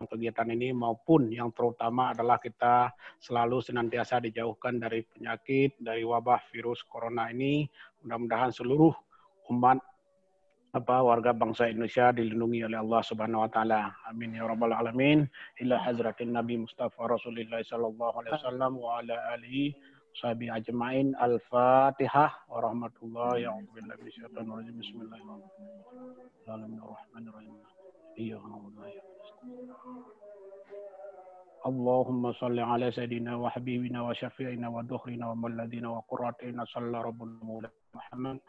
kegiatan ini maupun yang terutama adalah kita selalu senantiasa dijauhkan dari penyakit, dari wabah virus corona ini. Mudah-mudahan seluruh umat warga bangsa Indonesia dilindungi oleh Allah Subhanahu wa taala. Amin ya rabbal alamin. Ila hazratin Nabi Mustafa Rasulullah sallallahu alaihi wasallam wa ala alihi sahbi ajmain. Al-Fatihah wa rahmatullahi wa barakatuh. Bismillahirrahmanirrahim. Allahumma salli ala sayyidina wa habibina wa syafi'ina wa dukhrina wa malladina wa qurratina sallallahu rabbuna Muhammad.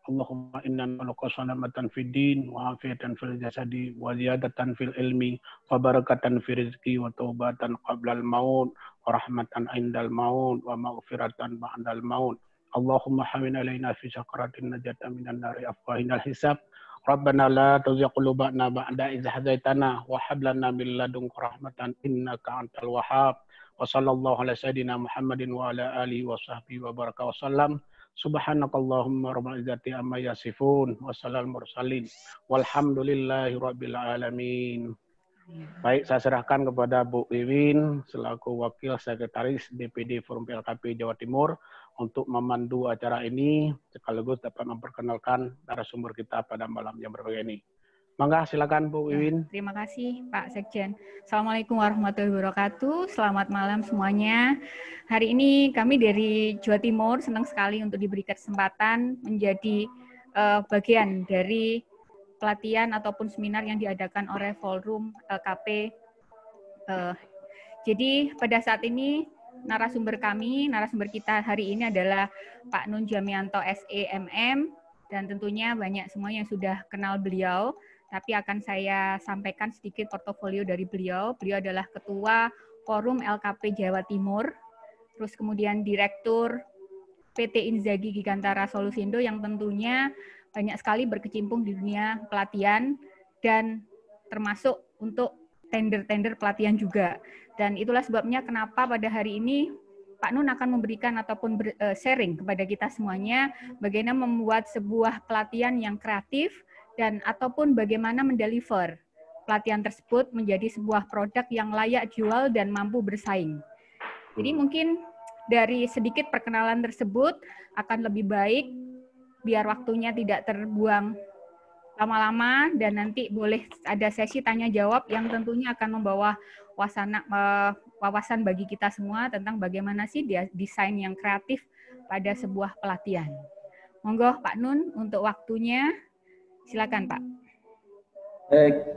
Allahumma inna nas'aluka salamatan fid din wa afiatan fil jasadi wa ziyadatan fil ilmi wa barakatan fil rizqi wa taubatan qabla al maut wa rahmatan indal maut wa maghfiratan ba'dal maut. Allahumma hawin alaina fi sakaratin najata minan nari afwahinal hisab. Rabbana la tuzigh qulubana ba'da idh hadaitana wa hab lana min ladunka rahmatan innaka antal wahhab. Wa sallallahu ala sayyidina Muhammadin wa ala alihi wa sahbihi wa baraka wa sallam. Subhanakallahumma rabbal izzati amma yasifun wa salal mursalin walhamdulillahi rabbil alamin. Baik, saya serahkan kepada Bu Wiwin selaku Wakil Sekretaris DPD Forum PLKP Jawa Timur untuk memandu acara ini sekaligus dapat memperkenalkan narasumber kita pada malam yang berbahagia ini. Mangga silakan Bu Wiwin. Terima kasih Pak Sekjen. Assalamualaikum warahmatullahi wabarakatuh. Selamat malam semuanya. Hari ini kami dari Jawa Timur senang sekali untuk diberi kesempatan menjadi bagian dari pelatihan ataupun seminar yang diadakan oleh Forum LKP. Jadi pada saat ini narasumber kita hari ini adalah Pak Nun Jamianto SEMM, dan tentunya banyak semua yang sudah kenal beliau, tapi akan saya sampaikan sedikit portofolio dari beliau. Beliau adalah Ketua Forum LKP Jawa Timur, terus kemudian Direktur PT Inzaghi Gigantara Solusindo yang tentunya banyak sekali berkecimpung di dunia pelatihan dan termasuk untuk tender-tender pelatihan juga. Dan itulah sebabnya kenapa pada hari ini Pak Nun akan memberikan ataupun sharing kepada kita semuanya bagaimana membuat sebuah pelatihan yang kreatif dan ataupun bagaimana mendeliver pelatihan tersebut menjadi sebuah produk yang layak jual dan mampu bersaing. Jadi mungkin dari sedikit perkenalan tersebut akan lebih baik biar waktunya tidak terbuang lama-lama dan nanti boleh ada sesi tanya jawab yang tentunya akan membawa wawasan bagi kita semua tentang bagaimana sih desain yang kreatif pada sebuah pelatihan. Monggo Pak Nun untuk waktunya, silakan Pak. Baik,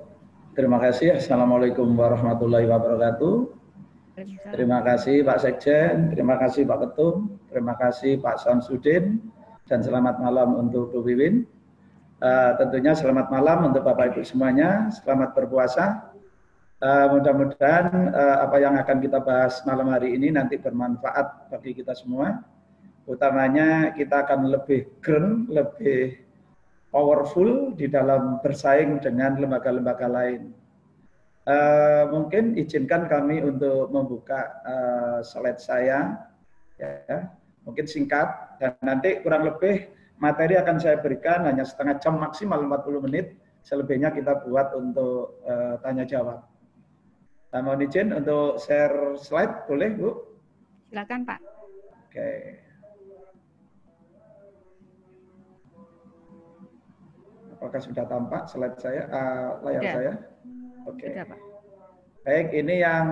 terima kasih. Assalamualaikum warahmatullahi wabarakatuh. Terima kasih Pak Sekjen, terima kasih Pak Ketum, terima kasih Pak Samsudin, dan selamat malam untuk Bu Wiwin. Tentunya selamat malam untuk Bapak Ibu semuanya, selamat berpuasa. Mudah-mudahan apa yang akan kita bahas malam hari ini nanti bermanfaat bagi kita semua. Utamanya kita akan lebih keren, lebih powerful di dalam bersaing dengan lembaga-lembaga lain. Mungkin izinkan kami untuk membuka slide saya, ya. Mungkin singkat, dan nanti kurang lebih materi akan saya berikan hanya setengah jam maksimal 40 menit, selebihnya kita buat untuk tanya jawab. Mohon izin untuk share slide, boleh Bu? Silakan Pak. Oke. Apakah sudah tampak slide saya, layar saya? Oke. Sudah, Pak. Baik, ini yang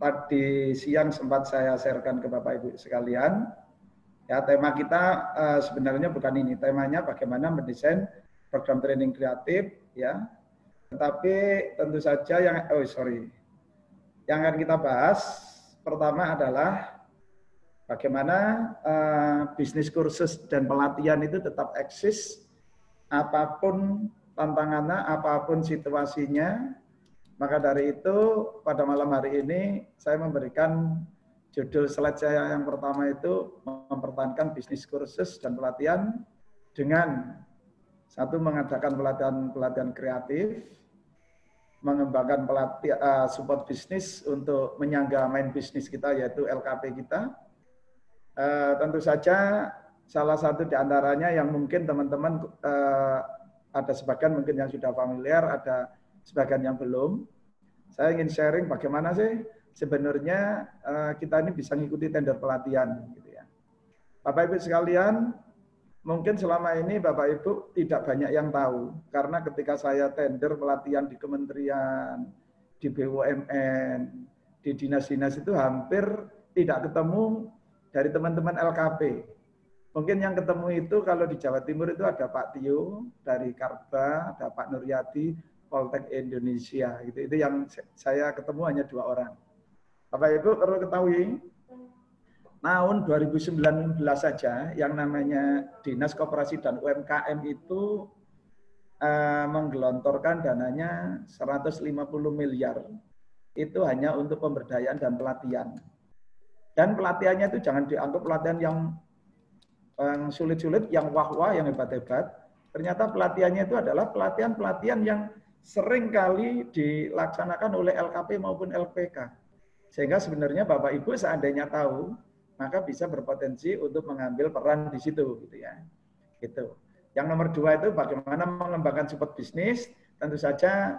tadi siang sempat saya sharekan ke Bapak Ibu sekalian. Ya, tema kita sebenarnya bukan ini. Temanya bagaimana mendesain program training kreatif, ya. Tetapi tentu saja yang akan kita bahas pertama adalah bagaimana bisnis kursus dan pelatihan itu tetap eksis apapun tantangannya, apapun situasinya. Maka dari itu pada malam hari ini saya memberikan judul slide saya yang pertama itu mempertahankan bisnis kursus dan pelatihan dengan satu mengadakan pelatihan kreatif, mengembangkan support bisnis untuk menyangga main bisnis kita yaitu LKP kita. Tentu saja salah satu di antaranya yang mungkin teman-teman ada sebagian mungkin yang sudah familiar, ada sebagian yang belum. Saya ingin sharing bagaimana sih sebenarnya kita ini bisa mengikuti tender pelatihan. Gitu ya. Bapak Ibu sekalian, mungkin selama ini Bapak Ibu tidak banyak yang tahu. Karena ketika saya tender pelatihan di kementerian, di BUMN, di dinas-dinas itu hampir tidak ketemu dari teman-teman LKP. Mungkin yang ketemu itu kalau di Jawa Timur itu ada Pak Tio dari Karba, ada Pak Nuryadi, Poltek Indonesia. Itu yang saya ketemu hanya 2 orang. Bapak Ibu perlu ketahui, tahun 2019 saja yang namanya Dinas Koperasi dan UMKM itu menggelontorkan dananya 150 miliar. Itu hanya untuk pemberdayaan dan pelatihan. Dan pelatihannya itu jangan dianggap pelatihan yang sulit-sulit, yang wah-wah, yang hebat-hebat. Ternyata pelatihannya itu adalah pelatihan-pelatihan yang sering kali dilaksanakan oleh LKP maupun LPK. Sehingga sebenarnya Bapak Ibu seandainya tahu, maka bisa berpotensi untuk mengambil peran di situ, gitu ya. Gitu. Yang nomor 2 itu bagaimana mengembangkan support bisnis. Tentu saja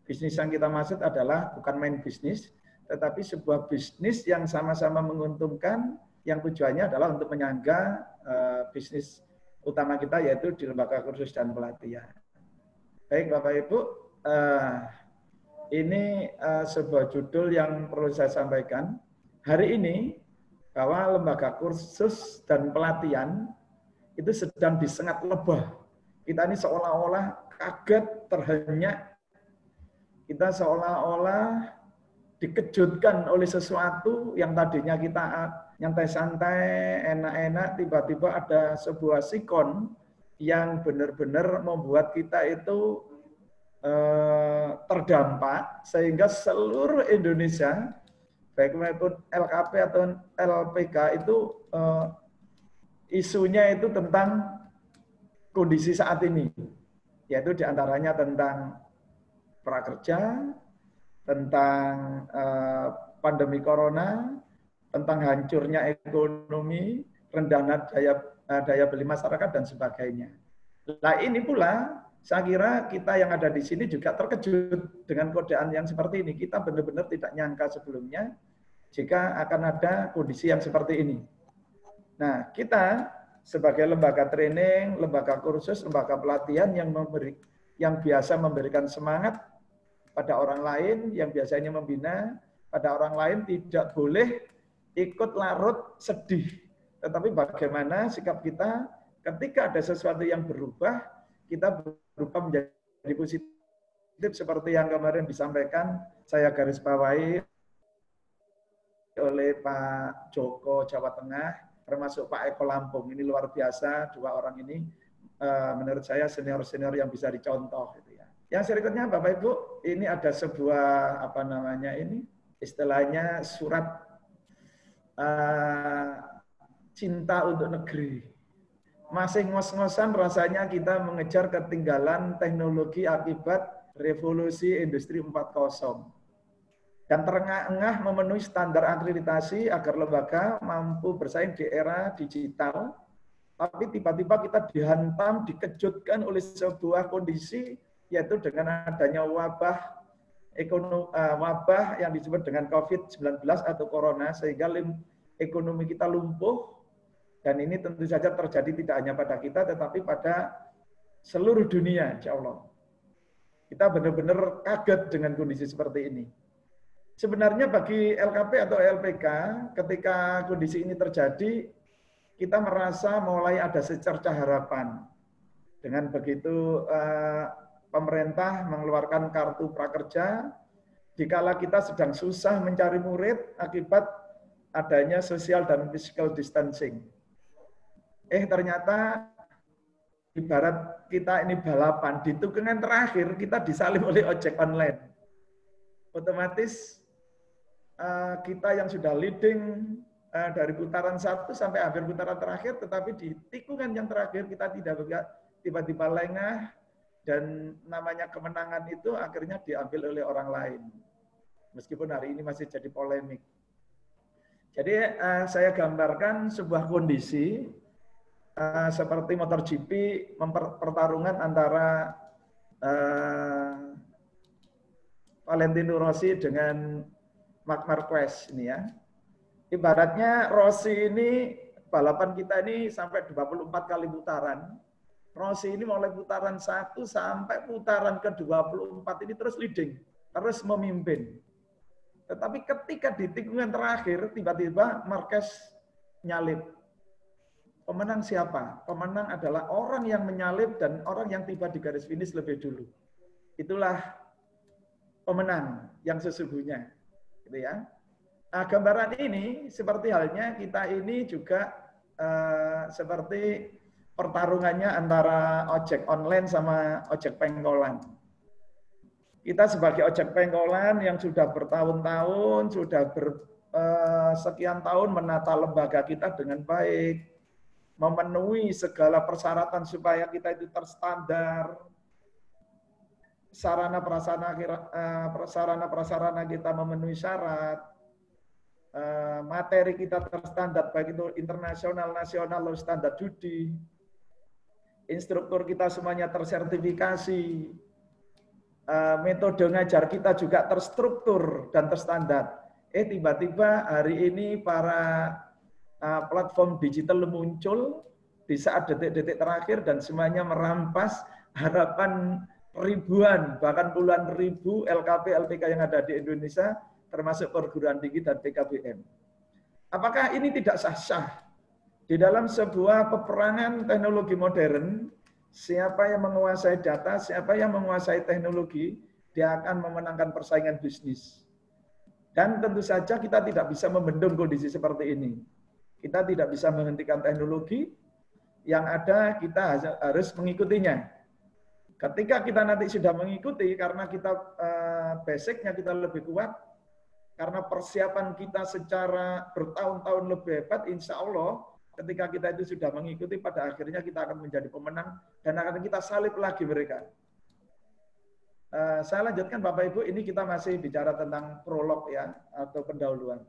bisnis yang kita maksud adalah bukan main bisnis, tetapi sebuah bisnis yang sama-sama menguntungkan, yang tujuannya adalah untuk menyangga bisnis utama kita, yaitu di lembaga kursus dan pelatihan. Baik Bapak Ibu, ini sebuah judul yang perlu saya sampaikan. Hari ini, bahwa lembaga kursus dan pelatihan itu sedang disengat lebah. Kita ini seolah-olah kaget, terhenyak. Kita seolah-olah dikejutkan oleh sesuatu yang tadinya kita nyantai santai, enak-enak, tiba-tiba ada sebuah sikon yang benar-benar membuat kita itu terdampak, sehingga seluruh Indonesia, baik maupun LKP atau LPK itu isunya itu tentang kondisi saat ini, yaitu diantaranya tentang prakerja, tentang pandemi corona, tentang hancurnya ekonomi, rendahnya daya beli masyarakat, dan sebagainya. Nah ini pula, saya kira kita yang ada di sini juga terkejut dengan godaan yang seperti ini. Kita benar-benar tidak nyangka sebelumnya jika akan ada kondisi yang seperti ini. Nah, kita sebagai lembaga training, lembaga kursus, lembaga pelatihan yang biasa memberikan semangat pada orang lain, yang biasanya membina pada orang lain, tidak boleh ikut larut sedih. Tetapi bagaimana sikap kita ketika ada sesuatu yang berubah, kita berubah menjadi positif seperti yang kemarin disampaikan, saya garis bawahi oleh Pak Joko Jawa Tengah, termasuk Pak Eko Lampung. Ini luar biasa, 2 orang ini menurut saya senior-senior yang bisa dicontoh. Gitu ya. Yang berikutnya Bapak Ibu, ini ada sebuah apa namanya ini, istilahnya surat cinta untuk negeri. Masih ngos-ngosan rasanya kita mengejar ketinggalan teknologi akibat revolusi industri 4.0. Dan terengah-engah memenuhi standar akreditasi agar lembaga mampu bersaing di era digital. Tapi tiba-tiba kita dihantam, dikejutkan oleh sebuah kondisi, yaitu dengan adanya wabah yang disebut dengan COVID-19 atau Corona, sehingga ekonomi kita lumpuh. Dan ini tentu saja terjadi tidak hanya pada kita, tetapi pada seluruh dunia, insya Allah. Kita benar-benar kaget dengan kondisi seperti ini. Sebenarnya bagi LKP atau LPK, ketika kondisi ini terjadi, kita merasa mulai ada secercah harapan. Dengan begitu pemerintah mengeluarkan kartu prakerja, dikala kita sedang susah mencari murid akibat adanya social dan physical distancing. Ternyata ibarat kita ini balapan, di tikungan terakhir kita disalib oleh ojek online. Otomatis kita yang sudah leading dari putaran 1 sampai akhir putaran terakhir, tetapi di tikungan yang terakhir kita tidak tiba-tiba lengah, dan namanya kemenangan itu akhirnya diambil oleh orang lain. Meskipun hari ini masih jadi polemik. Jadi saya gambarkan sebuah kondisi seperti MotoGP, pertarungan antara Valentino Rossi dengan Marc Marquez ini ya. Ibaratnya Rossi ini, balapan kita ini sampai 24 kali putaran. Rossi ini mulai putaran 1 sampai putaran ke-24 ini terus leading, terus memimpin. Tetapi ketika di tikungan terakhir, tiba-tiba Marquez nyalip. Pemenang siapa? Pemenang adalah orang yang menyalip dan orang yang tiba di garis finish lebih dulu. Itulah pemenang yang sesungguhnya. Gitu ya. Nah, gambaran ini seperti halnya kita ini juga seperti pertarungannya antara ojek online sama ojek pengkolan. Kita sebagai ojek pengkolan yang sudah bertahun-tahun, sudah sekian tahun menata lembaga kita dengan baik, memenuhi segala persyaratan supaya kita itu terstandar, sarana prasarana kita memenuhi syarat, materi kita terstandar baik itu internasional, nasional, lalu standar judi, instruktur kita semuanya tersertifikasi, metode ngajar kita juga terstruktur dan terstandar. Tiba-tiba hari ini para platform digital muncul di saat detik-detik terakhir dan semuanya merampas harapan ribuan, bahkan puluhan ribu LKP, LPK yang ada di Indonesia, termasuk perguruan tinggi dan PKBM. Apakah ini tidak sah-sah? Di dalam sebuah peperangan teknologi modern, siapa yang menguasai data, siapa yang menguasai teknologi, dia akan memenangkan persaingan bisnis. Dan tentu saja kita tidak bisa membendung kondisi seperti ini. Kita tidak bisa menghentikan teknologi, yang ada kita harus mengikutinya. Ketika kita nanti sudah mengikuti, karena kita basicnya kita lebih kuat, karena persiapan kita secara bertahun-tahun lebih hebat, insya Allah ketika kita itu sudah mengikuti, pada akhirnya kita akan menjadi pemenang dan akan kita salib lagi mereka. Saya lanjutkan Bapak Ibu, ini kita masih bicara tentang prolog ya, atau pendahuluan.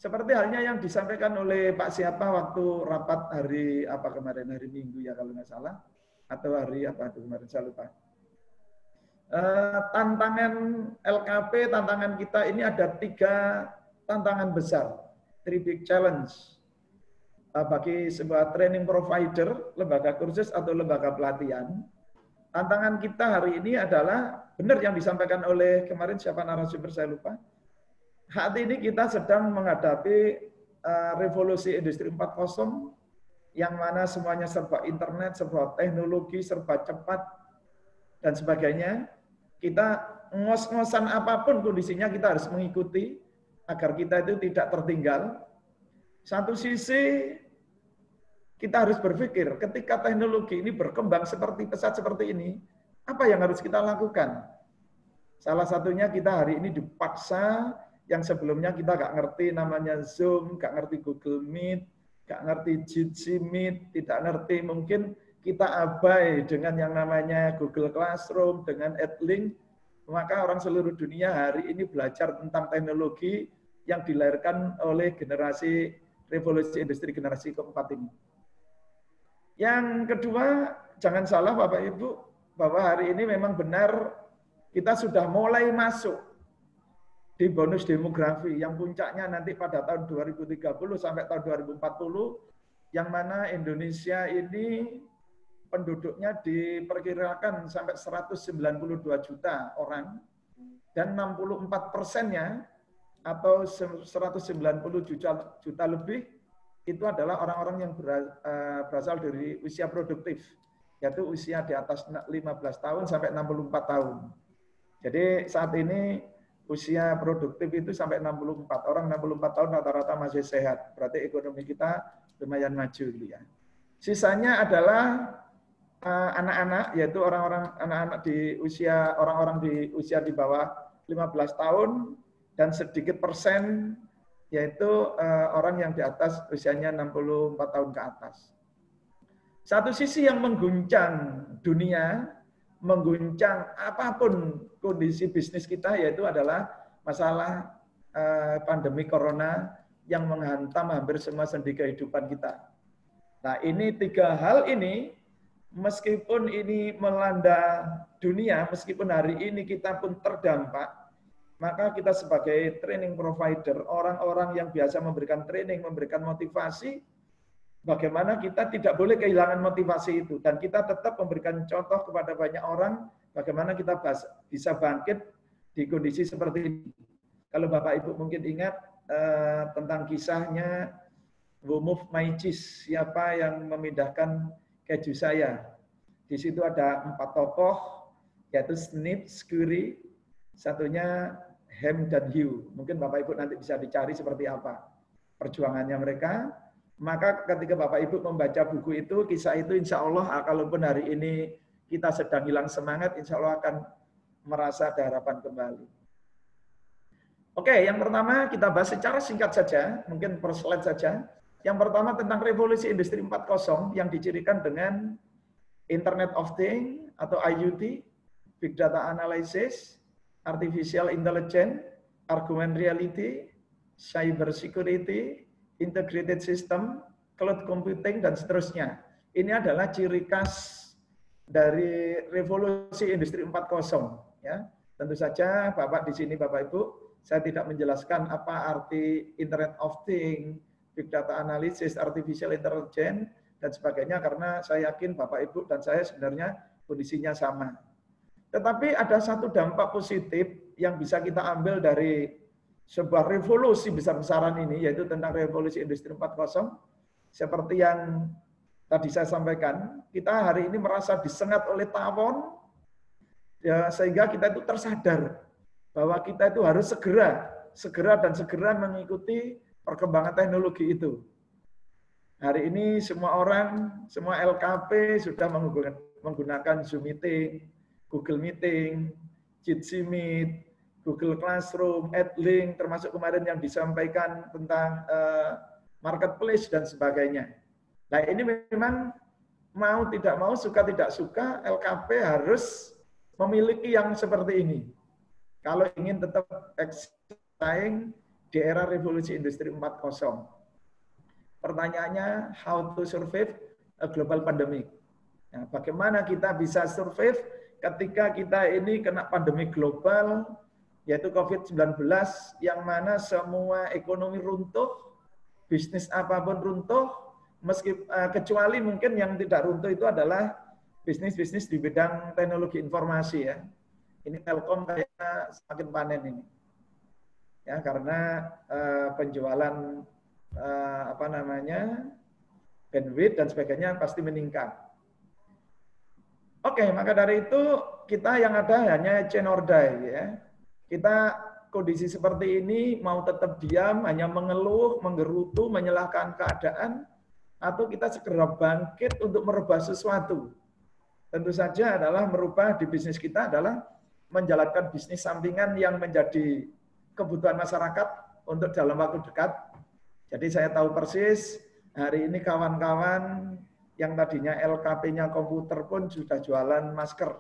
Seperti halnya yang disampaikan oleh Pak siapa waktu rapat hari apa kemarin, hari Minggu ya kalau nggak salah, atau hari apa itu kemarin, saya lupa. Tantangan LKP, tantangan kita ini ada 3 tantangan besar, 3 big challenge. Bagi sebuah training provider, lembaga kursus atau lembaga pelatihan, tantangan kita hari ini adalah, benar yang disampaikan oleh kemarin siapa narasumber saya lupa, saat ini kita sedang menghadapi revolusi industri 4.0, yang mana semuanya serba internet, serba teknologi, serba cepat, dan sebagainya. Kita ngos-ngosan apapun kondisinya kita harus mengikuti, agar kita itu tidak tertinggal. Satu sisi kita harus berpikir, ketika teknologi ini berkembang seperti pesat seperti ini, apa yang harus kita lakukan? Salah satunya kita hari ini dipaksa, yang sebelumnya kita nggak ngerti namanya Zoom, nggak ngerti Google Meet, nggak ngerti Jitsi Meet, tidak ngerti, mungkin kita abai dengan yang namanya Google Classroom, dengan Edlink, maka orang seluruh dunia hari ini belajar tentang teknologi yang dilahirkan oleh generasi revolusi industri generasi keempat ini. Yang kedua, jangan salah Bapak Ibu, bahwa hari ini memang benar kita sudah mulai masuk di bonus demografi yang puncaknya nanti pada tahun 2030 sampai tahun 2040, yang mana Indonesia ini penduduknya diperkirakan sampai 192 juta orang, dan 64%-nya atau 190 juta lebih itu adalah orang-orang yang berasal dari usia produktif, yaitu usia di atas 15 tahun sampai 64 tahun. Jadi saat ini usia produktif itu sampai 64. Orang 64 tahun rata-rata masih sehat. Berarti ekonomi kita lumayan maju. Ya. Sisanya adalah anak-anak, yaitu anak-anak di usia, orang-orang di usia di bawah 15 tahun, dan sedikit persen yaitu orang yang di atas usianya 64 tahun ke atas. Satu sisi yang mengguncang dunia, mengguncang apapun kondisi bisnis kita, yaitu adalah masalah pandemi corona yang menghantam hampir semua sendi kehidupan kita. Nah, ini 3 hal ini meskipun ini melanda dunia, meskipun hari ini kita pun terdampak, maka kita sebagai training provider, orang-orang yang biasa memberikan training, memberikan motivasi, bagaimana kita tidak boleh kehilangan motivasi itu. Dan kita tetap memberikan contoh kepada banyak orang, bagaimana kita bisa bangkit di kondisi seperti ini. Kalau Bapak Ibu mungkin ingat tentang kisahnya Who Moved My Cheese, siapa yang memindahkan keju saya. Di situ ada 4 tokoh, yaitu Snip, Scurry, satunya Ham dan Hugh. Mungkin Bapak Ibu nanti bisa dicari seperti apa perjuangannya mereka. Maka ketika Bapak Ibu membaca buku itu, kisah itu insya Allah, kalaupun hari ini kita sedang hilang semangat, insya Allah akan merasa ada harapan kembali. Oke, yang pertama kita bahas secara singkat saja, mungkin per slide saja. Yang pertama tentang revolusi industri 4.0 yang dicirikan dengan Internet of Things atau IoT, Big Data Analysis, Artificial Intelligence, Augmented Reality, Cyber Security, Integrated System, Cloud Computing, dan seterusnya. Ini adalah ciri khas dari revolusi industri 4.0. Ya. Tentu saja Bapak di sini, Bapak Ibu, saya tidak menjelaskan apa arti Internet of Things, Big Data Analysis, Artificial Intelligence, dan sebagainya, karena saya yakin Bapak Ibu dan saya sebenarnya kondisinya sama. Tetapi ada satu dampak positif yang bisa kita ambil dari sebuah revolusi besar-besaran ini, yaitu tentang revolusi industri 4.0. Seperti yang tadi saya sampaikan, kita hari ini merasa disengat oleh tawon, ya, sehingga kita itu tersadar bahwa kita itu harus segera mengikuti perkembangan teknologi itu. Hari ini semua orang, semua LKP sudah menggunakan Zoom Meeting, Google Meeting, Jitsi Meet, Google Classroom, AdLink, termasuk kemarin yang disampaikan tentang marketplace dan sebagainya. Nah ini memang mau tidak mau, suka tidak suka, LKP harus memiliki yang seperti ini. Kalau ingin tetap exciting di era revolusi industri 4.0. Pertanyaannya, how to survive a global pandemic. Nah, bagaimana kita bisa survive ketika kita ini kena pandemi global, yaitu COVID-19, yang mana semua ekonomi runtuh, bisnis apapun runtuh, kecuali mungkin yang tidak runtuh itu adalah bisnis-bisnis di bidang teknologi informasi ya. Ini Telkom kayaknya semakin panen ini. Ya, karena penjualan bandwidth dan sebagainya pasti meningkat. Oke, maka dari itu kita yang ada hanya chain or die ya. Kita kondisi seperti ini mau tetap diam, hanya mengeluh, menggerutu, menyalahkan keadaan, atau kita segera bangkit untuk merubah sesuatu. Tentu saja adalah merubah di bisnis kita adalah menjalankan bisnis sampingan yang menjadi kebutuhan masyarakat untuk dalam waktu dekat. Jadi saya tahu persis hari ini kawan-kawan yang tadinya LKP-nya komputer pun sudah jualan masker.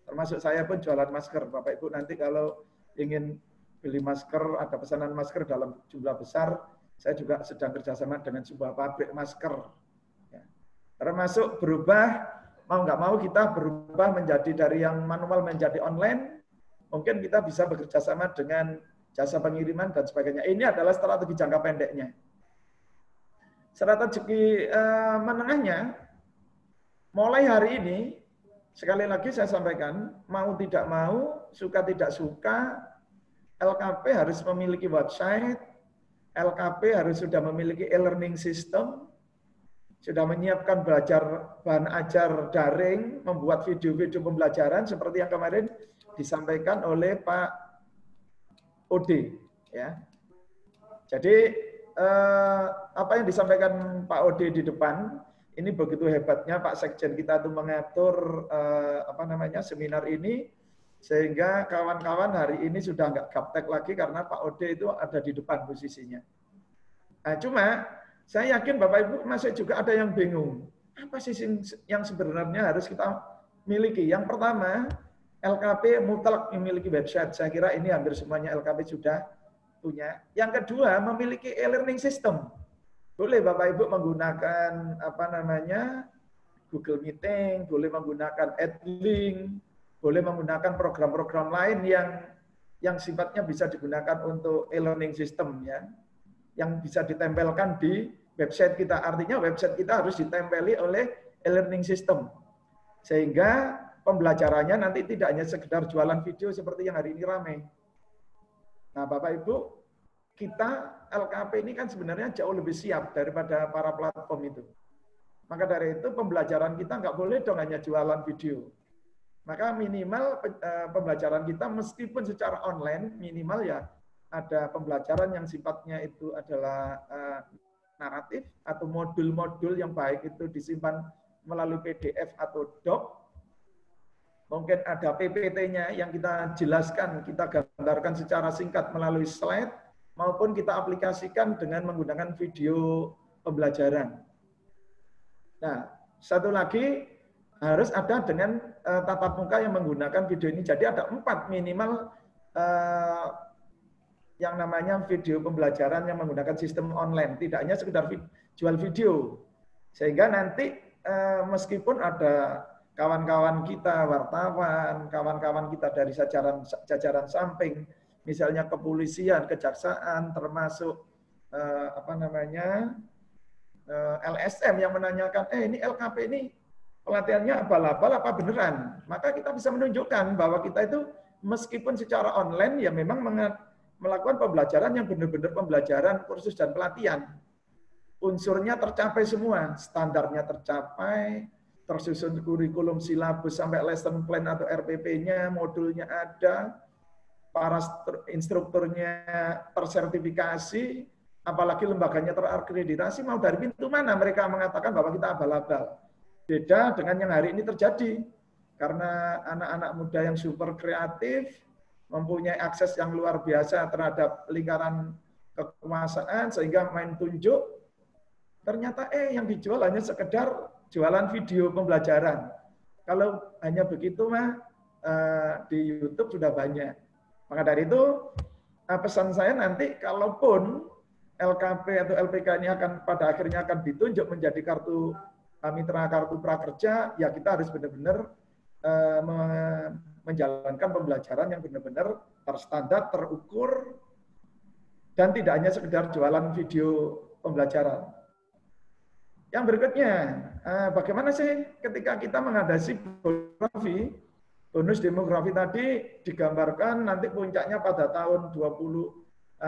Termasuk saya pun jualan masker. Bapak Ibu nanti kalau ingin beli masker, ada pesanan masker dalam jumlah besar, saya juga sedang kerjasama dengan sebuah pabrik masker. Ya. Termasuk berubah, mau nggak mau kita berubah menjadi dari yang manual menjadi online, mungkin kita bisa bekerjasama dengan jasa pengiriman dan sebagainya. Ini adalah strategi jangka pendeknya. Strategi menengahnya, mulai hari ini, sekali lagi saya sampaikan, mau tidak mau, suka tidak suka, LKP harus memiliki website, LKP harus sudah memiliki e-learning system, sudah menyiapkan bahan ajar daring, membuat video-video pembelajaran seperti yang kemarin disampaikan oleh Pak Ode. Ya. Jadi apa yang disampaikan Pak Ode di depan, ini begitu hebatnya Pak Sekjen kita itu mengatur seminar ini, sehingga kawan-kawan hari ini sudah nggak gaptek lagi karena Pak Ode itu ada di depan posisinya. Nah, cuma saya yakin Bapak Ibu masih juga ada yang bingung. Apa sih yang sebenarnya harus kita miliki? Yang pertama, LKP mutlak memiliki website. Saya kira ini hampir semuanya LKP sudah punya. Yang kedua, memiliki e-learning system. Boleh Bapak Ibu menggunakan Google Meeting, boleh menggunakan AdLink, boleh menggunakan program-program lain yang sifatnya bisa digunakan untuk e-learning system ya, yang bisa ditempelkan di website kita. Artinya website kita harus ditempeli oleh e-learning system. Sehingga pembelajarannya nanti tidak hanya sekedar jualan video seperti yang hari ini ramai. Nah, Bapak Ibu, kita LKP ini kan sebenarnya jauh lebih siap daripada para platform itu. Maka dari itu pembelajaran kita nggak boleh dong hanya jualan video. Maka minimal pembelajaran kita meskipun secara online, minimal ya ada pembelajaran yang sifatnya itu adalah naratif atau modul-modul yang baik itu disimpan melalui PDF atau doc. Mungkin ada PPT-nya yang kita jelaskan, kita gambarkan secara singkat melalui slide, maupun kita aplikasikan dengan menggunakan video pembelajaran. Nah, satu lagi harus ada dengan tatap muka yang menggunakan video ini. Jadi ada 4 minimal yang namanya video pembelajaran yang menggunakan sistem online. Tidak hanya sekedar jual video. Sehingga nanti meskipun ada kawan-kawan kita, wartawan, kawan-kawan kita dari jajaran samping, misalnya kepolisian, kejaksaan, termasuk LSM yang menanyakan, ini LKP ini pelatihannya abal-abal apa beneran? Maka kita bisa menunjukkan bahwa kita itu meskipun secara online ya memang melakukan pembelajaran yang benar-benar pembelajaran kursus dan pelatihan. Unsurnya tercapai semua, standarnya tercapai, tersusun kurikulum silabus sampai lesson plan atau RPP-nya, modulnya ada, para instrukturnya tersertifikasi, apalagi lembaganya terakreditasi, mau dari pintu mana mereka mengatakan bahwa kita abal-abal. Beda dengan yang hari ini terjadi. Karena anak-anak muda yang super kreatif, mempunyai akses yang luar biasa terhadap lingkaran kekuasaan, sehingga main tunjuk, ternyata yang dijual hanya sekedar jualan video pembelajaran. Kalau hanya begitu mah di YouTube sudah banyak. Maka dari itu pesan saya nanti kalaupun LKP atau LPK ini akan pada akhirnya akan ditunjuk menjadi kartu mitra kartu prakerja, ya kita harus benar-benar menjalankan pembelajaran yang benar-benar terstandar, terukur, dan tidak hanya sekedar jualan video pembelajaran. Yang berikutnya, bagaimana sih ketika kita menghadapi bonus demografi tadi digambarkan nanti puncaknya pada tahun 2030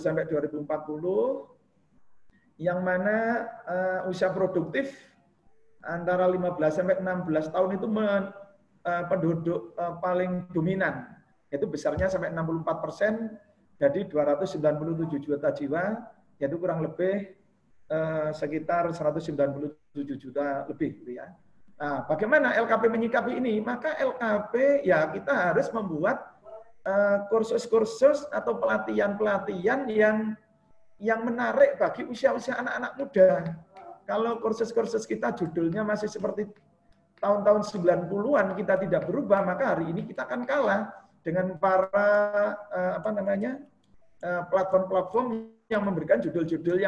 sampai 2040, yang mana usia produktif antara 15 sampai 16 tahun itu penduduk paling dominan, yaitu besarnya sampai 64%, jadi 297 juta jiwa, yaitu kurang lebih sekitar 197 juta lebih. Gitu ya. Nah, bagaimana LKP menyikapi ini? Maka LKP ya kita harus membuat kursus-kursus atau pelatihan-pelatihan yang menarik bagi usia-usia anak-anak muda. Kalau kursus-kursus kita judulnya masih seperti tahun-tahun 90-an kita tidak berubah, maka hari ini kita akan kalah dengan para platform-platform yang memberikan judul-judul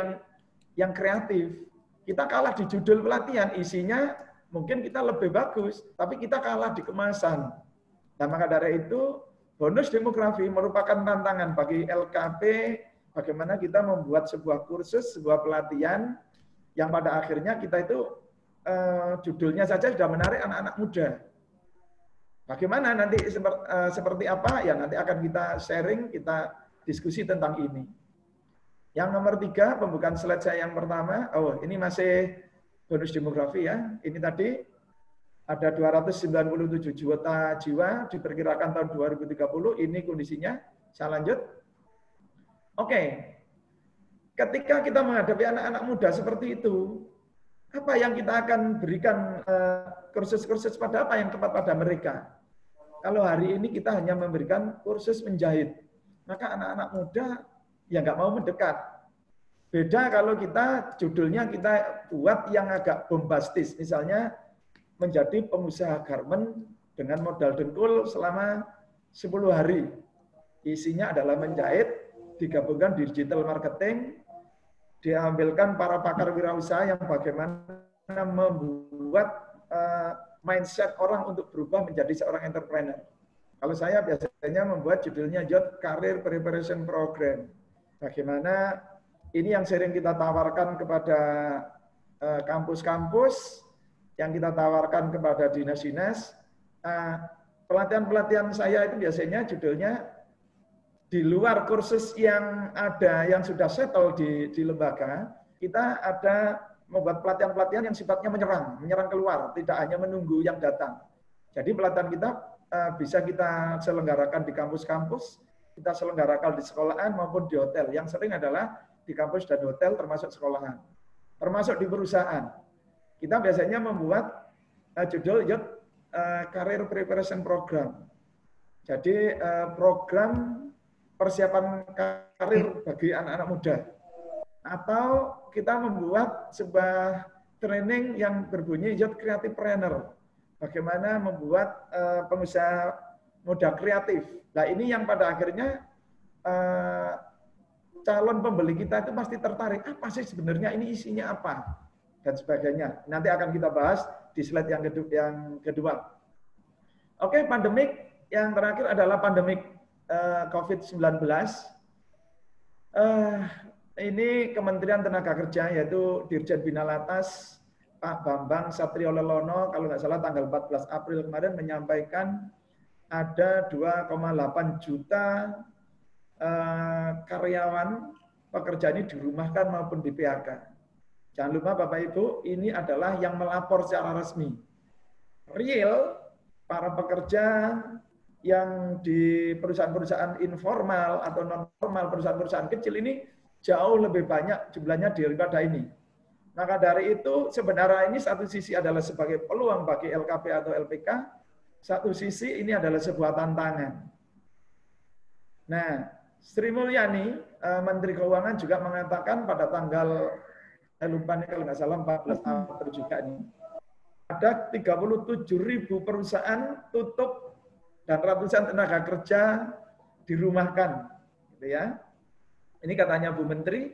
yang kreatif. Kita kalah di judul pelatihan, isinya mungkin kita lebih bagus, tapi kita kalah di kemasan. Nah, maka dari itu, bonus demografi merupakan tantangan bagi LKP, bagaimana kita membuat sebuah kursus, sebuah pelatihan, yang pada akhirnya kita itu judulnya saja sudah menarik anak-anak muda. Bagaimana nanti seperti apa, ya nanti akan kita sharing, kita diskusi tentang ini. Yang nomor 3, pembukaan slide saya yang pertama. Oh, ini masih bonus demografi ya. Ini tadi ada 297 juta jiwa diperkirakan tahun 2030. Ini kondisinya. Saya lanjut. Oke. Ketika kita menghadapi anak-anak muda seperti itu, apa yang kita akan berikan kursus-kursus pada apa yang tepat pada mereka? Kalau hari ini kita hanya memberikan kursus menjahit, maka anak-anak muda ya nggak mau mendekat. Beda kalau kita judulnya kita buat yang agak bombastis, misalnya menjadi pengusaha garmen dengan modal dengkul selama 10 hari. Isinya adalah menjahit, digabungkan digital marketing, diambilkan para pakar wirausaha yang bagaimana membuat mindset orang untuk berubah menjadi seorang entrepreneur. Kalau saya biasanya membuat judulnya Youth Career Preparation Program. Bagaimana ini yang sering kita tawarkan kepada kampus-kampus, yang kita tawarkan kepada dinas-dinas. Pelatihan-pelatihan saya itu biasanya judulnya di luar kursus yang ada, yang sudah settle di lembaga, kita ada membuat pelatihan-pelatihan yang sifatnya menyerang keluar, tidak hanya menunggu yang datang. Jadi pelatihan kita bisa kita selenggarakan di kampus-kampus, kita selenggarakan di sekolahan maupun di hotel. Yang sering adalah di kampus dan hotel termasuk sekolahan. Termasuk di perusahaan. Kita biasanya membuat judul Youth Career Preparation Program. Jadi program persiapan karir bagi anak-anak muda. Atau kita membuat sebuah training yang berbunyi Youth Creative Planner. Bagaimana membuat pengusaha muda kreatif. Nah ini yang pada akhirnya calon pembeli kita itu pasti tertarik. Apa sih sebenarnya ini isinya apa? Dan sebagainya. Nanti akan kita bahas di slide yang kedua. Oke, pandemik. Yang terakhir adalah pandemik COVID-19. Ini Kementerian Tenaga Kerja, yaitu Dirjen Bina Latas, Pak Bambang Satrio Lelono, kalau nggak salah tanggal 14 April kemarin menyampaikan ada 2,8 juta karyawan pekerja ini dirumahkan maupun di PHK. Jangan lupa Bapak Ibu, ini adalah yang melapor secara resmi. Real, para pekerja yang di perusahaan-perusahaan informal atau non-formal, perusahaan-perusahaan kecil ini jauh lebih banyak jumlahnya daripada ini. Maka dari itu sebenarnya ini satu sisi adalah sebagai peluang bagi LKP atau LPK, satu sisi ini adalah sebuah tantangan. Nah, Sri Mulyani, Menteri Keuangan juga mengatakan pada tanggal, saya lupa nih kalau nggak salah 14 April juga ini, ada 37.000 perusahaan tutup dan ratusan tenaga kerja dirumahkan, gitu ya. Ini katanya Bu Menteri.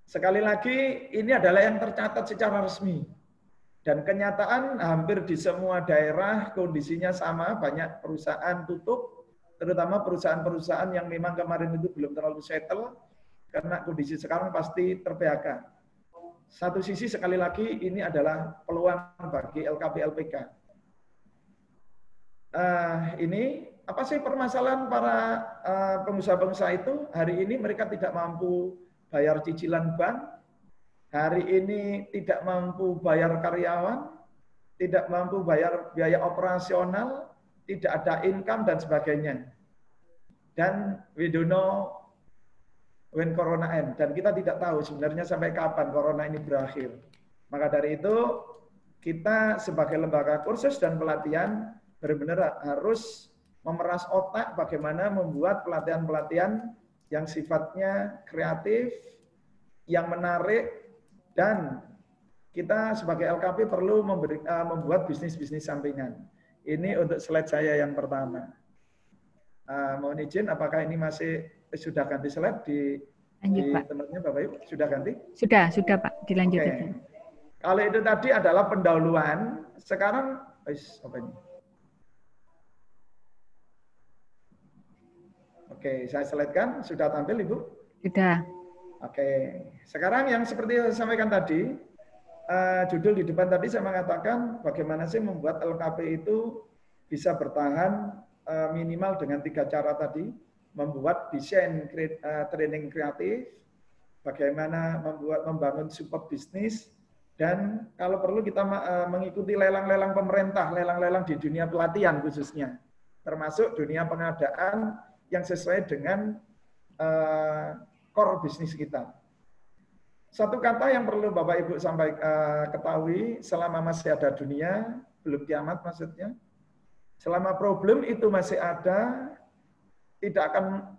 Sekali lagi, ini adalah yang tercatat secara resmi. Dan kenyataan hampir di semua daerah kondisinya sama, banyak perusahaan tutup, terutama perusahaan-perusahaan yang memang kemarin itu belum terlalu settle, karena kondisi sekarang pasti ter-PHK. Satu sisi sekali lagi, ini adalah peluang bagi LKP-LPK. Ini apa sih permasalahan para pengusaha-pengusaha itu? Hari ini mereka tidak mampu bayar cicilan bank, hari ini tidak mampu bayar karyawan, tidak mampu bayar biaya operasional, tidak ada income dan sebagainya. Dan we don't know when corona end. Dan kita tidak tahu sebenarnya sampai kapan corona ini berakhir. Maka dari itu kita sebagai lembaga kursus dan pelatihan benar-benar harus memeras otak bagaimana membuat pelatihan-pelatihan yang sifatnya kreatif, yang menarik, dan kita sebagai LKP perlu membuat bisnis-bisnis sampingan. Ini untuk slide saya yang pertama. Mohon izin, apakah ini masih sudah ganti slide di tempatnya Bapak Ibu? Sudah ganti? Sudah Pak, dilanjutkan. Okay. Kalau itu tadi adalah pendahuluan, sekarang apa ini? Oke, saya slide-kan. Sudah tampil, Ibu? Sudah. Oke, sekarang yang seperti yang saya sampaikan tadi, judul di depan tadi saya mengatakan bagaimana sih membuat LKP itu bisa bertahan minimal dengan 3 cara tadi, membuat desain training kreatif, bagaimana membangun support bisnis, dan kalau perlu kita mengikuti lelang-lelang pemerintah, lelang-lelang di dunia pelatihan khususnya, termasuk dunia pengadaan yang sesuai dengan core bisnis kita. Satu kata yang perlu Bapak Ibu sampai ketahui, selama masih ada dunia, belum kiamat maksudnya, selama problem itu masih ada, tidak akan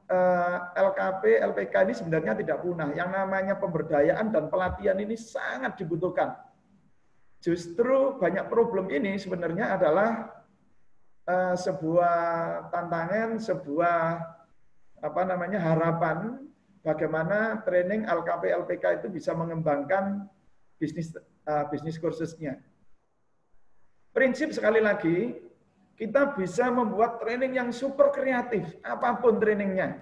LKP, LPK ini sebenarnya tidak punah. Yang namanya pemberdayaan dan pelatihan ini sangat dibutuhkan. Justru banyak problem ini sebenarnya adalah sebuah tantangan, sebuah harapan bagaimana training LKP LPK itu bisa mengembangkan bisnis bisnis kursusnya. Prinsip sekali lagi, kita bisa membuat training yang super kreatif, apapun trainingnya,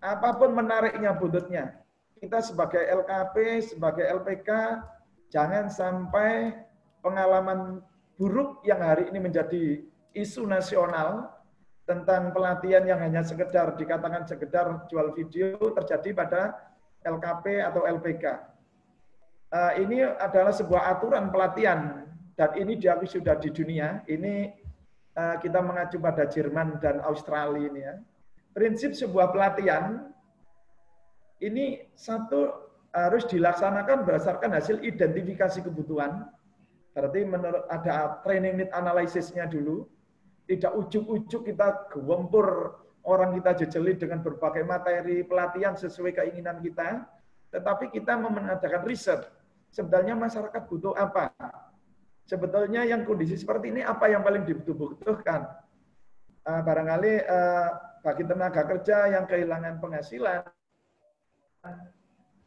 apapun menariknya buntutnya. Kita sebagai LKP, sebagai LPK, jangan sampai pengalaman buruk yang hari ini menjadi isu nasional tentang pelatihan yang hanya sekedar dikatakan sekedar jual video terjadi pada LKP atau LPK. Ini adalah sebuah aturan pelatihan dan ini diakui sudah di dunia. Ini kita mengacu pada Jerman dan Australia ini ya. Prinsip sebuah pelatihan ini satu harus dilaksanakan berdasarkan hasil identifikasi kebutuhan. Berarti menurut ada training need analysis-nya dulu. Tidak ujuk-ujuk kita gempur orang kita jejeli dengan berbagai materi pelatihan sesuai keinginan kita. Tetapi kita mengadakan riset. Sebenarnya masyarakat butuh apa? Sebetulnya yang kondisi seperti ini apa yang paling dibutuhkan? Barangkali bagi tenaga kerja yang kehilangan penghasilan,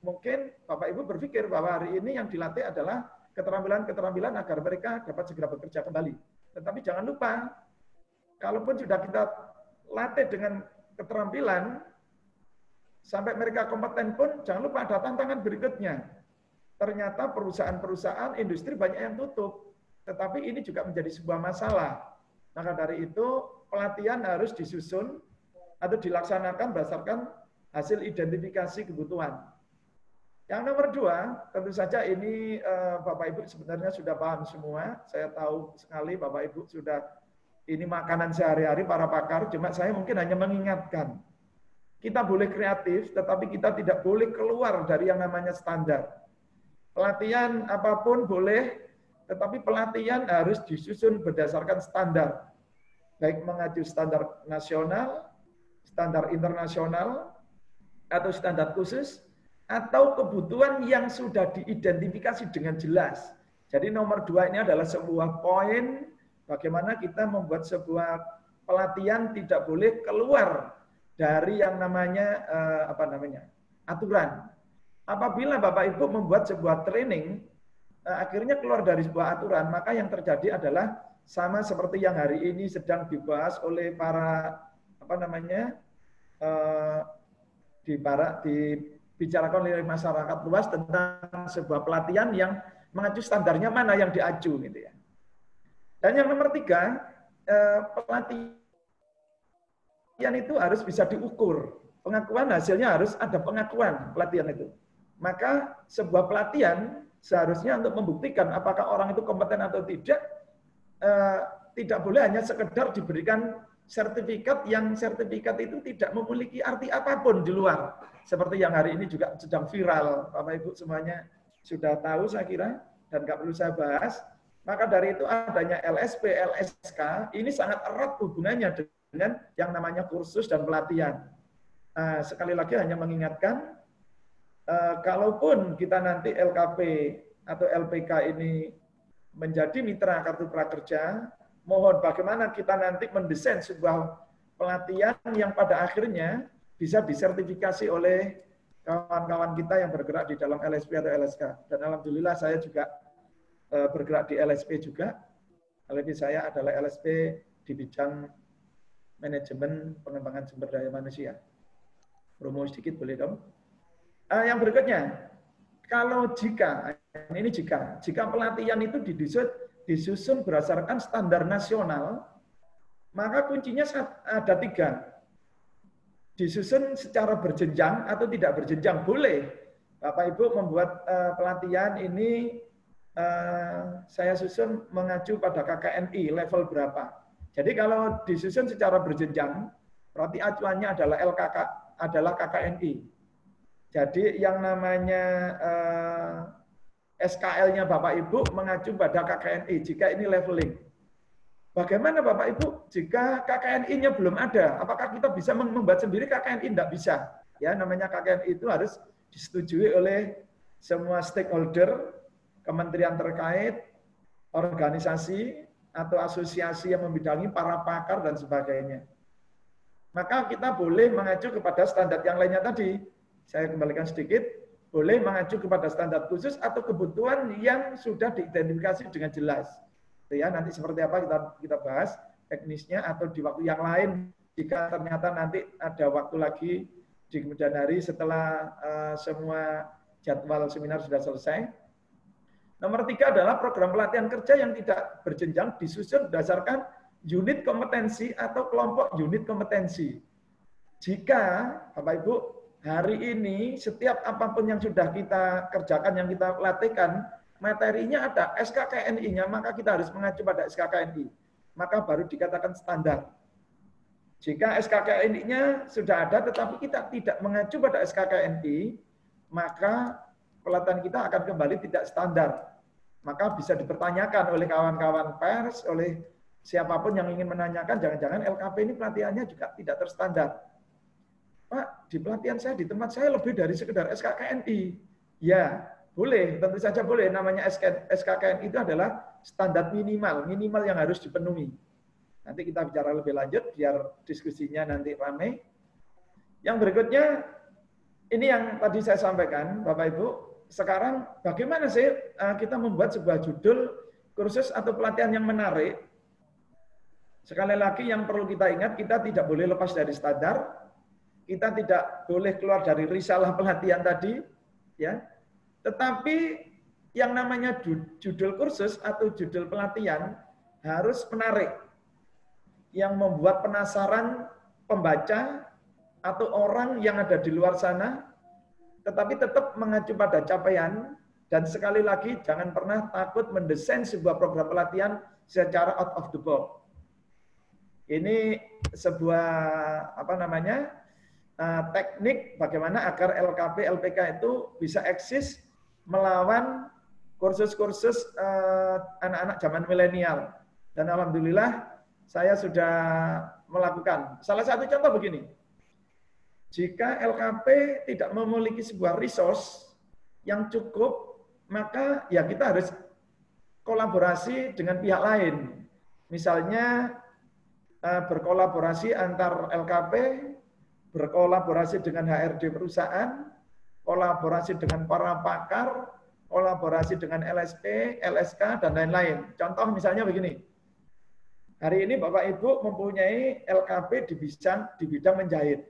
mungkin Bapak Ibu berpikir bahwa hari ini yang dilatih adalah keterampilan-keterampilan agar mereka dapat segera bekerja kembali. Tetapi jangan lupa, kalaupun sudah kita latih dengan keterampilan, sampai mereka kompeten pun, jangan lupa ada tantangan berikutnya. Ternyata perusahaan-perusahaan, industri banyak yang tutup. Tetapi ini juga menjadi sebuah masalah. Maka dari itu, pelatihan harus disusun atau dilaksanakan berdasarkan hasil identifikasi kebutuhan. Yang nomor 2, tentu saja ini Bapak Ibu sebenarnya sudah paham semua. Saya tahu sekali Bapak Ibu sudah, ini makanan sehari-hari para pakar, cuma saya mungkin hanya mengingatkan. Kita boleh kreatif, tetapi kita tidak boleh keluar dari yang namanya standar. Pelatihan apapun boleh, tetapi pelatihan harus disusun berdasarkan standar. Baik mengacu standar nasional, standar internasional, atau standar khusus, atau kebutuhan yang sudah diidentifikasi dengan jelas. Jadi nomor 2 ini adalah sebuah poin bagaimana kita membuat sebuah pelatihan tidak boleh keluar dari yang namanya aturan. Apabila Bapak Ibu membuat sebuah training akhirnya keluar dari sebuah aturan, maka yang terjadi adalah sama seperti yang hari ini sedang dibahas oleh para dibicarakan oleh masyarakat luas tentang sebuah pelatihan yang mengacu standarnya mana yang diacu gitu ya. Dan yang nomor 3, pelatihan itu harus bisa diukur. Pengakuan hasilnya harus ada pengakuan pelatihan itu. Maka sebuah pelatihan seharusnya untuk membuktikan apakah orang itu kompeten atau tidak boleh hanya sekedar diberikan sertifikat yang sertifikat itu tidak memiliki arti apapun di luar. Seperti yang hari ini juga sedang viral. Bapak Ibu semuanya sudah tahu saya kira dan nggak perlu saya bahas. Maka dari itu adanya LSP, LSK ini sangat erat hubungannya dengan yang namanya kursus dan pelatihan. Sekali lagi hanya mengingatkan, kalaupun kita nanti LKP atau LPK ini menjadi mitra kartu prakerja, mohon bagaimana kita nanti mendesain sebuah pelatihan yang pada akhirnya bisa disertifikasi oleh kawan-kawan kita yang bergerak di dalam LSP atau LSK. Dan alhamdulillah saya juga bergerak di LSP juga. LSP saya adalah LSP di bidang manajemen pengembangan sumber daya manusia. Promo sedikit boleh dong? Yang berikutnya, jika pelatihan itu disusun berdasarkan standar nasional, maka kuncinya ada 3. Disusun secara berjenjang atau tidak berjenjang, boleh. Bapak Ibu membuat pelatihan ini, saya susun mengacu pada KKNI level berapa. Jadi kalau disusun secara berjenjang, berarti acuannya adalah KKNI. Jadi yang namanya SKL-nya Bapak Ibu mengacu pada KKNI jika ini leveling. Bagaimana Bapak Ibu jika KKNI-nya belum ada? Apakah kita bisa membuat sendiri KKNI? Tidak bisa. Ya, namanya KKNI itu harus disetujui oleh semua stakeholder, kementerian terkait, organisasi atau asosiasi yang membidangi, para pakar dan sebagainya. Maka kita boleh mengacu kepada standar yang lainnya tadi. Saya kembalikan sedikit. boleh mengacu kepada standar khusus atau kebutuhan yang sudah diidentifikasi dengan jelas. Ya, nanti seperti apa kita bahas teknisnya, atau di waktu yang lain jika ternyata nanti ada waktu lagi di kemudian hari setelah semua jadwal seminar sudah selesai. Nomor 3 adalah program pelatihan kerja yang tidak berjenjang disusun berdasarkan unit kompetensi atau kelompok unit kompetensi. Jika Bapak Ibu hari ini setiap apapun yang sudah kita kerjakan, yang kita latihkan, materinya ada SKKNI-nya, maka kita harus mengacu pada SKKNI. Maka baru dikatakan standar. Jika SKKNI-nya sudah ada tetapi kita tidak mengacu pada SKKNI, maka pelatihan kita akan kembali tidak standar. Maka bisa dipertanyakan oleh kawan-kawan pers, oleh siapapun yang ingin menanyakan, jangan-jangan LKP ini pelatihannya juga tidak terstandar. Pak, di pelatihan saya, di tempat saya lebih dari sekedar SKKNI. Ya, boleh, tentu saja boleh. Namanya SKKNI itu adalah standar minimal yang harus dipenuhi. Nanti kita bicara lebih lanjut, biar diskusinya nanti ramai. Yang berikutnya, ini yang tadi saya sampaikan, Bapak Ibu. Sekarang bagaimana sih kita membuat sebuah judul kursus atau pelatihan yang menarik? Sekali lagi yang perlu kita ingat, kita tidak boleh lepas dari standar. Kita tidak boleh keluar dari risalah pelatihan tadi, ya. Tetapi yang namanya judul kursus atau judul pelatihan harus menarik, yang membuat penasaran pembaca atau orang yang ada di luar sana, tetapi tetap mengacu pada capaian. Dan sekali lagi jangan pernah takut mendesain sebuah program pelatihan secara out of the box. Ini sebuah teknik bagaimana agar LKP, LPK itu bisa eksis melawan kursus-kursus anak-anak zaman milenial. Dan alhamdulillah saya sudah melakukan. Salah satu contoh begini. Jika LKP tidak memiliki sebuah resource yang cukup, maka ya kita harus kolaborasi dengan pihak lain. Misalnya berkolaborasi antar LKP, berkolaborasi dengan HRD perusahaan, kolaborasi dengan para pakar, kolaborasi dengan LSP, LSK, dan lain-lain. Contoh misalnya begini, hari ini Bapak Ibu mempunyai LKP di bidang menjahit.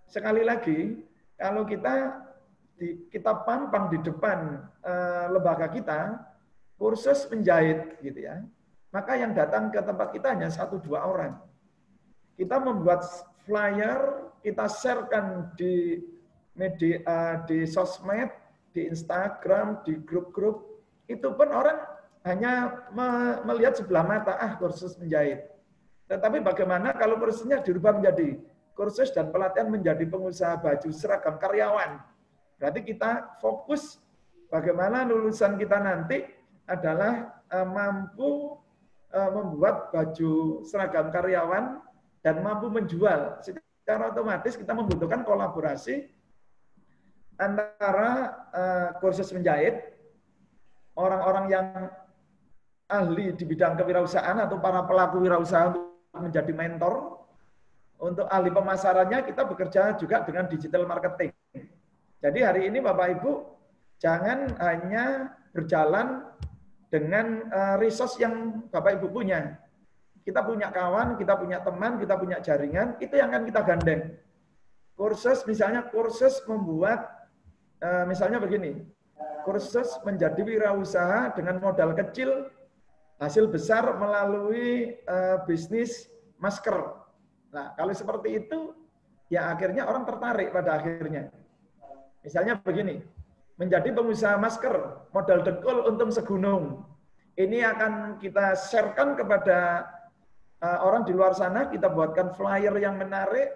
Sekali lagi, kalau kita pampang di depan lembaga kita, kursus menjahit, gitu ya, maka yang datang ke tempat kita hanya 1-2 orang. Kita membuat flyer, kita sharekan di media, di sosmed, di Instagram, di grup-grup, itu pun orang hanya melihat sebelah mata, kursus menjahit. Tetapi bagaimana kalau kursusnya dirubah menjadi kursus dan pelatihan menjadi pengusaha baju seragam karyawan? Berarti kita fokus bagaimana lulusan kita nanti adalah mampu membuat baju seragam karyawan dan mampu menjual. Secara otomatis kita membutuhkan kolaborasi antara kursus menjahit, orang-orang yang ahli di bidang kewirausahaan atau para pelaku wirausaha untuk menjadi mentor. Untuk ahli pemasarannya kita bekerja juga dengan digital marketing. Jadi hari ini Bapak Ibu jangan hanya berjalan dengan resource yang Bapak Ibu punya. Kita punya kawan, kita punya teman, kita punya jaringan, itu yang akan kita gandeng. Kursus, misalnya kursus membuat, misalnya begini, kursus menjadi wirausaha dengan modal kecil, hasil besar melalui bisnis masker. Nah, kalau seperti itu, ya akhirnya orang tertarik pada akhirnya. Misalnya begini, menjadi pengusaha masker, modal dengkul untung segunung. Ini akan kita sharekan kepada orang di luar sana, kita buatkan flyer yang menarik,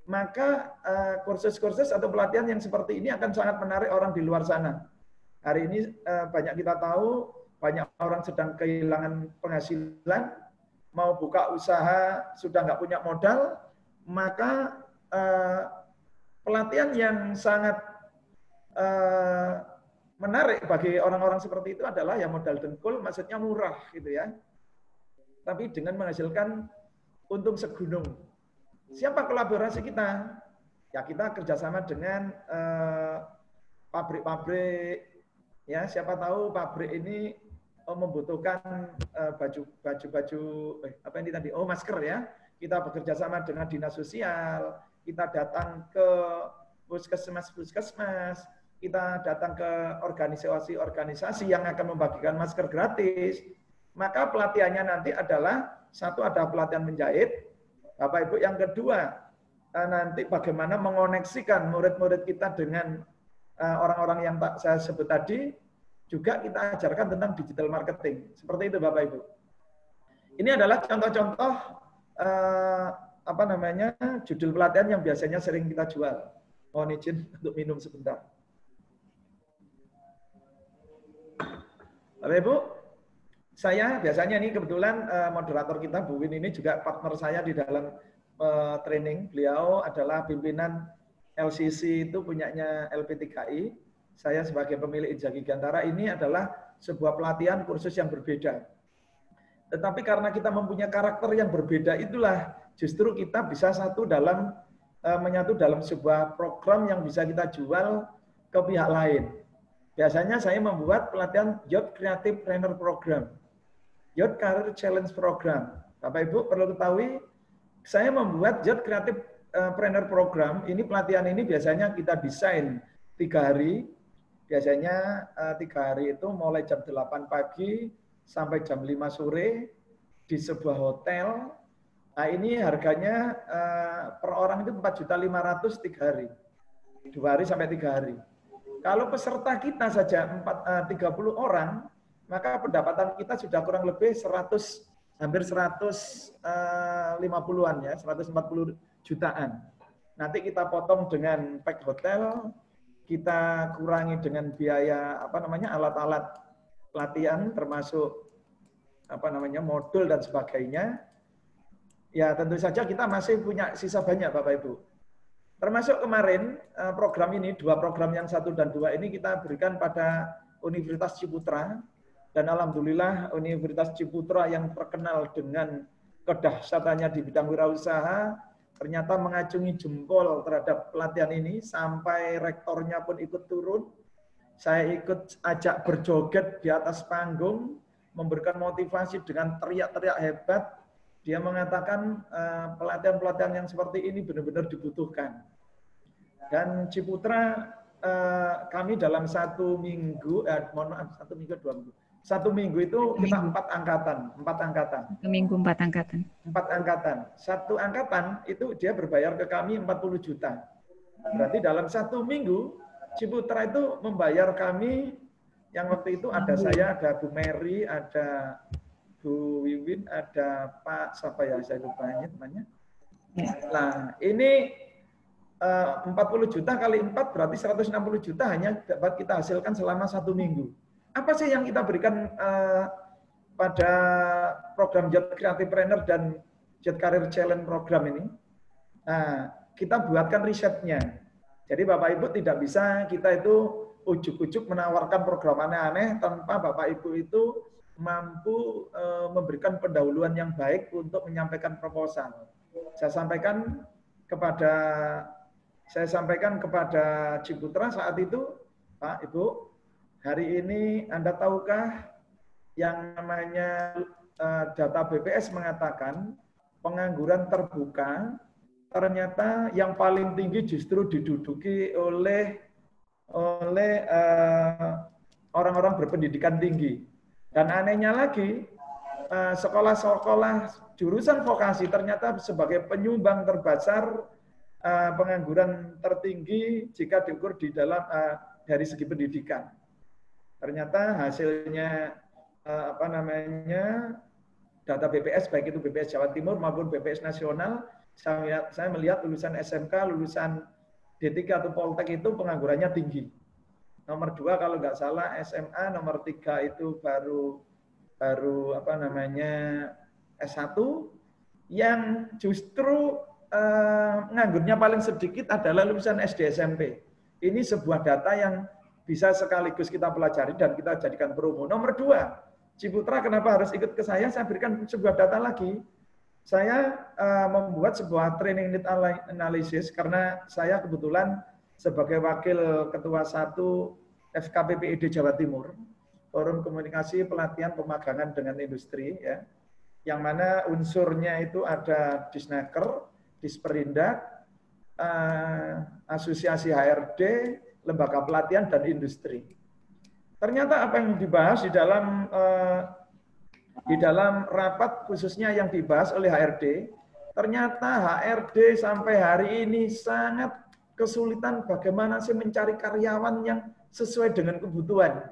maka kursus-kursus atau pelatihan yang seperti ini akan sangat menarik orang di luar sana. Hari ini banyak kita tahu, banyak orang sedang kehilangan penghasilan, mau buka usaha, sudah nggak punya modal, maka pelatihan yang sangat menarik bagi orang-orang seperti itu adalah yang modal dengkul, maksudnya murah gitu ya. Tapi dengan menghasilkan untung segunung. Siapa kolaborasi kita? Ya kita kerjasama dengan pabrik-pabrik, ya siapa tahu pabrik ini membutuhkan masker ya. Kita bekerja sama dengan dinas sosial, kita datang ke puskesmas, kita datang ke organisasi-organisasi yang akan membagikan masker gratis. Maka pelatihannya nanti adalah satu ada pelatihan menjahit, Bapak Ibu. Yang kedua nanti bagaimana mengoneksikan murid-murid kita dengan orang-orang yang saya sebut tadi. Juga kita ajarkan tentang digital marketing. Seperti itu Bapak Ibu. Ini adalah contoh-contoh judul pelatihan yang biasanya sering kita jual. Mohon izin untuk minum sebentar. Bapak Ibu, saya biasanya ini kebetulan moderator kita Bu Win ini juga partner saya di dalam training. Beliau adalah pimpinan LCC itu punyanya LP3I. Saya sebagai pemilik Inja Gigantara ini adalah sebuah pelatihan kursus yang berbeda. Tetapi karena kita mempunyai karakter yang berbeda itulah justru kita bisa menyatu dalam sebuah program yang bisa kita jual ke pihak lain. Biasanya saya membuat pelatihan Youth Creative Trainer Program, Youth Career Challenge Program. Bapak Ibu perlu ketahui, saya membuat Youth Creative Trainer Program, ini pelatihan ini biasanya kita desain 3 hari. Biasanya 3 hari itu mulai jam 8 pagi sampai jam 5 sore di sebuah hotel. Nah ini harganya per orang itu 4.500.000 3 hari. 2 hari sampai 3 hari. Kalau peserta kita saja 30 orang, maka pendapatan kita sudah kurang lebih hampir 150-an ya, 140 jutaan. Nanti kita potong dengan pack hotel, kita kurangi dengan biaya alat-alat pelatihan termasuk modul dan sebagainya. Ya tentu saja kita masih punya sisa banyak Bapak Ibu. Termasuk kemarin program ini, 2 program yang 1 dan 2 ini kita berikan pada Universitas Ciputra. Dan alhamdulillah Universitas Ciputra yang terkenal dengan kedahsyatannya di bidang wirausaha ternyata mengacungi jempol terhadap pelatihan ini, sampai rektornya pun ikut turun. Saya ikut ajak berjoget di atas panggung, memberikan motivasi dengan teriak-teriak hebat. Dia mengatakan pelatihan-pelatihan yang seperti ini benar-benar dibutuhkan. Dan Ciputra kami dalam 1 minggu, 1 minggu 2 minggu. 1 minggu itu kita 4 angkatan. 1 minggu 4 angkatan. 4 angkatan. 1 angkatan itu dia berbayar ke kami 40 juta. Berarti dalam 1 minggu Ciputra itu membayar kami, yang waktu itu ada saya, ada Bu Mary, ada Bu Wiwin, ada Pak siapa ya, saya lupa namanya. Nah, ini 40 juta kali 4 berarti 160 juta hanya dapat kita hasilkan selama 1 minggu. Apa sih yang kita berikan pada program Youth Creative Trainer dan Youth Career Challenge program ini? Nah, kita buatkan risetnya. Jadi Bapak Ibu tidak bisa kita itu ujuk-ujuk menawarkan program aneh-aneh tanpa Bapak Ibu itu mampu memberikan pendahuluan yang baik untuk menyampaikan proposal. Saya sampaikan kepada Ciputra saat itu, Pak, Ibu, hari ini Anda tahukah yang namanya data BPS mengatakan pengangguran terbuka ternyata yang paling tinggi justru diduduki oleh orang-orang berpendidikan tinggi. Dan anehnya lagi, sekolah-sekolah jurusan vokasi ternyata sebagai penyumbang terbesar pengangguran tertinggi jika diukur di dalam dari segi pendidikan. Ternyata hasilnya data BPS, baik itu BPS Jawa Timur maupun BPS nasional, saya melihat lulusan SMK, lulusan D3 atau Poltek itu penganggurannya tinggi. Nomor 2 kalau nggak salah SMA, nomor 3 itu baru S1, yang justru nganggurnya paling sedikit adalah lulusan SD SMP. Ini sebuah data yang bisa sekaligus kita pelajari dan kita jadikan promo. Nomor 2, Ciputra kenapa harus ikut ke saya berikan sebuah data lagi. Saya membuat sebuah training need analysis karena saya kebetulan sebagai Wakil Ketua 1 FKPPID Jawa Timur, Forum Komunikasi Pelatihan Pemagangan dengan Industri, ya, yang mana unsurnya itu ada Disnaker, Disperindak, Asosiasi HRD, Lembaga Pelatihan, dan Industri. Ternyata apa yang dibahas di dalam rapat khususnya yang dibahas oleh HRD, ternyata HRD sampai hari ini sangat kesulitan bagaimana sih mencari karyawan yang sesuai dengan kebutuhan.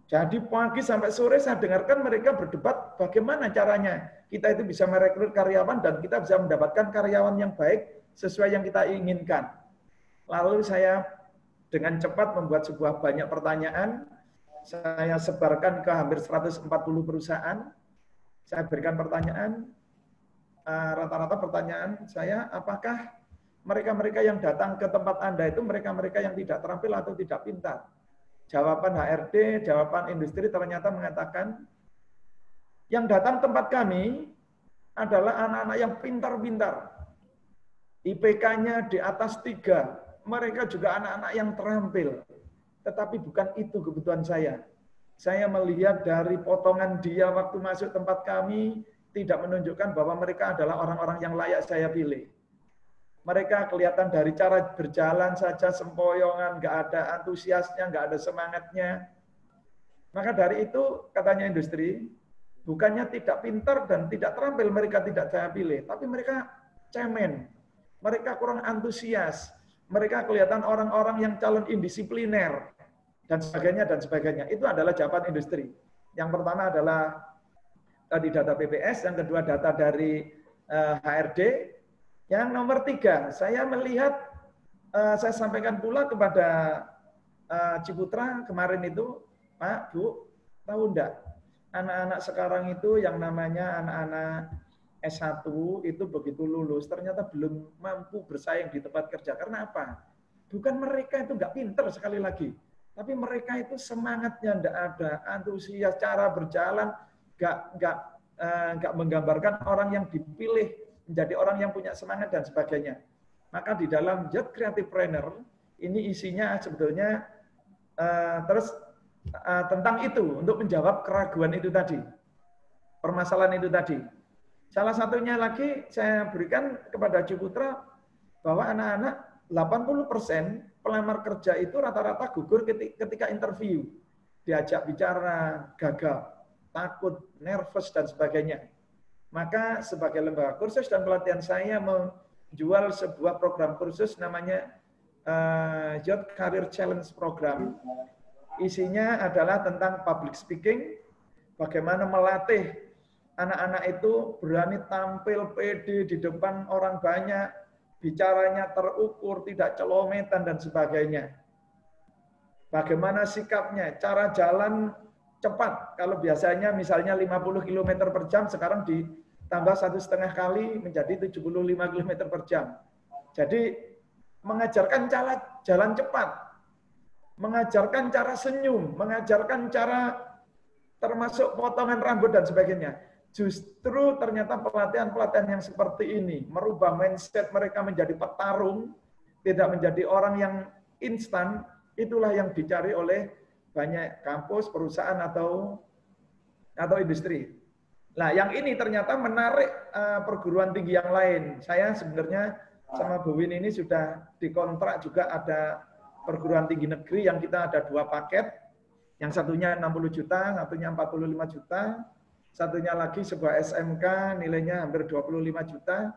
Jadi pagi sampai sore saya dengarkan mereka berdebat bagaimana caranya kita itu bisa merekrut karyawan dan kita bisa mendapatkan karyawan yang baik sesuai yang kita inginkan. Lalu saya dengan cepat membuat sebuah banyak pertanyaan, saya sebarkan ke hampir 140 perusahaan, saya berikan pertanyaan, rata-rata pertanyaan saya, apakah mereka-mereka yang datang ke tempat Anda itu mereka-mereka yang tidak terampil atau tidak pintar? Jawaban HRD, jawaban industri ternyata mengatakan, yang datang tempat kami adalah anak-anak yang pintar-pintar. IPK-nya di atas 3. Mereka juga anak-anak yang terampil. Tetapi bukan itu kebutuhan saya. Saya melihat dari potongan dia waktu masuk tempat kami, tidak menunjukkan bahwa mereka adalah orang-orang yang layak saya pilih. Mereka kelihatan dari cara berjalan saja sempoyongan, nggak ada antusiasnya, nggak ada semangatnya. Maka dari itu, katanya industri, bukannya tidak pintar dan tidak terampil mereka tidak saya pilih, tapi mereka cemen, mereka kurang antusias, mereka kelihatan orang-orang yang calon indisipliner, dan sebagainya, dan sebagainya. Itu adalah jawaban industri. Yang pertama adalah tadi data BPS, yang kedua data dari HRD, yang nomor 3, saya melihat, saya sampaikan pula kepada Ciputra kemarin itu, Pak, Bu, tahu enggak, anak-anak sekarang itu yang namanya anak-anak S1 itu begitu lulus, ternyata belum mampu bersaing di tempat kerja. Karena apa? Bukan mereka itu enggak pinter sekali lagi, tapi mereka itu semangatnya enggak ada, antusias, cara berjalan, enggak menggambarkan orang yang dipilih menjadi orang yang punya semangat dan sebagainya. Maka di dalam Youth Creative Planner ini isinya sebetulnya tentang itu untuk menjawab keraguan itu tadi, permasalahan itu tadi. Salah satunya lagi saya berikan kepada Ciputra bahwa anak-anak 80% pelamar kerja itu rata-rata gugur ketika interview, diajak bicara, gagal, takut, nervous dan sebagainya. Maka sebagai lembaga kursus dan pelatihan saya menjual sebuah program kursus namanya Youth Career Challenge Program. Isinya adalah tentang public speaking, bagaimana melatih anak-anak itu berani tampil pede di depan orang banyak, bicaranya terukur, tidak celometan dan sebagainya. Bagaimana sikapnya, cara jalan cepat. Kalau biasanya misalnya 50 km per jam, sekarang ditambah 1,5 kali menjadi 75 km per jam. Jadi mengajarkan cara jalan cepat, mengajarkan cara senyum, mengajarkan cara termasuk potongan rambut dan sebagainya. Justru ternyata pelatihan-pelatihan yang seperti ini merubah mindset mereka menjadi petarung, tidak menjadi orang yang instan. Itulah yang dicari oleh banyak kampus, perusahaan atau industri. Nah, yang ini ternyata menarik perguruan tinggi yang lain. Saya sebenarnya sama Bu Win ini sudah dikontrak juga ada perguruan tinggi negeri yang kita ada 2 paket. Yang satunya 60 juta, satunya 45 juta. Satunya lagi sebuah SMK nilainya hampir 25 juta.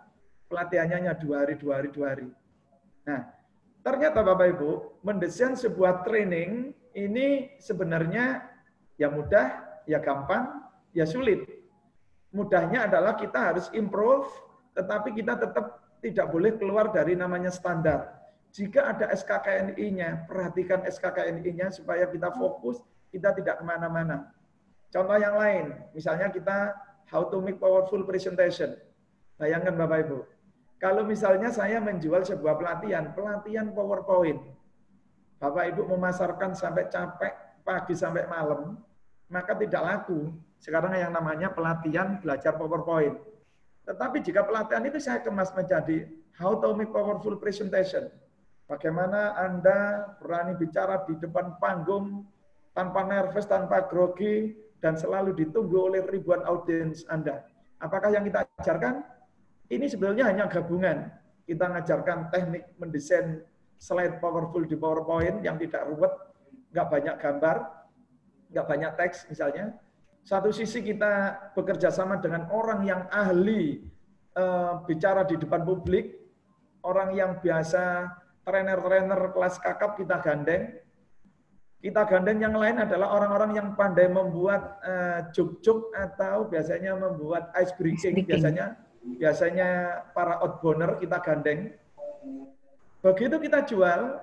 Pelatihannya 2 hari. Nah, ternyata Bapak Ibu, mendesain sebuah training ini sebenarnya ya mudah, ya gampang, ya sulit. Mudahnya adalah kita harus improve, tetapi kita tetap tidak boleh keluar dari namanya standar. Jika ada SKKNI-nya, perhatikan SKKNI-nya supaya kita fokus, kita tidak kemana-mana. Contoh yang lain, misalnya kita how to make powerful presentation. Bayangkan Bapak Ibu, kalau misalnya saya menjual sebuah pelatihan PowerPoint, Bapak Ibu memasarkan sampai capek, pagi sampai malam, maka tidak laku. Sekarang yang namanya pelatihan belajar PowerPoint. Tetapi jika pelatihan itu saya kemas menjadi how to make powerful presentation. Bagaimana Anda berani bicara di depan panggung tanpa nervous, tanpa grogi, dan selalu ditunggu oleh ribuan audiens Anda. Apakah yang kita ajarkan? Ini sebenarnya hanya gabungan. Kita mengajarkan teknik mendesain slide powerful di PowerPoint yang tidak ruwet, nggak banyak gambar, nggak banyak teks misalnya. Satu sisi kita bekerja sama dengan orang yang ahli bicara di depan publik, orang yang biasa trainer-trainer kelas kakap kita gandeng. Kita gandeng yang lain adalah orang-orang yang pandai membuat juk-juk atau biasanya membuat ice breaking. Biasanya para outbounder kita gandeng. Begitu kita jual,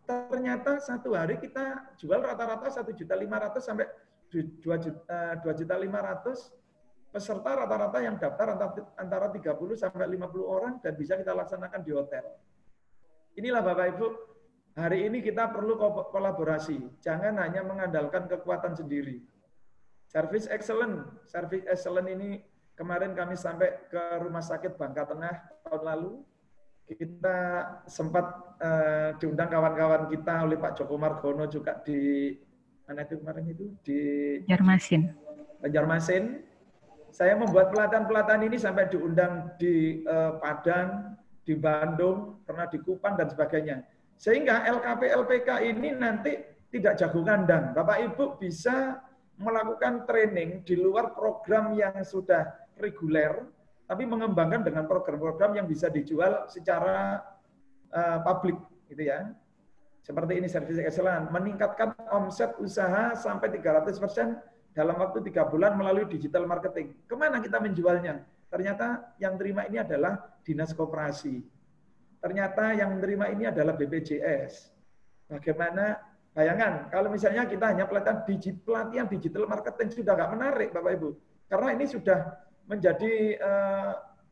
ternyata satu hari kita jual rata-rata 1.500.000 sampai 2.500.000 peserta rata-rata yang daftar antara 30 sampai 50 orang dan bisa kita laksanakan di hotel. Inilah Bapak Ibu, hari ini kita perlu kolaborasi. Jangan hanya mengandalkan kekuatan sendiri. Service excellent ini kemarin kami sampai ke Rumah Sakit Bangka Tengah tahun lalu. Kita sempat diundang kawan-kawan kita oleh Pak Joko Margono juga di mana itu kemarin itu di Banjarmasin. Saya membuat pelatihan-pelatihan ini sampai diundang di Padang, di Bandung, pernah di Kupang dan sebagainya. Sehingga LKP LPK ini nanti tidak jago kandang. Bapak Ibu bisa melakukan training di luar program yang sudah reguler, tapi mengembangkan dengan program-program yang bisa dijual secara publik, gitu ya. Seperti ini Service Excellence, meningkatkan omset usaha sampai 300% dalam waktu 3 bulan melalui digital marketing. Kemana kita menjualnya? Ternyata yang terima ini adalah Dinas Koperasi. Ternyata yang menerima ini adalah BPJS. Bagaimana? Bayangkan, kalau misalnya kita hanya pelatihan digital marketing sudah nggak menarik, Bapak Ibu. Karena ini sudah menjadi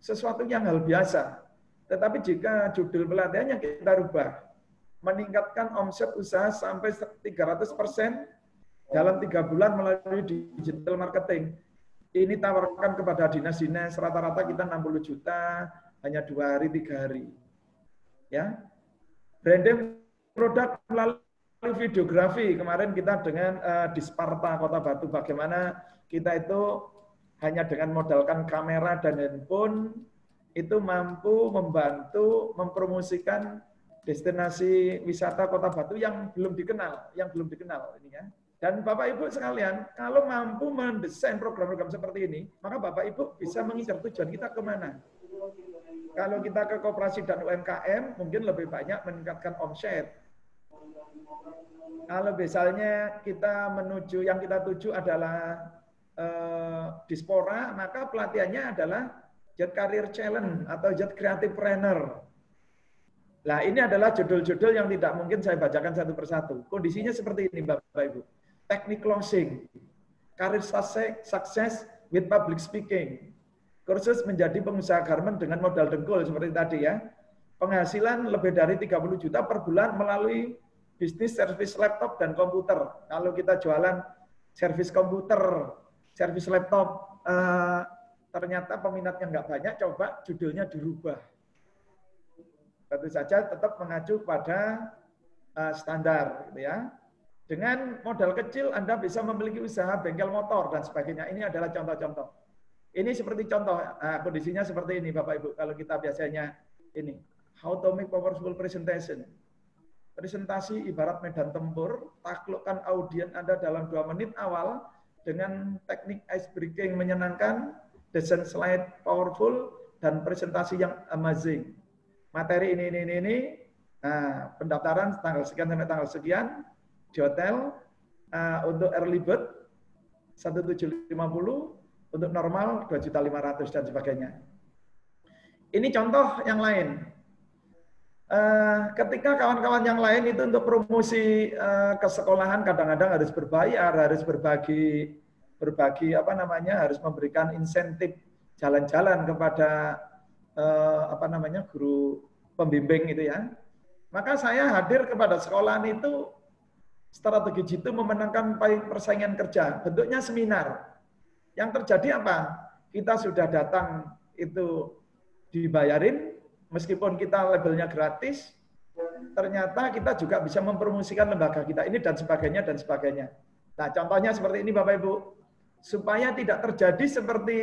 sesuatu yang hal biasa. Tetapi jika judul pelatihannya kita rubah, meningkatkan omset usaha sampai 300% dalam 3 bulan melalui digital marketing. Ini tawarkan kepada dinas-dinas, rata-rata kita 60 juta, hanya 2 hari, 3 hari. Ya, branding produk melalui videografi. Kemarin kita dengan di Sparta, Kota Batu, bagaimana kita itu hanya dengan modalkan kamera dan handphone, itu mampu membantu mempromosikan destinasi wisata Kota Batu yang belum dikenal ini ya. Dan Bapak Ibu sekalian, kalau mampu mendesain program-program seperti ini, maka Bapak Ibu bisa mengincar tujuan kita kemana. Kalau kita ke koperasi dan UMKM, mungkin lebih banyak meningkatkan omset. Kalau misalnya kita menuju, yang kita tuju adalah Dispora, maka pelatihannya adalah Jet Career Challenge atau Jet Creative Planner. Nah, ini adalah judul-judul yang tidak mungkin saya bacakan satu persatu. Kondisinya seperti ini, Bapak Ibu. Teknik closing, career success with public speaking, kursus menjadi pengusaha garment dengan modal dengkul seperti tadi ya, penghasilan lebih dari 30 juta per bulan melalui bisnis servis laptop dan komputer. Kalau kita jualan servis komputer, servis laptop, ternyata peminatnya nggak banyak, coba judulnya dirubah. Tentu saja tetap mengacu pada standar, gitu ya. Dengan modal kecil Anda bisa memiliki usaha bengkel motor dan sebagainya. Ini adalah contoh-contoh. Ini seperti contoh, kondisinya seperti ini Bapak Ibu. Kalau kita biasanya ini, how to make powerful presentation. Presentasi ibarat medan tempur, taklukkan audien Anda dalam 2 menit awal dengan teknik ice breaking menyenangkan, desain slide powerful, dan presentasi yang amazing. Materi ini. Nah, pendaftaran tanggal sekian sampai tanggal sekian, di hotel, untuk early bird 1.750, untuk normal 2.500.000 dan sebagainya. Ini contoh yang lain. Ketika kawan-kawan yang lain itu untuk promosi ke sekolahan kadang-kadang harus berbayar, harus berbagi harus memberikan insentif jalan-jalan kepada guru pembimbing itu ya. Maka saya hadir kepada sekolahan itu. Strategi jitu memenangkan persaingan kerja, bentuknya seminar. Yang terjadi apa? Kita sudah datang itu dibayarin, meskipun kita labelnya gratis, ternyata kita juga bisa mempromosikan lembaga kita ini dan sebagainya dan sebagainya. Nah, contohnya seperti ini Bapak Ibu. Supaya tidak terjadi seperti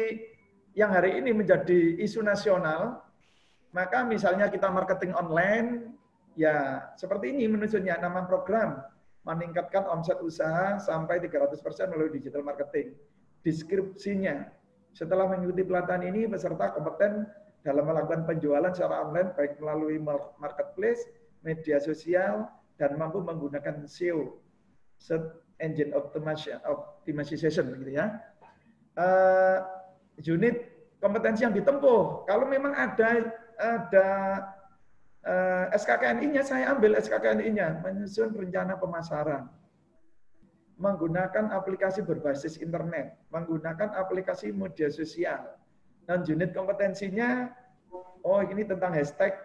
yang hari ini menjadi isu nasional, maka misalnya kita marketing online, ya seperti ini menujunya nama program, meningkatkan omset usaha sampai 300% melalui digital marketing. Deskripsinya, setelah mengikuti pelatihan ini, peserta kompeten dalam melakukan penjualan secara online, baik melalui marketplace, media sosial, dan mampu menggunakan SEO, Search Engine Optimization, gitu ya. Unit kompetensi yang ditempuh, kalau memang ada SKKNI-nya, saya ambil SKKNI-nya, menyusun rencana pemasaran, menggunakan aplikasi berbasis internet, menggunakan aplikasi media sosial, dan unit kompetensinya, oh ini tentang hashtag,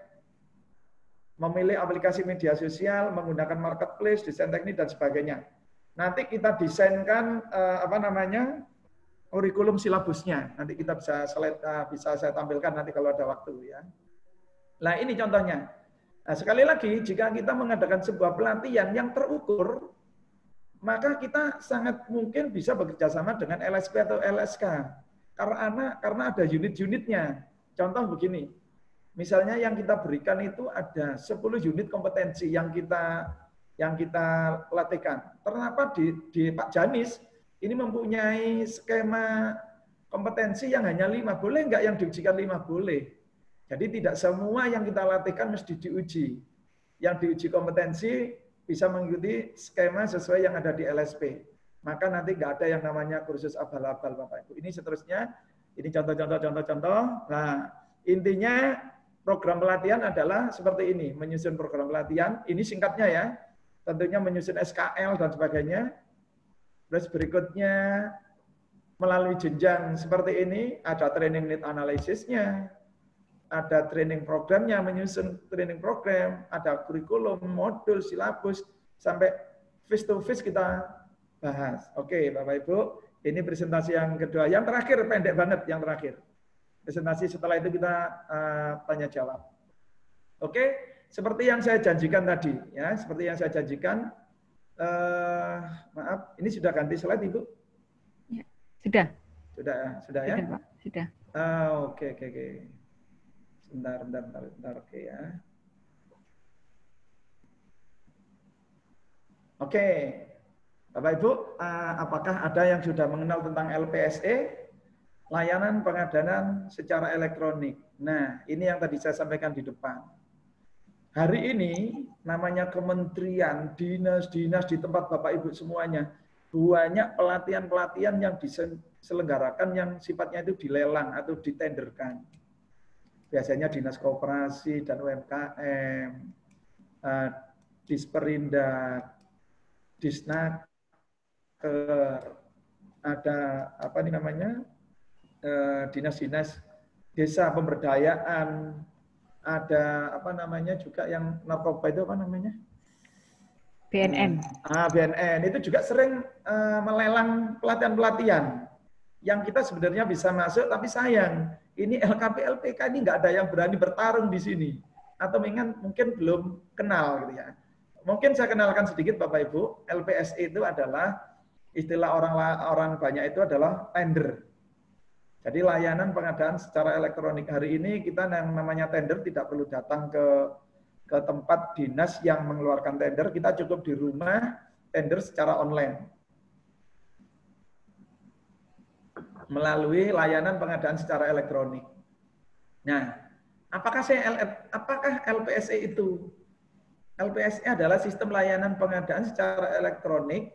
memilih aplikasi media sosial, menggunakan marketplace, desain teknik dan sebagainya. Nanti kita desainkan kurikulum silabusnya. Nanti kita bisa saya tampilkan nanti kalau ada waktu ya. Nah ini contohnya. Nah, sekali lagi jika kita mengadakan sebuah pelatihan yang terukur, maka kita sangat mungkin bisa bekerja sama dengan LSP atau LSK. Karena ada unit-unitnya. Contoh begini, misalnya yang kita berikan itu ada 10 unit kompetensi yang kita latihkan. Ternyata di Pak Janis ini mempunyai skema kompetensi yang hanya 5. Boleh nggak yang diujikan 5? Boleh. Jadi tidak semua yang kita latihkan mesti diuji. Yang diuji kompetensi bisa mengikuti skema sesuai yang ada di LSP. Maka nanti nggak ada yang namanya kursus abal-abal Bapak Ibu. Ini seterusnya, ini contoh-contoh. Nah, intinya program pelatihan adalah seperti ini, menyusun program pelatihan. Ini singkatnya ya, tentunya menyusun SKL dan sebagainya. Terus berikutnya melalui jenjang seperti ini, ada training need analysisnya, ada training programnya, menyusun training program, ada kurikulum, modul, silabus, sampai face to face kita bahas. Oke, Bapak Ibu, ini presentasi yang kedua. Yang terakhir, pendek banget yang terakhir. Presentasi setelah itu kita tanya jawab. Oke, seperti yang saya janjikan tadi, ya, seperti yang saya janjikan. Maaf, ini sudah ganti slide, Ibu? Ya, sudah. Sudah ya? Sudah, Pak. Sudah. Oke. Bentar, oke ya. Oke, Bapak Ibu, apakah ada yang sudah mengenal tentang LPSE? Layanan pengadaan secara elektronik. Nah, ini yang tadi saya sampaikan di depan. Hari ini namanya kementerian, dinas di tempat Bapak Ibu semuanya, banyak pelatihan-pelatihan yang diselenggarakan yang sifatnya itu dilelang atau ditenderkan. Biasanya Dinas Koperasi dan UMKM, Disperindak, Disnaker, ada dinas-dinas desa pemberdayaan, ada juga yang narkoba itu BNN. BNN itu juga sering melelang pelatihan-pelatihan yang kita sebenarnya bisa masuk, tapi sayang ini LKP LPK ini nggak ada yang berani bertarung di sini, atau mungkin belum kenal gitu ya. Mungkin saya kenalkan sedikit Bapak Ibu, LPSE itu adalah istilah orang banyak itu adalah tender. Jadi layanan pengadaan secara elektronik. Hari ini kita yang namanya tender tidak perlu datang ke tempat dinas yang mengeluarkan tender, kita cukup di rumah tender secara online. Melalui layanan pengadaan secara elektronik. Nah, apakah LPSE itu? LPSE adalah sistem layanan pengadaan secara elektronik,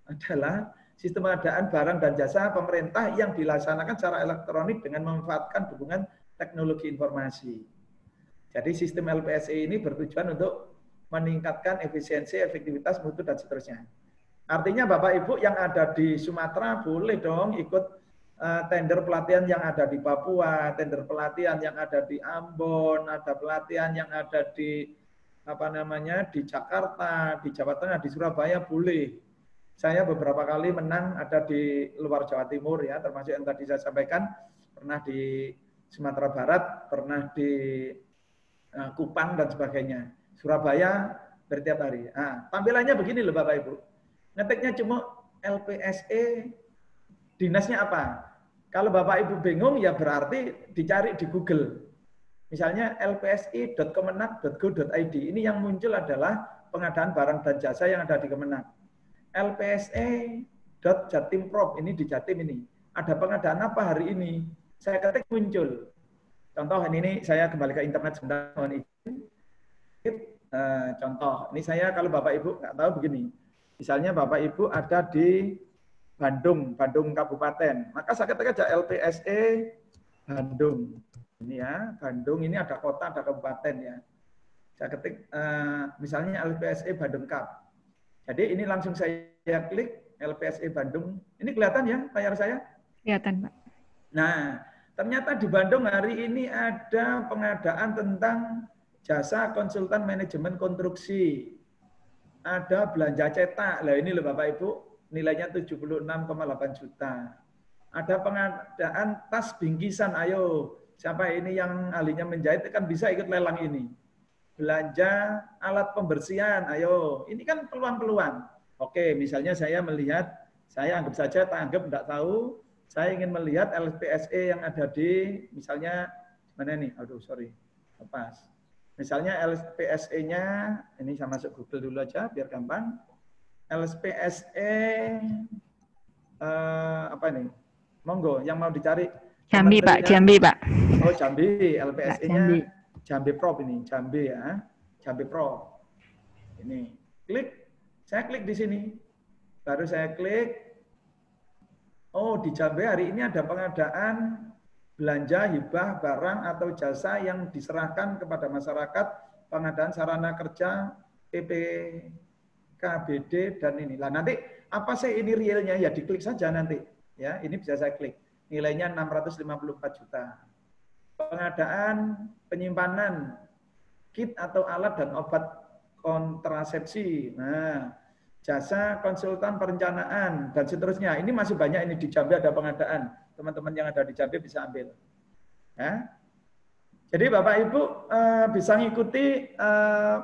adalah sistem pengadaan barang dan jasa pemerintah yang dilaksanakan secara elektronik dengan memanfaatkan dukungan teknologi informasi. Jadi sistem LPSE ini bertujuan untuk meningkatkan efisiensi, efektivitas, mutu, dan seterusnya. Artinya Bapak Ibu yang ada di Sumatera boleh dong ikut tender pelatihan yang ada di Papua, tender pelatihan yang ada di Ambon, ada pelatihan yang ada di di Jakarta, di Jawa Tengah, di Surabaya boleh. Saya beberapa kali menang ada di luar Jawa Timur ya, termasuk yang tadi saya sampaikan, pernah di Sumatera Barat, pernah di Kupang dan sebagainya. Surabaya bertiap hari. Nah, tampilannya begini loh Bapak Ibu. Ngetiknya cuma LPSE, dinasnya apa? Kalau Bapak Ibu bingung ya berarti dicari di Google. Misalnya lpsi.kemenak.go.id. Ini yang muncul adalah pengadaan barang dan jasa yang ada di Kemenak. lpse.jatimprov, ini di Jatim ini. Ada pengadaan apa hari ini? Saya ketik muncul. Contoh ini saya kembali ke internet sebentar, mohon izin. Contoh, ini saya kalau Bapak Ibu nggak tahu begini. Misalnya Bapak Ibu ada di Bandung Kabupaten. Maka saya ketik aja LPSE Bandung. Ini ya, Bandung ini ada kota, ada kabupaten ya. Saya ketik misalnya LPSE Bandung Cup. Jadi ini langsung saya klik LPSE Bandung. Ini kelihatan ya layar saya? Kelihatan, Pak. Nah, ternyata di Bandung hari ini ada pengadaan tentang jasa konsultan manajemen konstruksi. Ada belanja cetak. Lah ini loh Bapak Ibu, nilainya 76,8 juta. Ada pengadaan tas bingkisan, ayo. Siapa ini yang ahlinya menjahit kan bisa ikut lelang ini. Belanja alat pembersihan, ayo. Ini kan peluang-peluang. Oke, misalnya saya melihat, saya anggap saja tanggap enggak tahu, saya ingin melihat LPSE yang ada di, misalnya, mana nih? Aduh, sorry. Lepas. Misalnya LPSE-nya, ini saya masuk Google dulu aja, biar gampang. LPSE, apa nih? Monggo, yang mau dicari. Jambi, Pak. Jambi, Pak. Oh, Jambi. LPSE-nya Jambi Pro ini. Jambi ya. Jambi Pro. Ini. Klik. Saya klik di sini. Baru saya klik. Oh, di Jambi hari ini ada pengadaan belanja hibah barang atau jasa yang diserahkan kepada masyarakat, pengadaan sarana kerja, PPKBD, dan ini. Lah nanti, apa sih ini realnya? Ya diklik saja nanti. Ya, ini bisa saya klik. Nilainya 654 juta. Pengadaan penyimpanan kit atau alat dan obat kontrasepsi. Nah, jasa konsultan perencanaan dan seterusnya. Ini masih banyak ini di Jambi ada pengadaan. Teman-teman yang ada di Jambi bisa ambil. Ya. Jadi Bapak Ibu bisa ngikuti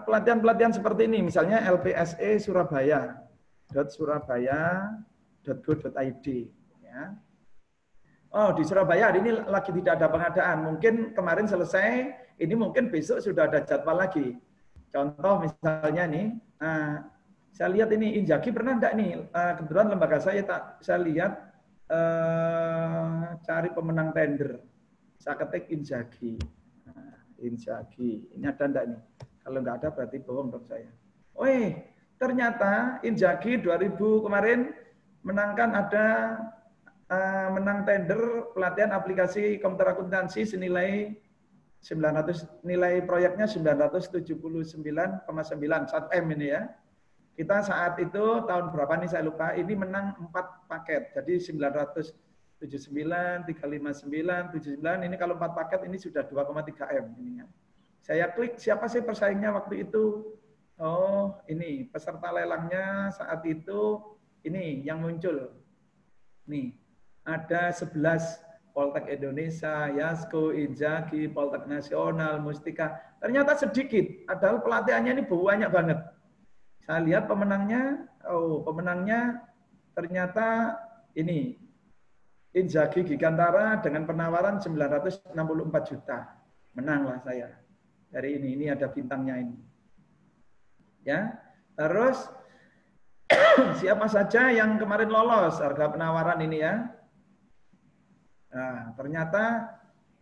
pelatihan-pelatihan seperti ini. Misalnya LPSE Surabaya.surabaya.go.id. Ya. Oh, di Surabaya hari ini lagi tidak ada pengadaan. Mungkin kemarin selesai, ini mungkin besok sudah ada jadwal lagi. Contoh misalnya nih, saya lihat ini Injaki pernah enggak nih? Kebetulan lembaga saya lihat cari pemenang tender. Saya ketik Injaki. Injaki. Ini ada enggak nih? Kalau enggak ada berarti bohong dong saya. Oh, ternyata Injaki 2000 kemarin menangkan menang tender pelatihan aplikasi komputer akuntansi senilai 900, nilai proyeknya 979,9 1M ini ya. Kita saat itu tahun berapa nih saya lupa, ini menang 4 paket. Jadi 979, 359, 79, ini kalau 4 paket ini sudah 2,3M ini ya. Saya klik siapa sih persaingnya waktu itu? Oh, ini peserta lelangnya saat itu ini yang muncul. Nih. Ada 11 Poltek Indonesia, Yasko, Injaki, Poltek Nasional, Mustika. Ternyata sedikit, padahal pelatihannya ini banyak banget. Saya lihat pemenangnya, pemenangnya ternyata ini Injaki Gigantara dengan penawaran 964 juta. Menanglah saya. Dari ini ada bintangnya ini. Ya. Terus siapa saja yang kemarin lolos harga penawaran ini ya? Nah, ternyata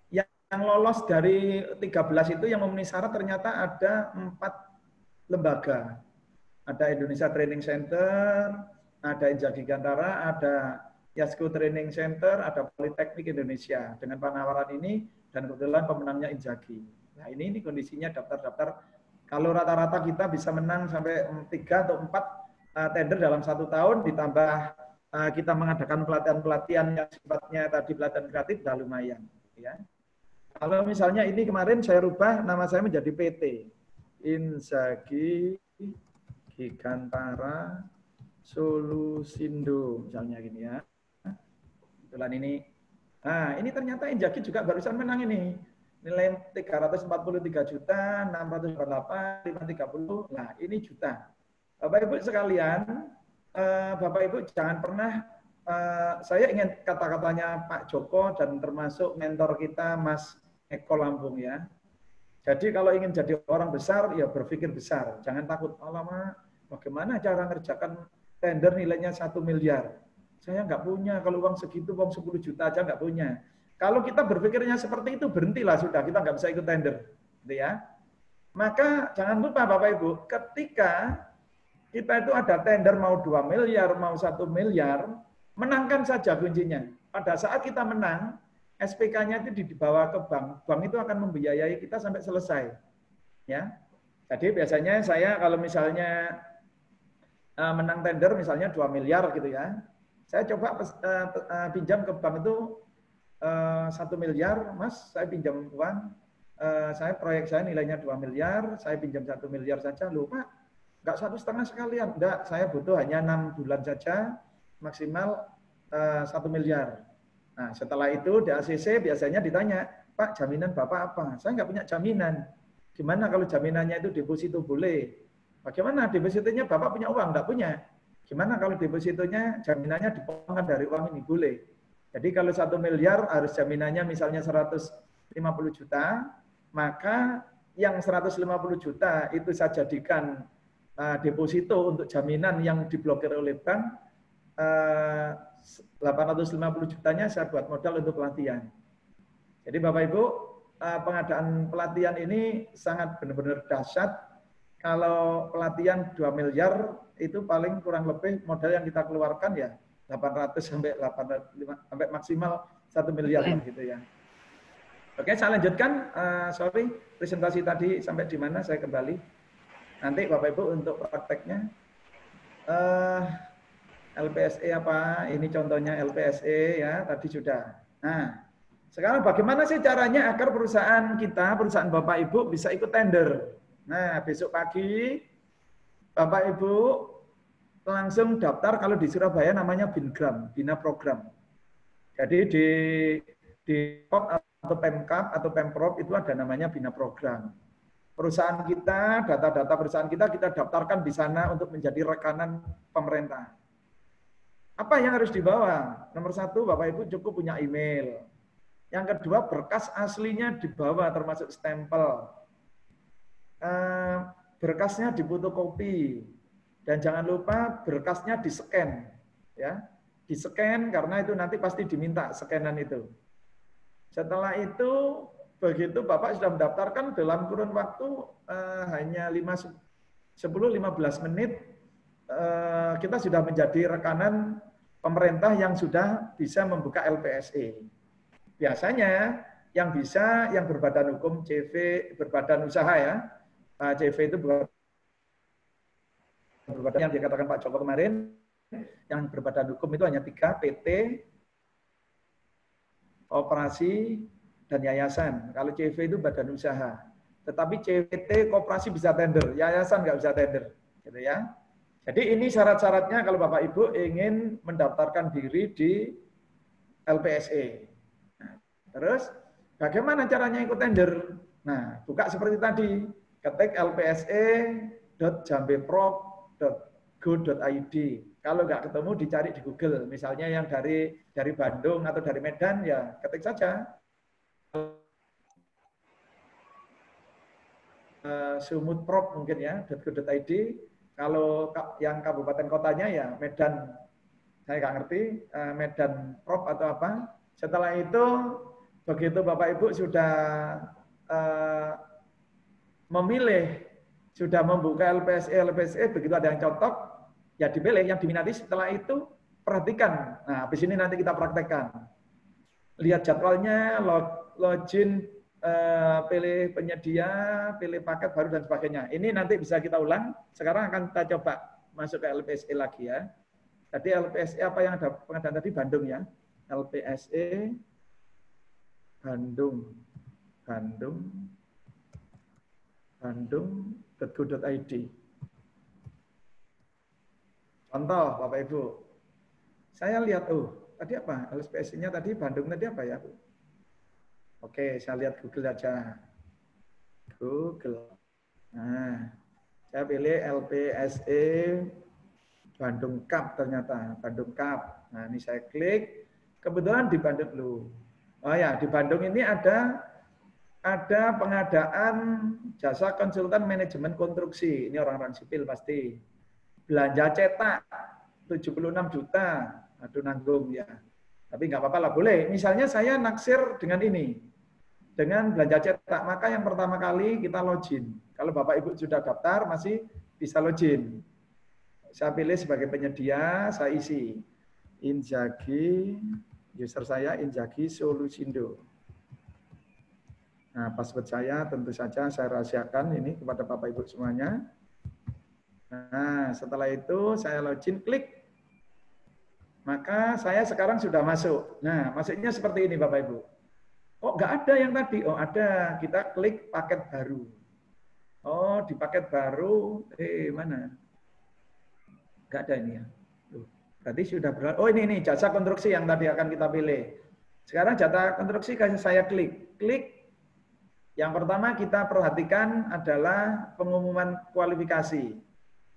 yang lolos dari 13 itu yang memenuhi syarat ternyata ada 4 lembaga. Ada Indonesia Training Center, ada Injaki Gigantara, ada Yasko Training Center, ada Politeknik Indonesia. Dengan penawaran ini, dan kebetulan pemenangnya Injaki. Nah ini kondisinya daftar-daftar. Kalau rata-rata kita bisa menang sampai 3 atau 4 tender dalam 1 tahun, ditambah kita mengadakan pelatihan-pelatihan yang sifatnya tadi pelatihan kreatif sudah lumayan. Ya. Kalau misalnya ini kemarin saya rubah nama saya menjadi PT Injaki Gigantara Solusindo misalnya gini ya. Kebetulan ini. Nah ini ternyata Injaki juga barusan menang ini. nilai 343 juta, 648, 530, nah ini juta. Bapak Ibu sekalian, Bapak Ibu jangan pernah, saya ingin kata-katanya Pak Joko dan termasuk mentor kita Mas Eko Lampung ya. Jadi kalau ingin jadi orang besar, ya berpikir besar. Jangan takut, alamak, bagaimana cara ngerjakan tender nilainya 1 miliar. Saya nggak punya, kalau uang segitu, uang 10 juta aja nggak punya. Kalau kita berpikirnya seperti itu, berhentilah sudah, kita nggak bisa ikut tender. Gitu ya. Maka jangan lupa Bapak Ibu, ketika kita itu ada tender mau 2 miliar, mau 1 miliar, menangkan saja kuncinya. Pada saat kita menang, SPK-nya itu dibawa ke bank. Bank itu akan membiayai kita sampai selesai. Ya. Jadi biasanya saya kalau misalnya menang tender misalnya 2 miliar gitu ya. Saya coba pinjam ke bank itu 1 miliar, Mas, saya pinjam uang. Saya proyek saya nilainya 2 miliar, saya pinjam 1 miliar saja. Loh, Pak, enggak 1,5 sekalian. Enggak, saya butuh hanya 6 bulan saja, maksimal 1 miliar. Nah, setelah itu di ACC biasanya ditanya, Pak, jaminan Bapak apa? Saya nggak punya jaminan. Gimana kalau jaminannya itu deposito boleh? Bagaimana depositonya Bapak punya uang? Nggak punya. Gimana kalau depositonya jaminannya dipotongkan dari uang ini? Boleh. Jadi kalau 1 miliar harus jaminannya misalnya 150 juta, maka yang 150 juta itu saya jadikan deposito untuk jaminan yang diblokir oleh bank, 850 jutanya saya buat modal untuk pelatihan. Jadi Bapak Ibu, pengadaan pelatihan ini sangat benar-benar dahsyat. Kalau pelatihan 2 miliar itu paling kurang lebih modal yang kita keluarkan ya 800 sampai 805 sampai maksimal 1 miliar lah gitu ya. Oke, saya lanjutkan. Sorry, presentasi tadi sampai di mana saya kembali. Nanti Bapak Ibu untuk prakteknya. LPSE apa? Ini contohnya LPSE ya, tadi sudah. Nah, sekarang bagaimana sih caranya agar perusahaan kita, perusahaan Bapak Ibu bisa ikut tender? Nah, besok pagi Bapak Ibu langsung daftar, kalau di Surabaya namanya Bingram, Bina Program. Jadi di POP atau Pemkap atau Pemprov itu ada namanya Bina Program. Perusahaan kita, data-data perusahaan kita daftarkan di sana untuk menjadi rekanan pemerintah. Apa yang harus dibawa? Nomor 1, Bapak Ibu cukup punya email. Yang kedua, berkas aslinya dibawa termasuk stempel. Berkasnya difotokopi. Dan jangan lupa berkasnya di-scan. Ya, di-scan karena itu nanti pasti diminta scanan itu. Setelah itu, begitu Bapak sudah mendaftarkan dalam kurun waktu hanya 10-15 menit, kita sudah menjadi rekanan pemerintah yang sudah bisa membuka LPSE. Biasanya yang bisa yang berbadan hukum CV, berbadan usaha ya. CV itu berbadan yang dikatakan Pak Joko kemarin, yang berbadan hukum itu hanya 3, PT, operasi, dan yayasan. Kalau CV itu badan usaha. Tetapi CVT, koperasi bisa tender, yayasan nggak bisa tender. Gitu ya. Jadi ini syarat-syaratnya kalau Bapak Ibu ingin mendaftarkan diri di LPSE. Nah, terus bagaimana caranya ikut tender? Nah, buka seperti tadi, ketik lpse.jambeprov.go.id. Kalau nggak ketemu dicari di Google. Misalnya yang dari Bandung atau dari Medan ya ketik saja. Sumutprov mungkin ya .go.id. Kalau yang kabupaten kotanya ya Medan, saya nggak ngerti, Medan Prov atau apa. Setelah itu, begitu Bapak Ibu sudah memilih, sudah membuka LPSE, begitu ada yang cocok, ya dipilih yang diminati. Setelah itu, perhatikan. Nah, habis ini nanti kita praktekkan. Lihat jadwalnya, login, pilih penyedia, pilih paket baru dan sebagainya. Ini nanti bisa kita ulang. Sekarang akan kita coba masuk ke LPSE lagi ya. Tadi LPSE apa yang ada pengadaan tadi? Bandung ya. LPSE Bandung.go.id. Contoh Bapak Ibu. Saya lihat tadi apa? LPSE-nya tadi Bandung tadi apa ya, Bu? Oke, saya lihat Google aja. Google. Nah, saya pilih LPSE Bandung Cup ternyata. Bandung Cup. Nah, ini saya klik. Kebetulan di Bandung dulu. Oh ya, di Bandung ini ada pengadaan jasa konsultan manajemen konstruksi. Ini orang-orang sipil pasti. Belanja cetak 76 juta. Aduh nanggung ya. Tapi nggak apa-apa lah, boleh. Misalnya saya naksir dengan ini. Dengan belanja cetak, maka yang pertama kali kita login. Kalau Bapak Ibu sudah daftar, masih bisa login. Saya pilih sebagai penyedia, saya isi. Inzaghi, user saya Inzaghi Solusindo. Nah, password saya tentu saja saya rahasiakan ini kepada Bapak Ibu semuanya. Nah, setelah itu saya login, klik. Maka saya sekarang sudah masuk. Nah, masuknya seperti ini Bapak Ibu. Oh, nggak ada yang tadi. Oh, ada. Kita klik paket baru. Oh, di paket baru, mana? Nggak ada ini ya. Berarti sudah berlalu. Oh, ini jasa konstruksi yang tadi akan kita pilih. Sekarang jasa konstruksi saya klik. Klik. Yang pertama kita perhatikan adalah pengumuman kualifikasi.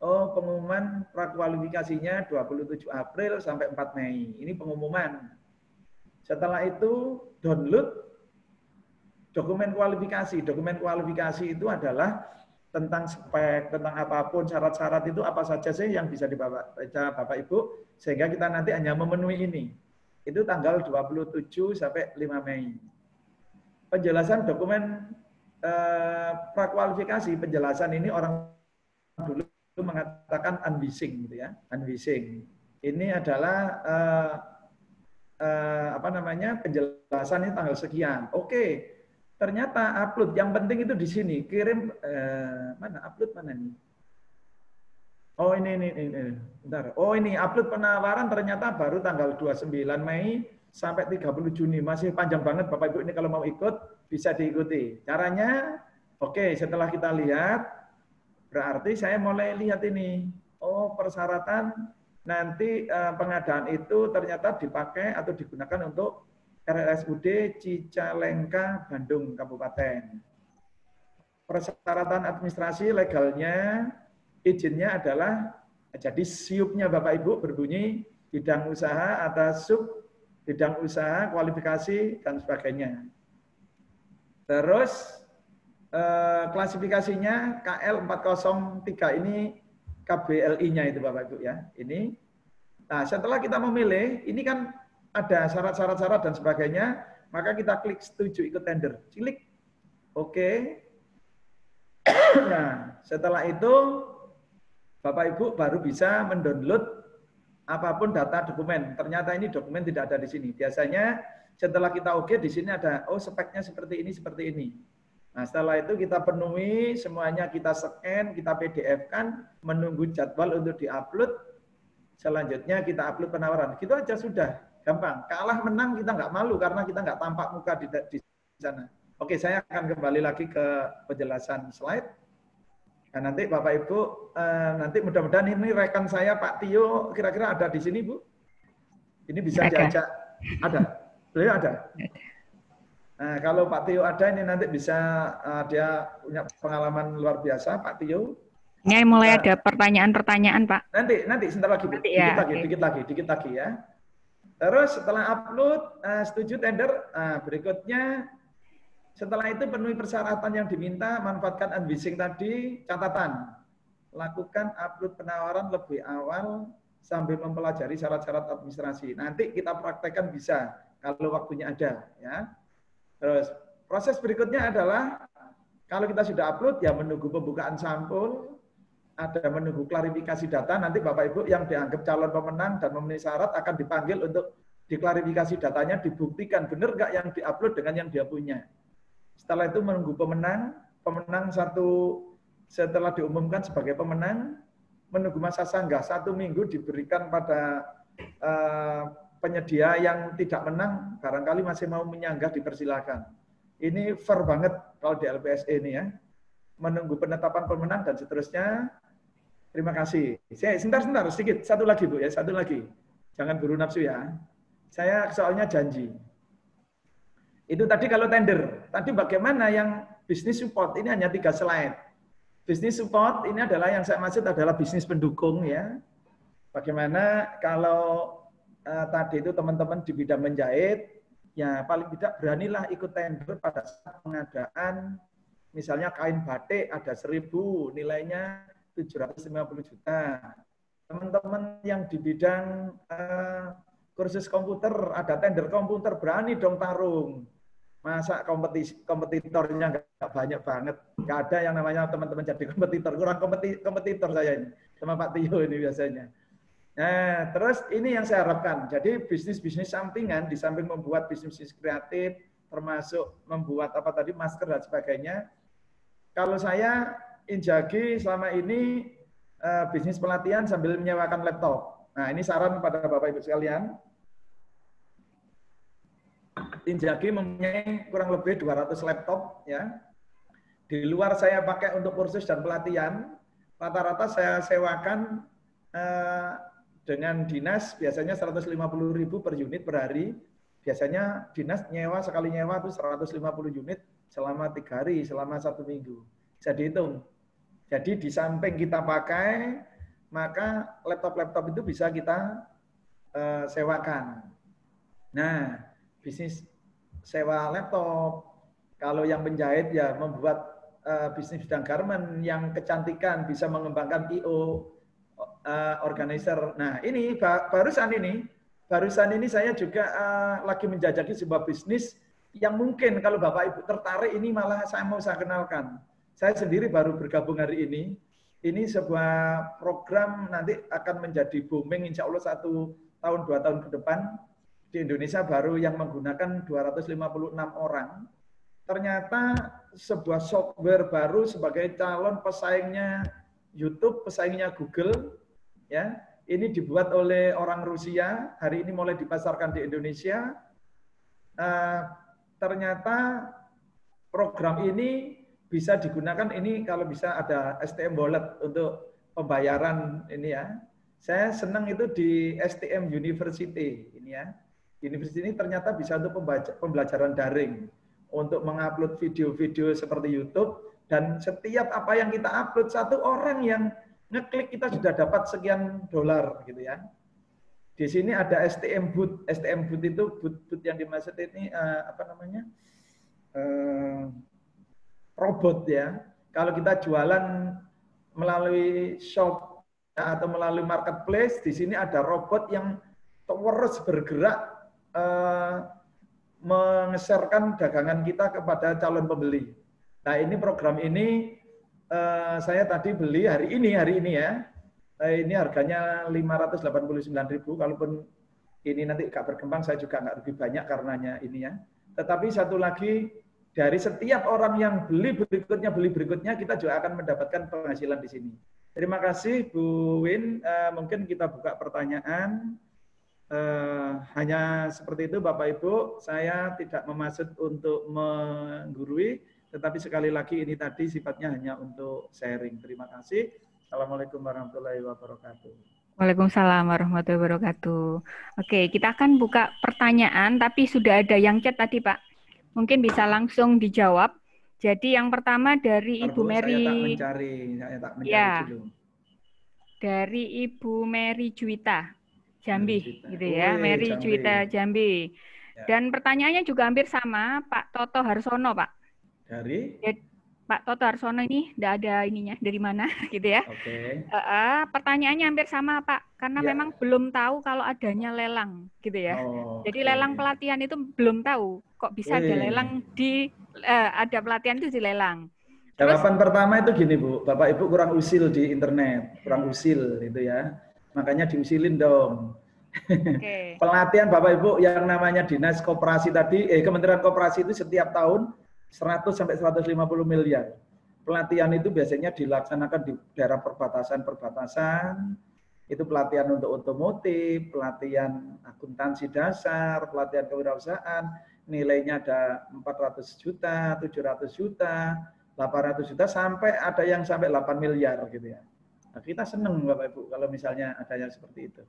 Oh, pengumuman prakualifikasinya 27 April sampai 4 Mei. Ini pengumuman. Setelah itu download dokumen kualifikasi. Dokumen kualifikasi itu adalah tentang spek, tentang apapun, syarat-syarat itu apa saja sih yang bisa dibaca Bapak Ibu, sehingga kita nanti hanya memenuhi ini. Itu tanggal 27 sampai 5 Mei. Penjelasan dokumen prakualifikasi, penjelasan ini orang dulu mengatakan unwishing gitu ya, unwishing. Ini adalah penjelasan ini tanggal sekian. Oke. Ternyata upload yang penting itu di sini. Kirim mana upload mana nih? Oh ini. Bentar. Oh ini upload penawaran ternyata baru tanggal 29 Mei sampai 30 Juni. Masih panjang banget Bapak Ibu, ini kalau mau ikut bisa diikuti. Caranya oke, setelah kita lihat berarti saya mulai lihat ini. Oh, persyaratan nanti pengadaan itu ternyata dipakai atau digunakan untuk RSUD Cicalengka, Bandung, Kabupaten. Persyaratan administrasi legalnya, izinnya adalah, jadi SIUP-nya Bapak Ibu berbunyi bidang usaha atas sub, bidang usaha, kualifikasi, dan sebagainya. Terus, klasifikasinya KL403, ini KBLI-nya itu Bapak Ibu ya. Ini. Nah, setelah kita memilih, ini kan ada syarat-syarat dan sebagainya, maka kita klik setuju ikut tender. Klik oke. Nah, setelah itu Bapak Ibu baru bisa mendownload apapun data dokumen. Ternyata ini dokumen tidak ada di sini. Biasanya setelah kita oke di sini ada speknya seperti ini, seperti ini. Nah, setelah itu kita penuhi semuanya, kita scan, kita PDF-kan, menunggu jadwal untuk diupload. Selanjutnya kita upload penawaran. Gitu aja sudah. Gampang. Kalah menang kita nggak malu karena kita nggak tampak muka di sana. Oke, saya akan kembali lagi ke penjelasan slide. Nah, nanti Bapak Ibu, nanti mudah-mudahan ini rekan saya Pak Tio kira-kira ada di sini Bu. Ini bisa diajak. Ada. Beliau ada. Nah, kalau Pak Tio ada ini nanti bisa dia punya pengalaman luar biasa Pak Tio. Ini mulai ada pertanyaan-pertanyaan Pak. Nanti sebentar lagi Bu. Dikit lagi ya. Terus setelah upload, setuju tender, berikutnya setelah itu penuhi persyaratan yang diminta, manfaatkan unwishing tadi, catatan. Lakukan upload penawaran lebih awal sambil mempelajari syarat-syarat administrasi. Nanti kita praktekkan bisa, kalau waktunya ada. Ya. Terus proses berikutnya adalah, kalau kita sudah upload, ya menunggu pembukaan sampul, ada menunggu klarifikasi data, nanti Bapak Ibu yang dianggap calon pemenang dan memenuhi syarat akan dipanggil untuk diklarifikasi datanya, dibuktikan benar nggak yang diupload dengan yang dia punya. Setelah itu menunggu pemenang satu, setelah diumumkan sebagai pemenang, menunggu masa sanggah 1 minggu diberikan pada penyedia yang tidak menang, barangkali masih mau menyanggah dipersilakan. Ini fair banget kalau di LPSE ini ya. Menunggu penetapan pemenang dan seterusnya. Terima kasih. Sebentar, sedikit. Satu lagi Bu ya, satu lagi. Jangan buru nafsu ya. Saya soalnya janji. Itu tadi kalau tender. Tadi bagaimana yang bisnis support? Ini hanya 3 slide. Bisnis support ini adalah yang saya maksud adalah bisnis pendukung ya. Bagaimana kalau tadi itu teman-teman di bidang menjahit, ya paling tidak beranilah ikut tender pada saat pengadaan. Misalnya kain batik ada 1.000, nilainya 750 juta. Teman-teman yang di bidang kursus komputer, ada tender komputer, berani dong tarung. Masa kompetitornya nggak banyak banget. Nggak ada yang namanya teman-teman jadi kompetitor. Kurang kompetitor saya ini. Sama Pak Tio ini biasanya. Nah, terus ini yang saya harapkan. Jadi bisnis-bisnis sampingan, di samping membuat bisnis kreatif, termasuk membuat apa tadi, masker dan sebagainya. Kalau saya, Injagi selama ini bisnis pelatihan sambil menyewakan laptop. Nah, ini saran pada Bapak-Ibu sekalian. Injagi mempunyai kurang lebih 200 laptop ya. Di luar saya pakai untuk kursus dan pelatihan, rata-rata saya sewakan dengan dinas biasanya 150.000 per unit per hari. Biasanya dinas nyewa sekali nyewa itu 150 unit selama 3 hari, selama 1 minggu. Bisa dihitung. Jadi di samping kita pakai, maka laptop-laptop itu bisa kita sewakan. Nah, bisnis sewa laptop. Kalau yang penjahit ya membuat bisnis bidang garment, yang kecantikan bisa mengembangkan IO, organizer. Nah, ini barusan ini saya juga lagi menjajaki sebuah bisnis yang mungkin kalau Bapak Ibu tertarik ini malah saya kenalkan. Saya sendiri baru bergabung hari ini. Ini sebuah program nanti akan menjadi booming insya Allah 1 tahun 2 tahun ke depan. Di Indonesia baru yang menggunakan 256 orang. Ternyata sebuah software baru sebagai calon pesaingnya YouTube, pesaingnya Google, ya. Ini dibuat oleh orang Rusia, hari ini mulai dipasarkan di Indonesia. Ternyata program ini bisa digunakan, ini kalau bisa ada STM Wallet untuk pembayaran ini ya. Saya senang itu di STM University ini ya. University ini ternyata bisa untuk pembelajaran daring, untuk mengupload video-video seperti YouTube, dan setiap apa yang kita upload, 1 orang yang ngeklik kita sudah dapat sekian $, gitu ya. Di sini ada STM Booth. STM Booth itu booth yang dimaksud ini apa namanya? Robot ya. Kalau kita jualan melalui shop ya, atau melalui marketplace, di sini ada robot yang terus bergerak mengeserkan dagangan kita kepada calon pembeli. Nah, ini program ini saya tadi beli hari ini ya. Ini harganya 589.000. Kalaupun ini nanti nggak berkembang, saya juga nggak lebih banyak karenanya ini ya. Tetapi satu lagi, dari setiap orang yang beli berikutnya, kita juga akan mendapatkan penghasilan di sini. Terima kasih Bu Win. Mungkin kita buka pertanyaan. Hanya seperti itu Bapak Ibu, saya tidak memaksud untuk menggurui, tetapi sekali lagi ini tadi sifatnya hanya untuk sharing. Terima kasih. Assalamualaikum warahmatullahi wabarakatuh. Waalaikumsalam warahmatullahi wabarakatuh. Oke, kita akan buka pertanyaan, tapi sudah ada yang chat tadi Pak. Mungkin bisa langsung dijawab. Jadi yang pertama dari Ibu Mary. Saya tak mencari ya, dulu. Dari Ibu Mary Juwita. Jambi, gitu ya, Mary Juwita Jambi. Ya. Dan pertanyaannya juga hampir sama, Pak Toto Harsono, Pak. Dari? Pak Toto Harsono ini tidak ada ininya, dari mana, gitu ya. Oke. Pertanyaannya hampir sama, Pak, karena memang belum tahu kalau adanya lelang, gitu ya. Jadi lelang pelatihan itu belum tahu, kok bisa ada lelang ada pelatihan itu dilelang. Jawaban pertama itu gini Bu, Bapak Ibu kurang usil di internet, kurang usil itu ya. Makanya diusilin dong. Okay. Pelatihan Bapak Ibu yang namanya Dinas Koperasi tadi, Kementerian Koperasi itu setiap tahun 100 sampai 150 miliar. Pelatihan itu biasanya dilaksanakan di daerah perbatasan. Itu pelatihan untuk otomotif, pelatihan akuntansi dasar, pelatihan kewirausahaan, nilainya ada 400 juta, 700 juta, 800 juta, sampai ada yang sampai 8 miliar gitu ya. Nah, kita senang Bapak Ibu kalau misalnya ada yang seperti itu.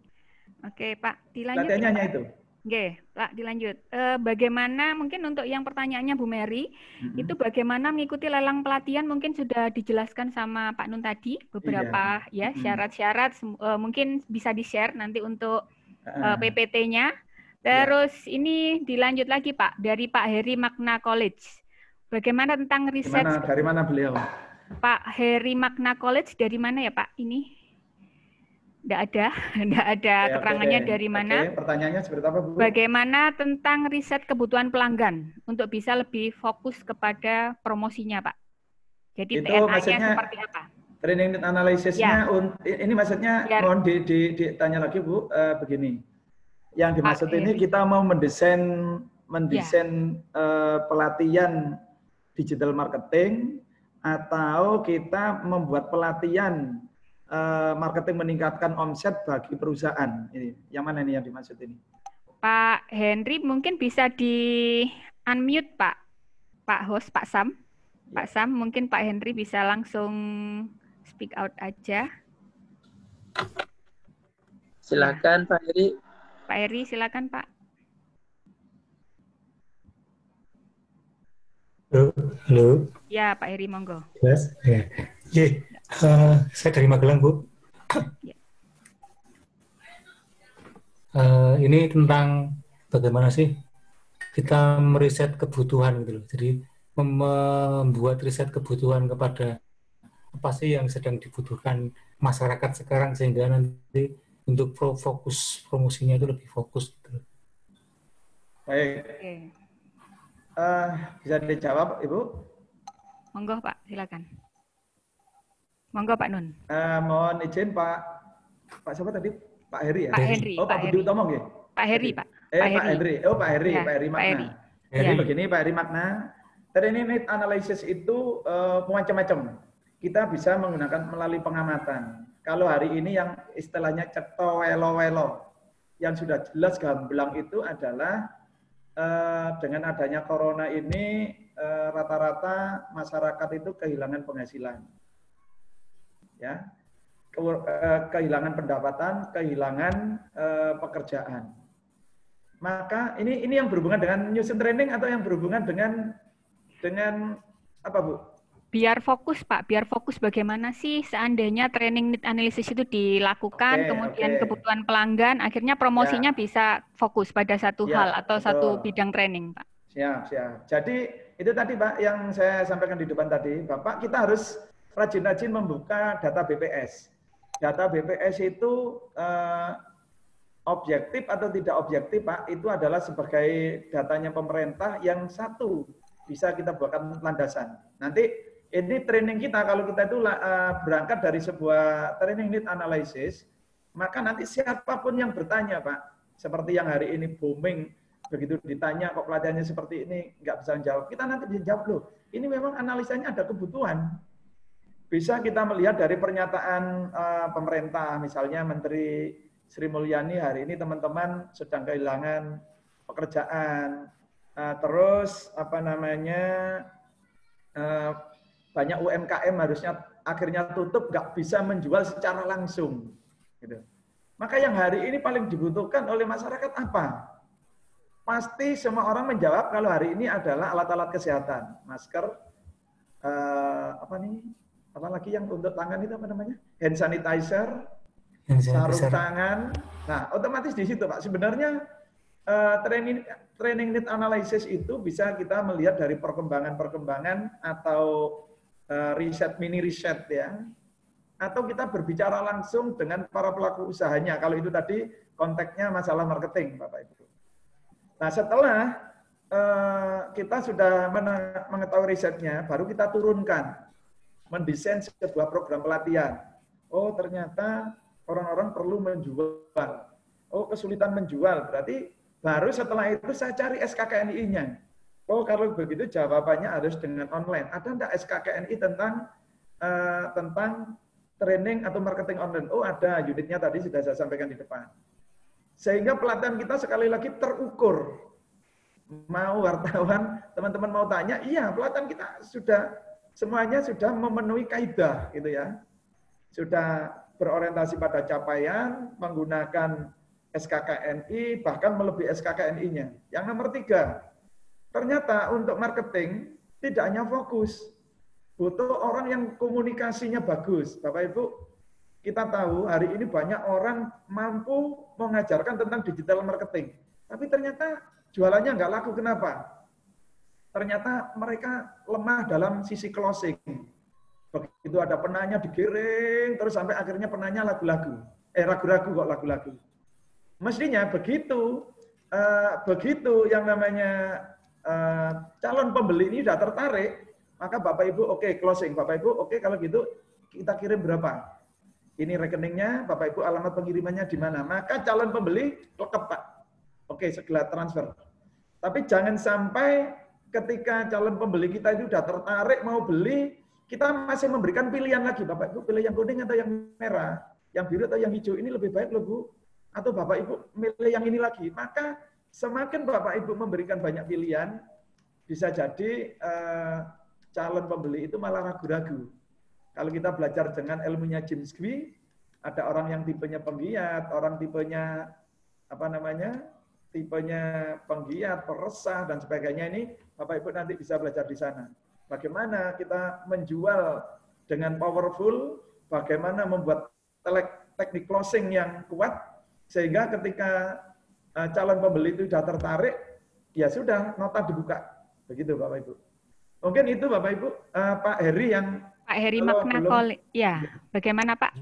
Oke Pak, dilanjut. Pelatihannya hanya itu. Oke, Pak, dilanjut. Bagaimana mungkin untuk yang pertanyaannya Bu Mary, itu bagaimana mengikuti lelang pelatihan mungkin sudah dijelaskan sama Pak Nun tadi beberapa ya syarat-syarat mungkin bisa di-share nanti untuk PPT-nya. Terus ini dilanjut lagi Pak dari Pak Heri Magna College. Bagaimana tentang riset? Dari mana beliau? Pak Heri Magna College dari mana ya Pak ini? Tidak ada keterangannya dari mana. Pertanyaannya seperti apa, Bu? Bagaimana tentang riset kebutuhan pelanggan untuk bisa lebih fokus kepada promosinya, Pak? Jadi TNA-nya seperti apa? Training need analysis-nya, ini maksudnya mohon ditanya lagi, Bu, begini. Yang dimaksud ini kita mau mendesain pelatihan digital marketing atau kita membuat pelatihan marketing meningkatkan omset bagi perusahaan. Ini yang mana ini yang dimaksud ini? Pak Henry mungkin bisa di unmute Pak host Pak Sam. Pak Sam mungkin Pak Henry bisa langsung speak out aja. Silakan Pak Heri. Pak Heri silakan Pak. Halo. Ya Pak Heri monggo. Yes. Saya dari Magelang, Bu. Ini tentang bagaimana sih kita meriset kebutuhan gitu loh. Jadi membuat riset kebutuhan kepada apa sih yang sedang dibutuhkan masyarakat sekarang sehingga nanti untuk fokus promosinya itu lebih fokus gitu. Baik. Bisa dijawab, Ibu? Monggo Pak, silakan. Monggo Pak Nun. Mohon izin Pak siapa tadi? Pak Heri ya? Pak Henry. Oh, Pak Budi Utomo ya? Pak Heri, Pak. Pak Henry. Oh, Pak Heri, ya, Pak Heri Magna. Jadi begini Pak Heri Magna, training need analysis itu macam-macam. Kita bisa menggunakan melalui pengamatan. Kalau hari ini yang istilahnya cetho welo-welo, yang sudah jelas gamblang itu adalah dengan adanya corona ini rata-rata masyarakat itu kehilangan penghasilan. Ya, kehilangan pendapatan, kehilangan pekerjaan. Maka ini yang berhubungan dengan nyusun training atau yang berhubungan dengan apa, Bu? Biar fokus, Pak. Biar fokus bagaimana sih seandainya training need analysis itu dilakukan, kemudian kebutuhan pelanggan, akhirnya promosinya bisa fokus pada satu hal atau satu bidang training, Pak. Siap. Jadi itu tadi, Pak, yang saya sampaikan di depan tadi, Bapak, kita harus rajin-rajin membuka data BPS. Data BPS itu objektif atau tidak objektif, Pak, itu adalah sebagai datanya pemerintah yang satu bisa kita buatkan landasan. Nanti ini training kita, kalau kita itu berangkat dari sebuah training need analysis, maka nanti siapapun yang bertanya, Pak, seperti yang hari ini booming, begitu ditanya kok pelatihannya seperti ini, nggak bisa jawab. Kita nanti bisa jawab, loh, ini memang analisanya ada kebutuhan. Bisa kita melihat dari pernyataan pemerintah, misalnya Menteri Sri Mulyani hari ini teman-teman sedang kehilangan pekerjaan, terus banyak UMKM harusnya akhirnya tutup, nggak bisa menjual secara langsung. Gitu. Maka yang hari ini paling dibutuhkan oleh masyarakat apa? Pasti semua orang menjawab kalau hari ini adalah alat-alat kesehatan, masker, apalagi yang untuk tangan itu apa namanya? Hand sanitizer, sarung tangan. Nah, otomatis di situ, Pak. Sebenarnya training need analysis itu bisa kita melihat dari perkembangan atau mini riset ya. Atau kita berbicara langsung dengan para pelaku usahanya. Kalau itu tadi konteksnya masalah marketing, Bapak Ibu. Nah, setelah kita sudah mengetahui risetnya, baru kita turunkan, mendesain sebuah program pelatihan. Oh, ternyata orang-orang perlu menjual. Oh, kesulitan menjual. Berarti baru setelah itu saya cari SKKNI-nya. Oh, kalau begitu jawabannya harus dengan online. Ada enggak SKKNI tentang training atau marketing online? Oh, ada. Unitnya tadi sudah saya sampaikan di depan. Sehingga pelatihan kita sekali lagi terukur. Mau wartawan, teman-teman mau tanya, iya, pelatihan kita semuanya sudah memenuhi kaidah gitu ya. Sudah berorientasi pada capaian, menggunakan SKKNI, bahkan melebihi SKKNI-nya. Yang nomor 3, ternyata untuk marketing tidak hanya fokus, butuh orang yang komunikasinya bagus. Bapak Ibu, kita tahu hari ini banyak orang mampu mengajarkan tentang digital marketing, tapi ternyata jualannya nggak laku. Kenapa? Ternyata mereka lemah dalam sisi closing. Begitu ada penanya digiring, terus sampai akhirnya penanya ragu-ragu kok lagu-lagu. Mestinya begitu yang namanya calon pembeli ini sudah tertarik, maka Bapak Ibu oke, closing. Bapak Ibu oke, kalau gitu kita kirim berapa? Ini rekeningnya, Bapak Ibu alamat pengirimannya di mana? Maka calon pembeli lengkap Pak. Oke, segera transfer. Tapi jangan sampai ketika calon pembeli kita itu sudah tertarik mau beli, kita masih memberikan pilihan lagi. Bapak Ibu pilih yang kuning atau yang merah, yang biru atau yang hijau, ini lebih baik loh Bu. Atau Bapak Ibu milih yang ini lagi. Maka semakin Bapak Ibu memberikan banyak pilihan, bisa jadi calon pembeli itu malah ragu-ragu. Kalau kita belajar dengan ilmunya James Gui, ada orang yang tipenya penggiat, orang tipenya tipenya penggiat, peresah dan sebagainya. Ini Bapak Ibu nanti bisa belajar di sana. Bagaimana kita menjual dengan powerful, bagaimana membuat teknik closing yang kuat, sehingga ketika calon pembeli itu sudah tertarik, ya sudah, nota dibuka. Begitu Bapak Ibu. Mungkin itu Bapak Ibu. Pak Heri yang... Pak Heri Maknakol, ya, bagaimana Pak?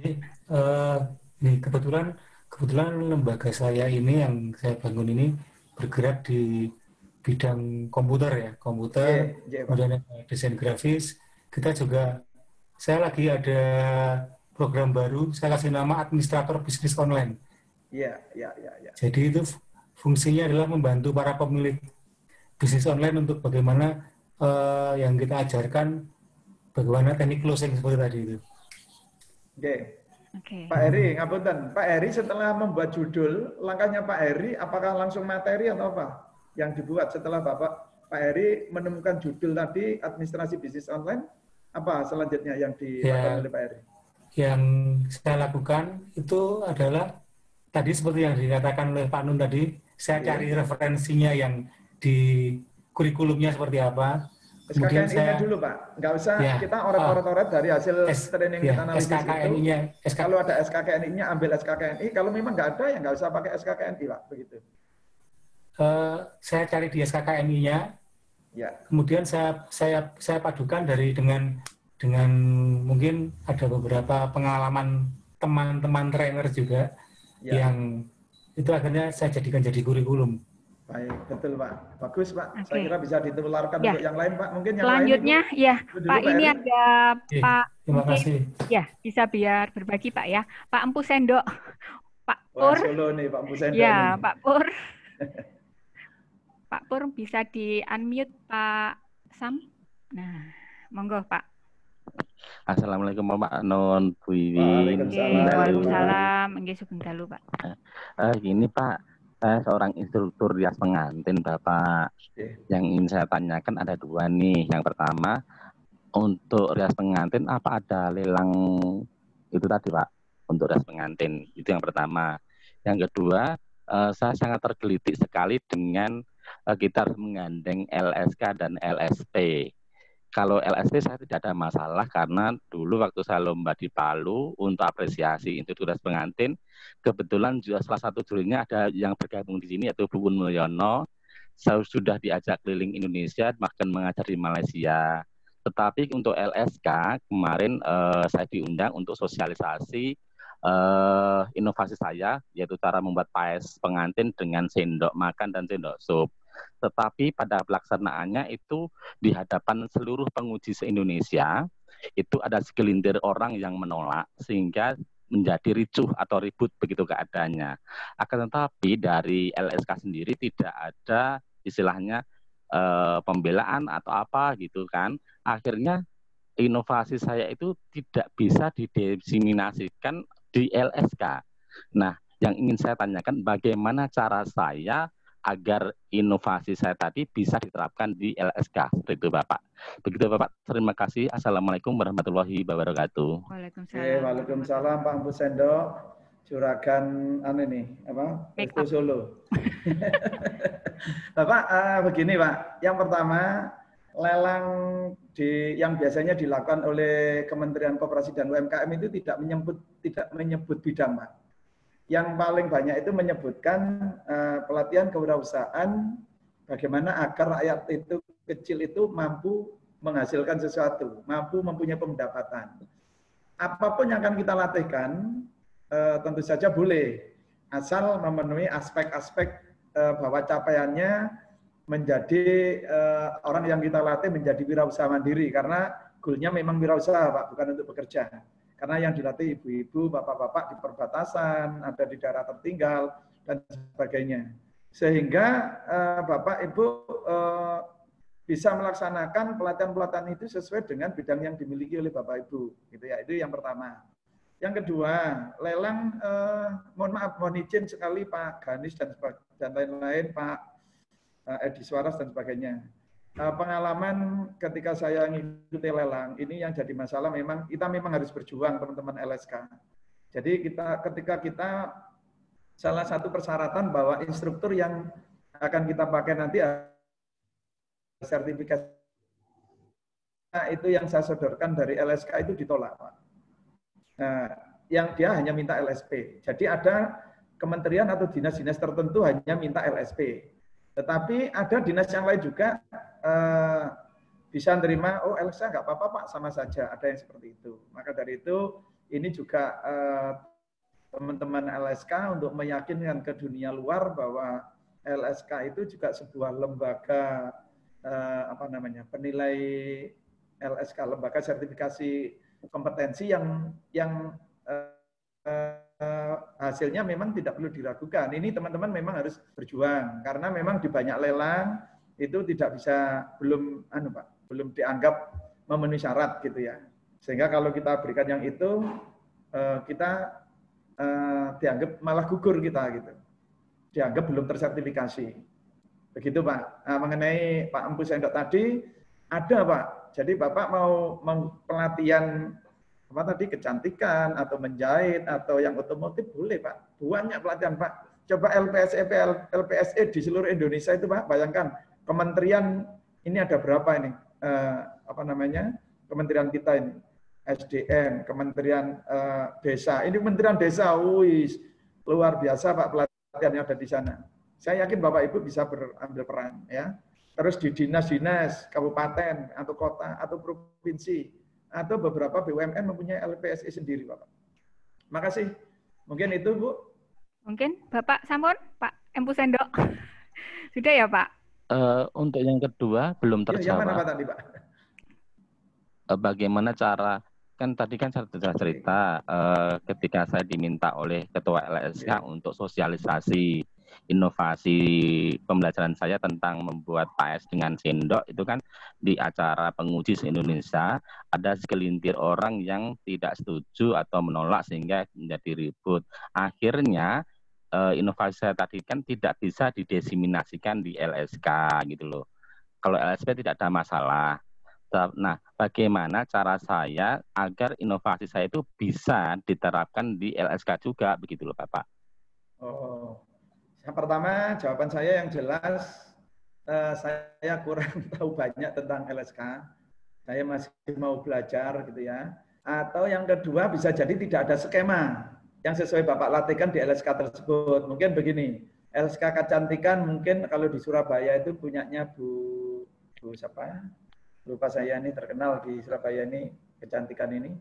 Ini kebetulan lembaga saya ini yang saya bangun ini bergerak di bidang komputer ya, kemudian desain grafis. Saya lagi ada program baru, saya kasih nama administrator bisnis online. Ya. Jadi itu fungsinya adalah membantu para pemilik bisnis online untuk bagaimana yang kita ajarkan, bagaimana teknik closing seperti tadi itu. Oke. Pak Heri, ngapunten. Pak Heri setelah membuat judul, langkahnya Pak Heri apakah langsung materi atau apa yang dibuat setelah Pak Heri menemukan judul tadi administrasi bisnis online, apa selanjutnya yang dilakukan oleh Pak Heri? Yang saya lakukan itu adalah tadi seperti yang dikatakan oleh Pak Nun tadi, saya cari referensinya yang di kurikulumnya seperti apa. SKKNI-nya dulu Pak, nggak usah kita oret-oret dari hasil training kita analisis itu. Kalau ada SKKNI-nya ambil SKKNI, kalau memang nggak ada ya nggak usah pakai SKKNI Pak, begitu. Saya cari di SKKNI-nya, kemudian saya padukan dengan mungkin ada beberapa pengalaman teman-teman trainer juga yang itu akhirnya saya jadikan jadi kurikulum. Baik, betul Pak. Bagus Pak. Saya kira bisa ditularkan untuk yang lain Pak. Mungkin yang selanjutnya lain ya Pak, ini ada Pak. Terima kasih. Ya, bisa biar berbagi Pak ya. Pak Empu Sendok. Pak Pur. Solo nih Pak Empu Sendok. Ya, nih. Pak Pur. Pak Pur bisa di-unmute Pak Sam. Nah, monggo Pak. Assalamualaikum Pak Non, Bu Iwin. Waalaikumsalam. Nggih sugeng dalu Pak. Gini Pak, saya seorang instruktur rias pengantin Bapak. Yang ingin saya tanyakan ada dua nih. Yang pertama, untuk rias pengantin apa ada lelang itu tadi Pak? Untuk rias pengantin, itu yang pertama. Yang kedua, saya sangat tergelitik sekali dengan kita harus menggandeng LSK dan LSP. Kalau LSP saya tidak ada masalah karena dulu waktu saya lomba di Palu untuk apresiasi Institut Rias Pengantin, kebetulan juga salah satu jurinya ada yang bergabung di sini yaitu Bu Un Mulyono. Saya sudah diajak keliling Indonesia bahkan mengajar di Malaysia. Tetapi untuk LSK kemarin saya diundang untuk sosialisasi inovasi saya yaitu cara membuat paes pengantin dengan sendok makan dan sendok sup. Tetapi pada pelaksanaannya itu di hadapan seluruh penguji se-Indonesia itu ada segelintir orang yang menolak sehingga menjadi ricuh atau ribut begitu keadaannya. Akan tetapi dari LSK sendiri tidak ada istilahnya pembelaan atau apa gitu kan. Akhirnya inovasi saya itu tidak bisa didiseminasikan di LSK. Nah, yang ingin saya tanyakan bagaimana cara saya agar inovasi saya tadi bisa diterapkan di LSK. Itu Bapak. Begitu Bapak. Terima kasih. Assalamualaikum warahmatullahi wabarakatuh. Waalaikumsalam. Waalaikumsalam Pak Empu Sendok. Juragan nih apa? Make Resto Solo. Bapak begini Pak, yang pertama lelang yang biasanya dilakukan oleh Kementerian Koperasi dan UMKM itu tidak menyebut bidang Pak. Yang paling banyak itu menyebutkan pelatihan kewirausahaan, bagaimana agar rakyat itu kecil itu mampu menghasilkan sesuatu, mampu mempunyai pendapatan. Apapun yang akan kita latihkan, tentu saja boleh, asal memenuhi aspek-aspek bahwa capaiannya menjadi orang yang kita latih menjadi wirausaha mandiri, karena goalnya memang wirausaha Pak, bukan untuk bekerja. Karena yang dilatih ibu-ibu, bapak-bapak di perbatasan, ada di daerah tertinggal, dan sebagainya. Sehingga Bapak Ibu bisa melaksanakan pelatihan-pelatihan itu sesuai dengan bidang yang dimiliki oleh Bapak Ibu. Gitu ya. Itu yang pertama. Yang kedua, lelang, mohon maaf, mohon izin sekali Pak Ganis dan lain-lain, Pak Edi Suaras dan sebagainya. Pengalaman ketika saya mengikuti lelang, ini yang jadi masalah memang, kita memang harus berjuang teman-teman LSK. Jadi ketika kita, salah satu persyaratan bahwa instruktur yang akan kita pakai nanti sertifikat itu yang saya sodorkan dari LSK itu ditolak, Pak. Nah, yang dia hanya minta LSP. Jadi ada kementerian atau dinas-dinas tertentu hanya minta LSP. Tetapi ada dinas yang lain juga bisa menerima, oh LSK nggak apa-apa Pak, sama saja. Ada yang seperti itu. Maka dari itu, ini juga teman-teman LSK untuk meyakinkan ke dunia luar bahwa LSK itu juga sebuah lembaga penilai LSK, lembaga sertifikasi kompetensi yang hasilnya memang tidak perlu diragukan. Ini teman-teman memang harus berjuang karena memang di banyak lelang itu tidak bisa, belum dianggap memenuhi syarat gitu ya. Sehingga kalau kita berikan yang itu kita dianggap malah gugur kita gitu. Dianggap belum tersertifikasi. Begitu Pak. Nah, mengenai Pak Empu Sendok tadi ada Pak. Jadi Bapak mau pelatihan kecantikan atau menjahit atau yang otomotif boleh Pak. Banyak pelatihan Pak. Coba LPSE di seluruh Indonesia itu Pak, bayangkan kementerian ini ada berapa ini? Kementerian kita ini. SDM, Kementerian Desa. Ini Kementerian Desa, luar biasa Pak pelatihan yang ada di sana. Saya yakin Bapak Ibu bisa berambil peran ya. Terus di dinas-dinas, kabupaten atau kota atau provinsi atau beberapa BUMN mempunyai LPSE sendiri, Bapak. Makasih. Mungkin itu, Bu. Mungkin Bapak Sampun, Pak Empu Sendok. Sudah ya, Pak? Untuk yang kedua belum terjawab. Yang mana Pak tadi, Pak? Bagaimana cara, kan tadi kan saya sudah cerita ketika saya diminta oleh Ketua LSK untuk sosialisasi inovasi pembelajaran saya tentang membuat PAS dengan sendok, itu kan di acara penguji se-Indonesia ada segelintir orang yang tidak setuju atau menolak sehingga menjadi ribut. Akhirnya inovasi saya tadi kan tidak bisa didiseminasikan di LSK gitu loh. Kalau LSP tidak ada masalah. Nah, bagaimana cara saya agar inovasi saya itu bisa diterapkan di LSK juga begitu loh Bapak? Yang pertama, jawaban saya yang jelas, saya kurang tahu banyak tentang LSK. Saya masih mau belajar gitu ya. Atau yang kedua, bisa jadi tidak ada skema yang sesuai Bapak latihkan di LSK tersebut. Mungkin begini, LSK kecantikan mungkin kalau di Surabaya itu punyanya Bu siapa ya? Lupa saya ini, terkenal di Surabaya ini, kecantikan ini.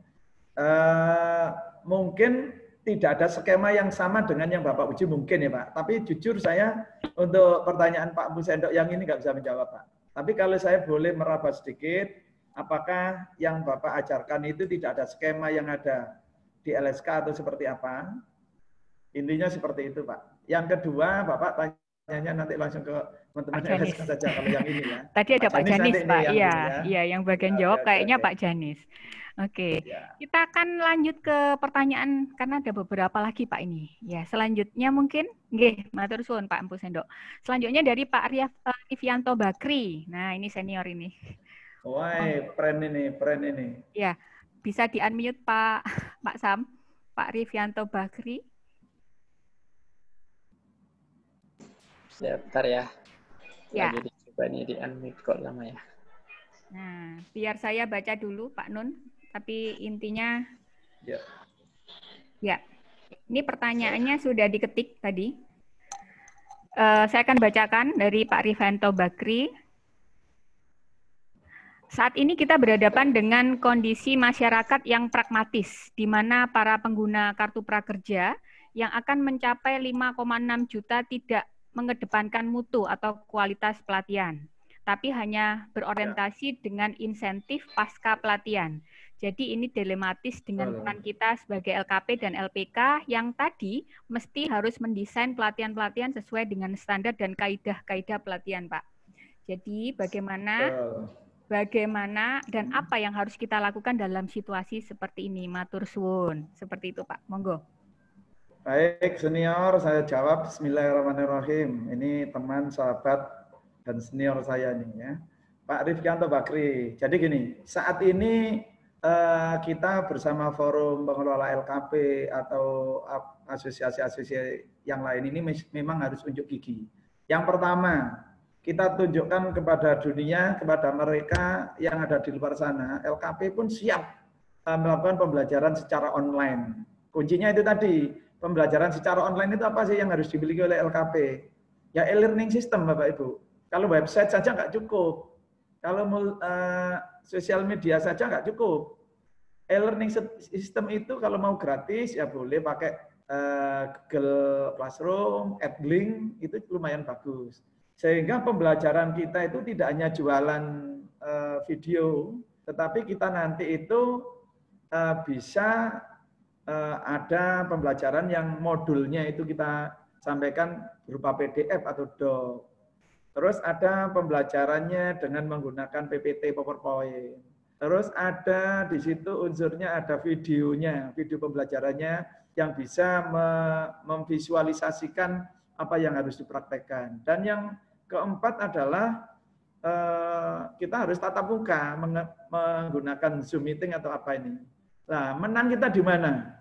Mungkin tidak ada skema yang sama dengan yang Bapak uji mungkin ya Pak. Tapi jujur saya untuk pertanyaan Pak Empu Sendok yang ini nggak bisa menjawab Pak. Tapi kalau saya boleh meraba sedikit, apakah yang Bapak ajarkan itu tidak ada skema yang ada di LSK atau seperti apa? Intinya seperti itu Pak. Yang kedua Bapak tanyanya nanti langsung ke teman-teman LSK saja kalau yang ini ya. Tadi ada Pak Janis Pak. Iya, yang bagian jawab kayaknya Pak Janis. Oke, kita akan lanjut ke pertanyaan karena ada beberapa lagi Pak ini. Ya, selanjutnya mungkin, matur suwun Pak Empu Sendok. Selanjutnya dari Pak Rivianto Bakri. Nah, ini senior ini. Wah, keren ini. Ya, bisa di-unmute Pak Sam, Pak Rivianto Bakri. Sebentar ya. Ya. Lagi dicoba nih di unmute kok lama ya. Nah, biar saya baca dulu Pak Nun, tapi intinya Ya. ya. Ini pertanyaannya sudah diketik tadi. Saya akan bacakan dari Pak Rifanto Bakri. Saat ini kita berhadapan dengan kondisi masyarakat yang pragmatis, di mana para pengguna kartu prakerja yang akan mencapai 5,6 juta tidak mengedepankan mutu atau kualitas pelatihan, tapi hanya berorientasi dengan insentif pasca pelatihan. Jadi ini dilematis dengan peran kita sebagai LKP dan LPK yang tadi mesti harus mendesain pelatihan-pelatihan sesuai dengan standar dan kaidah-kaidah pelatihan, Pak. Jadi bagaimana dan apa yang harus kita lakukan dalam situasi seperti ini? Matur suwun. Seperti itu, Pak. Monggo. Baik, senior, saya jawab. Bismillahirrahmanirrahim. Ini teman, sahabat, dan senior saya nih ya. Pak Rifkianto Bakri. Jadi gini, saat ini kita bersama forum pengelola LKP atau asosiasi-asosiasi yang lain ini memang harus unjuk gigi. Yang pertama, kita tunjukkan kepada dunia, kepada mereka yang ada di luar sana, LKP pun siap melakukan pembelajaran secara online. Kuncinya itu tadi, pembelajaran secara online itu apa sih yang harus dimiliki oleh LKP? Ya e-learning system, Bapak Ibu. Kalau website saja nggak cukup. Kalau sosial media saja nggak cukup. E-learning system itu kalau mau gratis, ya boleh pakai Google Classroom, AdLink, itu lumayan bagus. Sehingga pembelajaran kita itu tidak hanya jualan video, tetapi kita nanti itu bisa ada pembelajaran yang modulnya itu kita sampaikan berupa PDF atau doc. Terus ada pembelajarannya dengan menggunakan PPT PowerPoint. Terus ada di situ unsurnya ada videonya, video pembelajarannya yang bisa memvisualisasikan apa yang harus dipraktekkan. Dan yang keempat adalah kita harus tatap muka menggunakan Zoom meeting atau apa ini. Nah, menang kita di mana?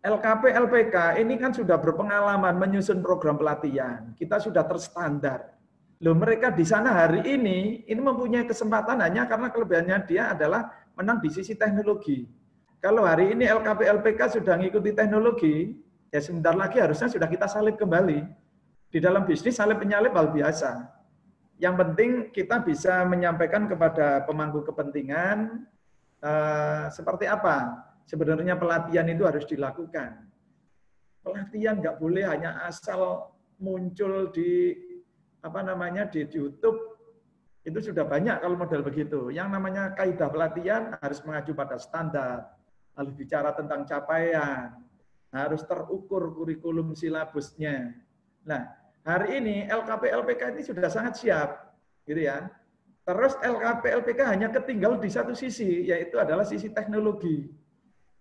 LKP, LPK ini kan sudah berpengalaman menyusun program pelatihan. Kita sudah terstandar. Loh, mereka di sana hari ini mempunyai kesempatan hanya karena kelebihannya dia adalah menang di sisi teknologi. Kalau hari ini LKP, LPK sudah mengikuti teknologi, ya sebentar lagi harusnya sudah kita salib kembali. Di dalam bisnis salib penyalip hal biasa. Yang penting kita bisa menyampaikan kepada pemangku kepentingan seperti apa sebenarnya pelatihan itu harus dilakukan. Pelatihan nggak boleh hanya asal muncul di di YouTube. Itu sudah banyak kalau model begitu. Yang namanya kaidah pelatihan harus mengacu pada standar, harus bicara tentang capaian, harus terukur kurikulum silabusnya. Nah, hari ini LKP LPK ini sudah sangat siap, gitu ya. Terus LKP LPK hanya ketinggal di satu sisi, yaitu adalah sisi teknologi.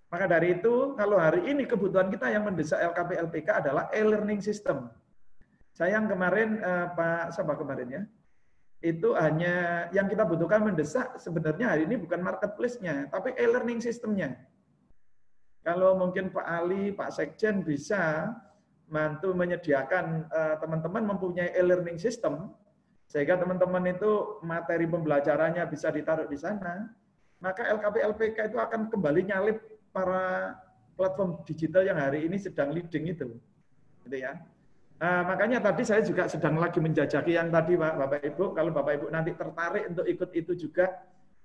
Maka dari itu, kalau hari ini kebutuhan kita yang mendesak LKP LPK adalah e-learning system. Saya yang kemarin, Pak Sabah kemarin ya, itu hanya yang kita butuhkan mendesak sebenarnya hari ini bukan marketplace-nya, tapi e-learning system-nya. Kalau mungkin Pak Ali, Pak Sekjen bisa bantu menyediakan teman-teman mempunyai e-learning system, sehingga teman-teman itu materi pembelajarannya bisa ditaruh di sana, maka LKP LPK itu akan kembali nyalip para platform digital yang hari ini sedang leading itu. Gitu ya. Nah, makanya tadi saya juga sedang lagi menjajaki yang tadi Bapak Ibu, kalau Bapak Ibu nanti tertarik untuk ikut itu juga,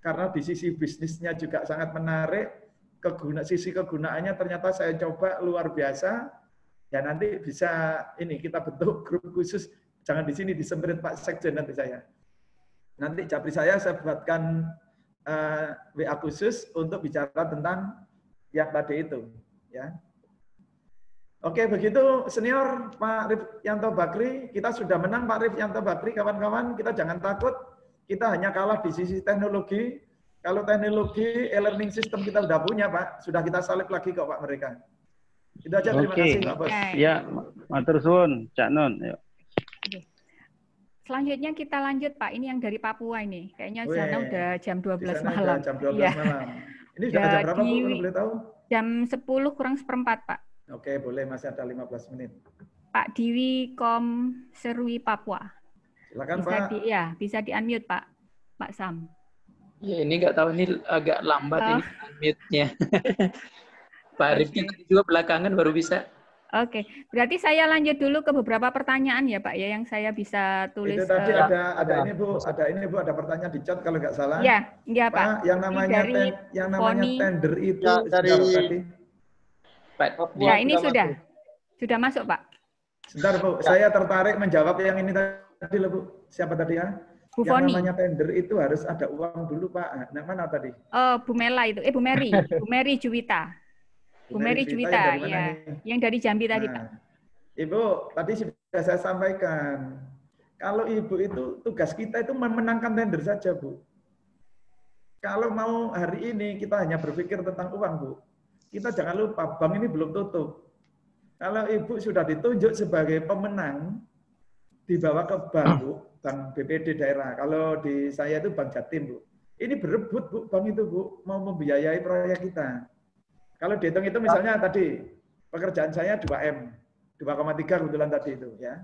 karena di sisi bisnisnya juga sangat menarik, sisi kegunaannya ternyata saya coba luar biasa, ya nanti bisa ini kita bentuk grup khusus, jangan di sini disemprit Pak Sekjen nanti saya. Nanti japri saya buatkan WA khusus untuk bicara tentang yang tadi itu, ya. Oke, begitu senior Pak Rifkianto Bakri, kita sudah menang Pak Rifkianto Bakri, kawan-kawan, kita jangan takut, kita hanya kalah di sisi teknologi. Kalau teknologi, e-learning system kita sudah punya Pak, sudah kita salib lagi kok Pak mereka. Itu aja, terima kasih Pak Bos. Ya, matur suwun, Cak Nun. Selanjutnya kita lanjut Pak, ini yang dari Papua ini, kayaknya sana udah jam 12 malam. Jam 12 malam. Ini sudah jam berapa Bu, kalau boleh tahu? Jam 10 kurang seperempat Pak. Oke, boleh, masih ada 15 menit. Pak Diwi Kom Serui Papua. Silakan Bisa Pak. bisa di-unmute Pak Sam. Ya, ini nggak tahu, ini agak lambat ini unmute-nya. Pak Rifki tadi juga belakangan baru bisa. Oke, berarti saya lanjut dulu ke beberapa pertanyaan ya Pak ya, yang saya bisa tulis. Itu tadi ada ini Bu, ada pertanyaan di chat kalau nggak salah. Iya Pak. Pak, yang namanya tender itu dari tadi. Pak, Ya, ini sudah masuk Pak. Sebentar Bu, saya tertarik menjawab yang ini tadi loh Bu. Siapa tadi ya? Bu Yang Foni. namanya tender itu harus ada uang dulu Pak. Nah, mana tadi? Oh, Bu Mela itu. Bu Mary. Bu Mary Juwita. Bu Mary Juwita, ya. Yang dari Jambi tadi Pak. Ibu, tadi sudah saya sampaikan. Kalau Ibu itu, tugas kita itu memenangkan tender saja Bu. Kalau mau hari ini kita hanya berpikir tentang uang Bu. Kita jangan lupa, bank ini belum tutup. Kalau Ibu sudah ditunjuk sebagai pemenang, dibawa ke bank Bu, bank BPD daerah. Kalau di saya itu Bank Jatim Bu. Ini berebut Bu, bank itu Bu, mau membiayai proyek kita. Kalau dihitung itu misalnya tadi, pekerjaan saya 2M, 2,3 kebetulan tadi itu ya.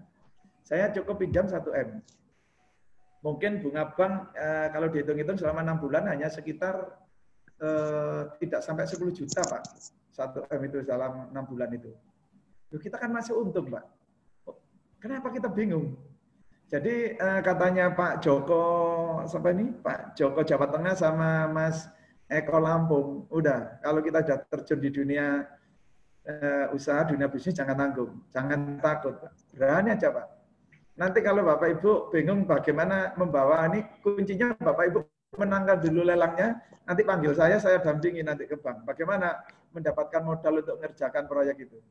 Saya cukup pinjam 1M. Mungkin bunga bank kalau dihitung-hitung selama 6 bulan hanya sekitar tidak sampai 10 juta Pak. 1M itu dalam 6 bulan itu. Loh, kita kan masih untung Pak. Kenapa kita bingung? Jadi katanya Pak Joko, siapa ini? Pak Joko Jawa Tengah sama Mas Eko Lampung, udah. Kalau kita sudah terjun di dunia usaha, dunia bisnis, jangan tanggung, jangan takut. Berani aja Pak. Nanti kalau Bapak Ibu bingung bagaimana membawa, ini kuncinya Bapak Ibu menangkan dulu lelangnya, nanti panggil saya dampingi nanti ke bank. Bagaimana mendapatkan modal untuk mengerjakan proyek itu.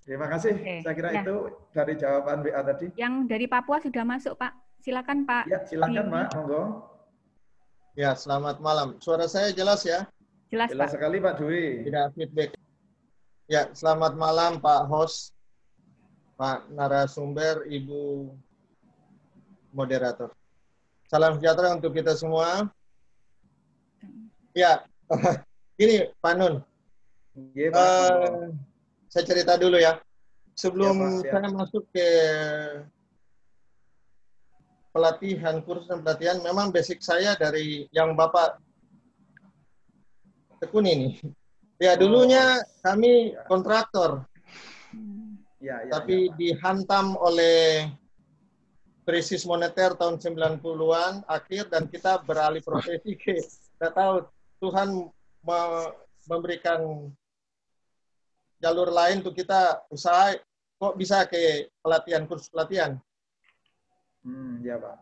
Terima kasih. Saya kira itu dari jawaban WA tadi. Yang dari Papua sudah masuk Pak. Silakan Pak. Ya, silakan Pak. Monggo. Ya, selamat malam. Suara saya jelas ya? Jelas Pak. Sekali Pak Dwi. Tidak feedback. Ya, selamat malam Pak host, Pak narasumber, Ibu moderator. Salam sejahtera untuk kita semua. Ya, gini Pak Nun. Ya, Pak. Saya cerita dulu ya. Sebelum saya masuk ke pelatihan, kursus dan pelatihan, memang basic saya dari yang Bapak tekuni ini. Ya, dulunya kami kontraktor. Tapi dihantam oleh krisis moneter tahun 90-an akhir dan kita beralih profesi ke, kita tahu Tuhan memberikan jalur lain untuk kita usaha, kok bisa ke pelatihan, kursus pelatihan. Ya Pak.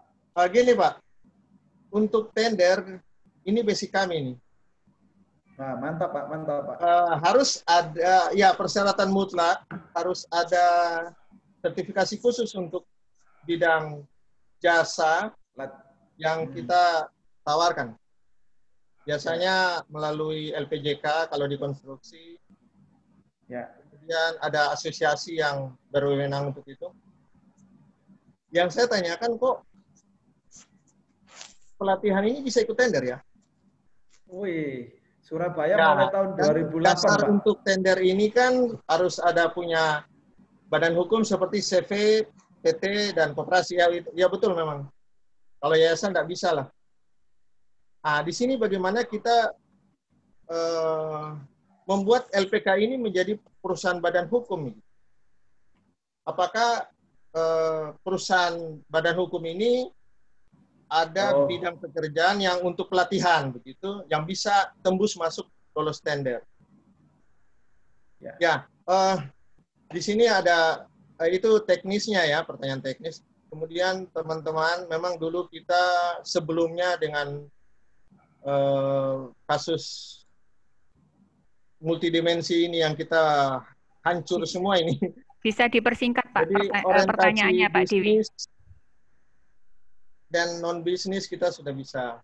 Gini Pak, untuk tender, ini basic kami nih. Nah, mantap Pak, mantap Pak. Harus ada, ya persyaratan mutlak, harus ada sertifikasi khusus untuk bidang jasa yang kita tawarkan. Biasanya melalui LPJK kalau di konstruksi. Ya. Kemudian ada asosiasi yang berwenang untuk itu. Yang saya tanyakan, kok pelatihan ini bisa ikut tender ya? Wih, Surabaya mulai tahun 2008 dasar Pak. Untuk tender ini kan harus ada punya badan hukum seperti CV, PT, dan koperasi. Ya betul memang. Kalau yayasan nggak bisa lah. Nah, di sini bagaimana kita membuat LPK ini menjadi perusahaan badan hukum. Apakah perusahaan badan hukum ini ada bidang pekerjaan yang untuk pelatihan begitu, yang bisa tembus masuk lolos tender? Ya, di sini ada itu teknisnya ya, pertanyaan teknis. Kemudian teman-teman, memang dulu kita sebelumnya dengan kasus multidimensi ini yang kita hancur semua ini. Bisa dipersingkat Pak. Jadi pertanyaannya Pak Dewi. Dan non bisnis kita sudah bisa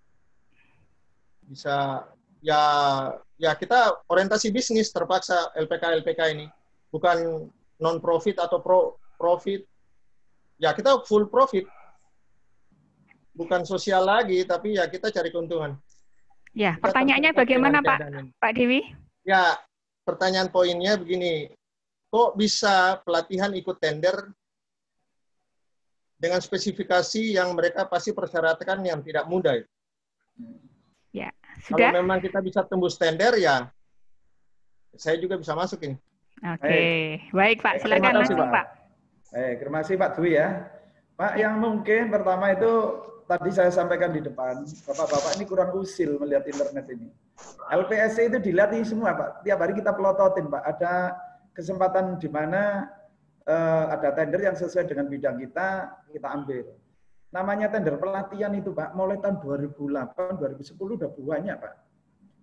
ya kita orientasi bisnis terpaksa LPK ini, bukan non profit atau profit. Ya kita full profit, bukan sosial lagi, tapi ya kita cari keuntungan. Ya, pertanyaannya bagaimana Pak Dewi? Ya, pertanyaan poinnya begini, kok bisa pelatihan ikut tender dengan spesifikasi yang mereka pasti persyaratkan yang tidak mudah. Ya, Kalau sudah. memang kita bisa tembus tender, ya saya juga bisa masuk ini. Oke, baik Pak, silakan Terima kasih, langsung Pak. Terima kasih Pak Dwi ya. Pak, yang mungkin pertama itu tadi saya sampaikan di depan, Bapak-bapak ini kurang usil melihat internet ini. LPSC itu dilihat ini semua Pak, tiap hari kita pelototin Pak. Ada kesempatan di mana ada tender yang sesuai dengan bidang kita ambil. Namanya tender pelatihan itu Pak, mulai tahun 2008, 2010 udah banyak Pak.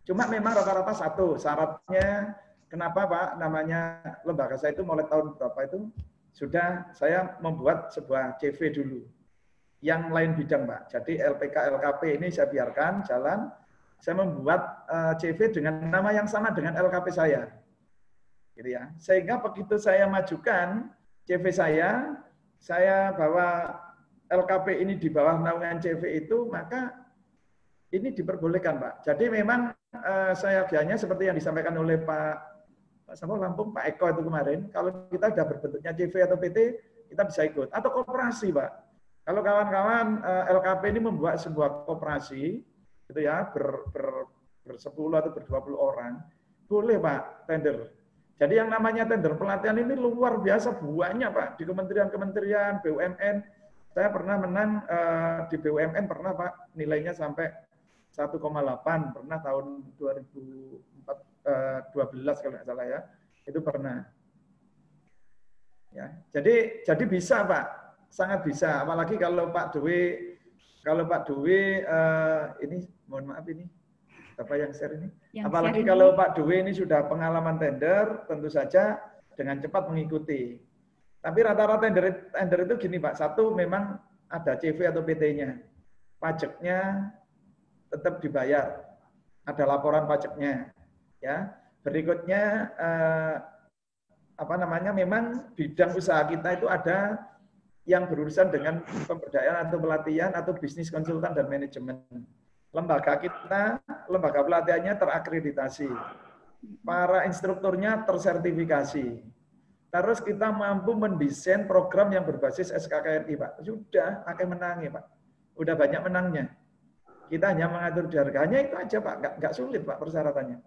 Cuma memang rata-rata satu, syaratnya kenapa Pak, namanya lembaga saya itu mulai tahun berapa itu, sudah saya membuat sebuah CV dulu. Yang lain bidang Pak, jadi LPK, LKP ini saya biarkan jalan, saya membuat CV dengan nama yang sama dengan LKP saya. Gitu ya. Sehingga begitu saya majukan CV saya bawa LKP ini di bawah naungan CV itu, maka ini diperbolehkan Pak. Jadi memang saya biasanya seperti yang disampaikan oleh Pak Lampung, Pak Eko itu kemarin, kalau kita sudah berbentuknya CV atau PT, kita bisa ikut. Atau koperasi Pak. Kalau kawan-kawan LKP ini membuat sebuah koperasi, gitu ya, bersepuluh atau ber-20 orang, boleh Pak tender. Jadi yang namanya tender pelatihan ini luar biasa banyak Pak, di kementerian-kementerian, BUMN. Saya pernah menang di BUMN, pernah Pak, nilainya sampai 1,8, pernah tahun 2012 kalau nggak salah ya, itu pernah. Ya, jadi bisa Pak, sangat bisa. Apalagi kalau Pak Dwi, ini mohon maaf ini, Bapak yang share ini. Apalagi kalau Pak Dwi ini sudah pengalaman tender, tentu saja dengan cepat mengikuti. Tapi rata-rata tender itu gini Pak, satu memang ada CV atau PT-nya, pajaknya tetap dibayar, ada laporan pajaknya, ya. Berikutnya memang bidang usaha kita itu ada yang berurusan dengan pemberdayaan atau pelatihan atau bisnis konsultan dan manajemen. Lembaga kita, lembaga pelatihannya terakreditasi, para instrukturnya tersertifikasi. Terus kita mampu mendesain program yang berbasis SKKRI Pak. Sudah akan menangi Pak, udah banyak menangnya. Kita hanya mengatur di harganya itu aja Pak, nggak sulit Pak persyaratannya.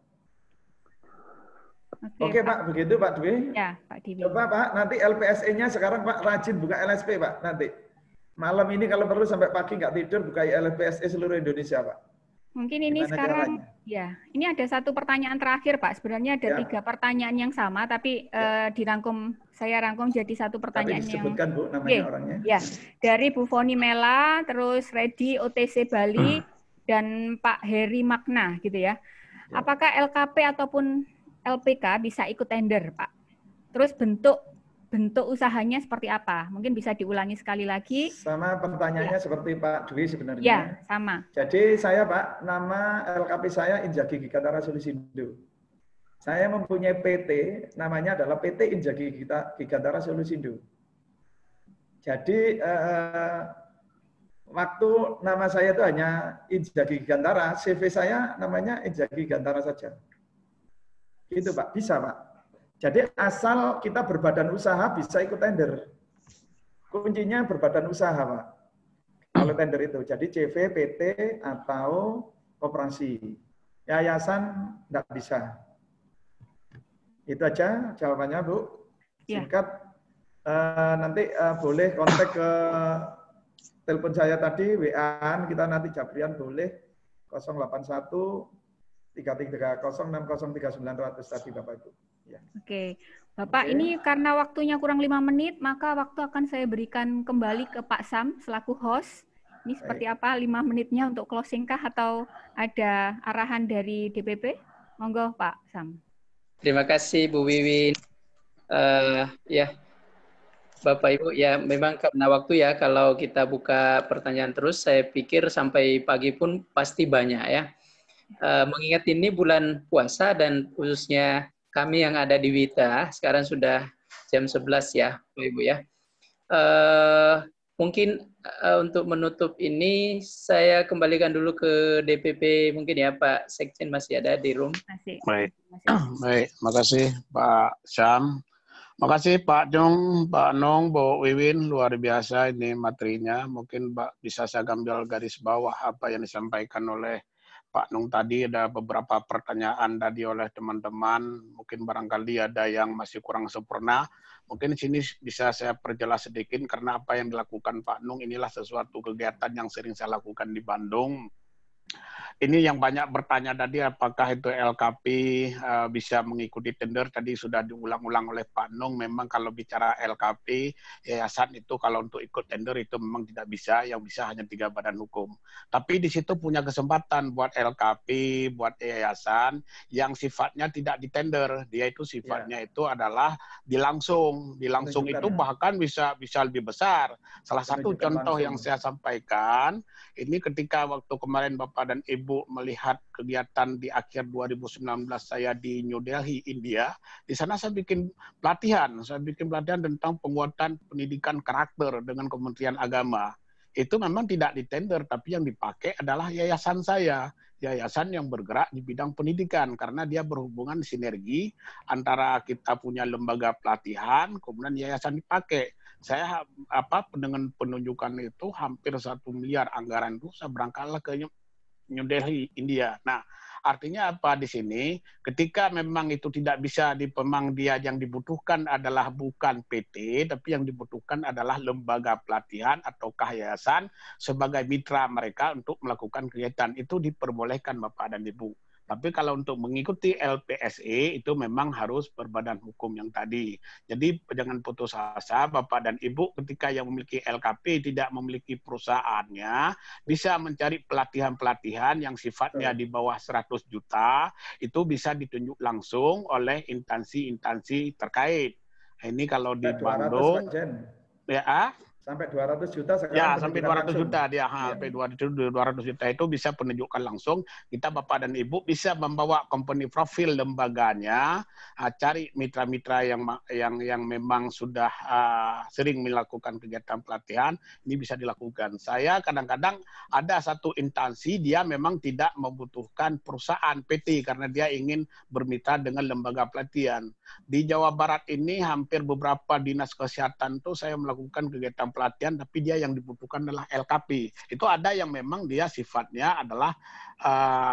Oke Pak, begitu Pak Dwi. Ya, Pak Dwi. Coba Pak, nanti LPSE-nya sekarang Pak rajin buka LSP Pak nanti. Malam ini kalau perlu sampai pagi nggak tidur buka LPSE seluruh Indonesia Pak. Mungkin ini gimana sekarang caranya? Ya, ini ada satu pertanyaan terakhir Pak. Sebenarnya ada 3 pertanyaan yang sama, tapi saya rangkum jadi satu pertanyaan tapi disebutkan, Bu, namanya orangnya. Ya, dari Bu Foni Mela, terus Redi OTC Bali, dan Pak Heri Magna gitu ya. Apakah LKP ataupun LPK bisa ikut tender Pak? Terus bentuk usahanya seperti apa? Mungkin bisa diulangi sekali lagi. Sama pertanyaannya seperti Pak Dwi sebenarnya. Ya, sama. Jadi saya Pak, nama LKP saya Injagi Gigantara Solusindo. Saya mempunyai PT, namanya adalah PT Injagi Gigantara Solusindo. Jadi waktu nama saya itu hanya Injagi Gigantara, CV saya namanya Injagi Gigantara saja. Gitu Pak, bisa Pak. Jadi asal kita berbadan usaha bisa ikut tender. Kuncinya berbadan usaha Pak. Kalau tender itu, jadi CV, PT, atau koperasi. Yayasan enggak bisa. Itu aja jawabannya Bu. Singkat, nanti boleh kontak ke telepon saya tadi, WA, kita nanti Jabrian boleh 081 3306 03900 tadi Bapak Ibu. Ya. Oke, Bapak, ini karena waktunya kurang 5 menit, maka waktu akan saya berikan kembali ke Pak Sam selaku host. Ini seperti apa 5 menitnya untuk closing kah atau ada arahan dari DPP? Monggo Pak Sam. Terima kasih Bu Wiwin. Ya, Bapak Ibu, ya memang karena waktu ya, kalau kita buka pertanyaan terus, saya pikir sampai pagi pun pasti banyak ya. Mengingat ini bulan puasa dan khususnya kami yang ada di Wita, sekarang sudah jam 11 ya, Bapak Ibu ya. Mungkin untuk menutup ini, saya kembalikan dulu ke DPP, mungkin ya Pak Sekjen masih ada di room. Baik, makasih Pak Syam. Makasih Pak Jung, Pak Nong, Bu Wiwin, luar biasa ini materinya. Mungkin Pak bisa saya gambar garis bawah apa yang disampaikan oleh Pak Nung tadi. Ada beberapa pertanyaan tadi oleh teman-teman. Mungkin barangkali ada yang masih kurang sempurna. Mungkin di sini bisa saya perjelas sedikit karena apa yang dilakukan Pak Nung inilah sesuatu kegiatan yang sering saya lakukan di Bandung. Ini yang banyak bertanya tadi apakah itu LKP bisa mengikuti tender, tadi sudah diulang-ulang oleh Pak Nung. Memang kalau bicara LKP, yayasan itu kalau untuk ikut tender itu memang tidak bisa, yang bisa hanya 3 badan hukum. Tapi di situ punya kesempatan buat LKP, buat yayasan yang sifatnya tidak di tender. Dia itu sifatnya itu adalah dilangsung itu bahkan bisa lebih besar. Salah satu contoh yang saya sampaikan, ini ketika waktu kemarin Bapak dan Ibu melihat kegiatan di akhir 2019 saya di New Delhi, India. Di sana saya bikin pelatihan tentang penguatan pendidikan karakter dengan Kementerian Agama. Itu memang tidak ditender, tapi yang dipakai adalah yayasan saya. Yayasan yang bergerak di bidang pendidikan, karena dia berhubungan sinergi antara kita punya lembaga pelatihan, kemudian yayasan dipakai. Saya dengan penunjukan itu hampir 1 miliar anggaran itu saya berangkatlah ke New Delhi, India. Nah, artinya apa di sini? Ketika memang itu tidak bisa memang dia yang dibutuhkan adalah bukan PT, tapi yang dibutuhkan adalah lembaga pelatihan atau yayasan sebagai mitra mereka untuk melakukan kegiatan. Itu diperbolehkan Bapak dan Ibu. Tapi kalau untuk mengikuti LPSE itu memang harus berbadan hukum yang tadi. Jadi jangan putus asa Bapak dan Ibu ketika yang memiliki LKP tidak memiliki perusahaannya, bisa mencari pelatihan-pelatihan yang sifatnya di bawah 100 juta, itu bisa ditunjuk langsung oleh instansi-instansi terkait. Ini kalau di Bandung, ya, sampai 200 juta sekarang. Ya, sampai 200 juta dia. Sampai 200 juta itu bisa penunjukan langsung. Kita Bapak dan Ibu bisa membawa company profil lembaganya, cari mitra-mitra yang memang sudah sering melakukan kegiatan pelatihan, ini bisa dilakukan. Saya kadang-kadang ada satu instansi dia memang tidak membutuhkan perusahaan PT karena dia ingin bermitra dengan lembaga pelatihan. Di Jawa Barat ini hampir beberapa dinas kesehatan itu saya melakukan kegiatan pelatihan, tapi dia yang dibutuhkan adalah LKP. Itu ada yang memang dia sifatnya adalah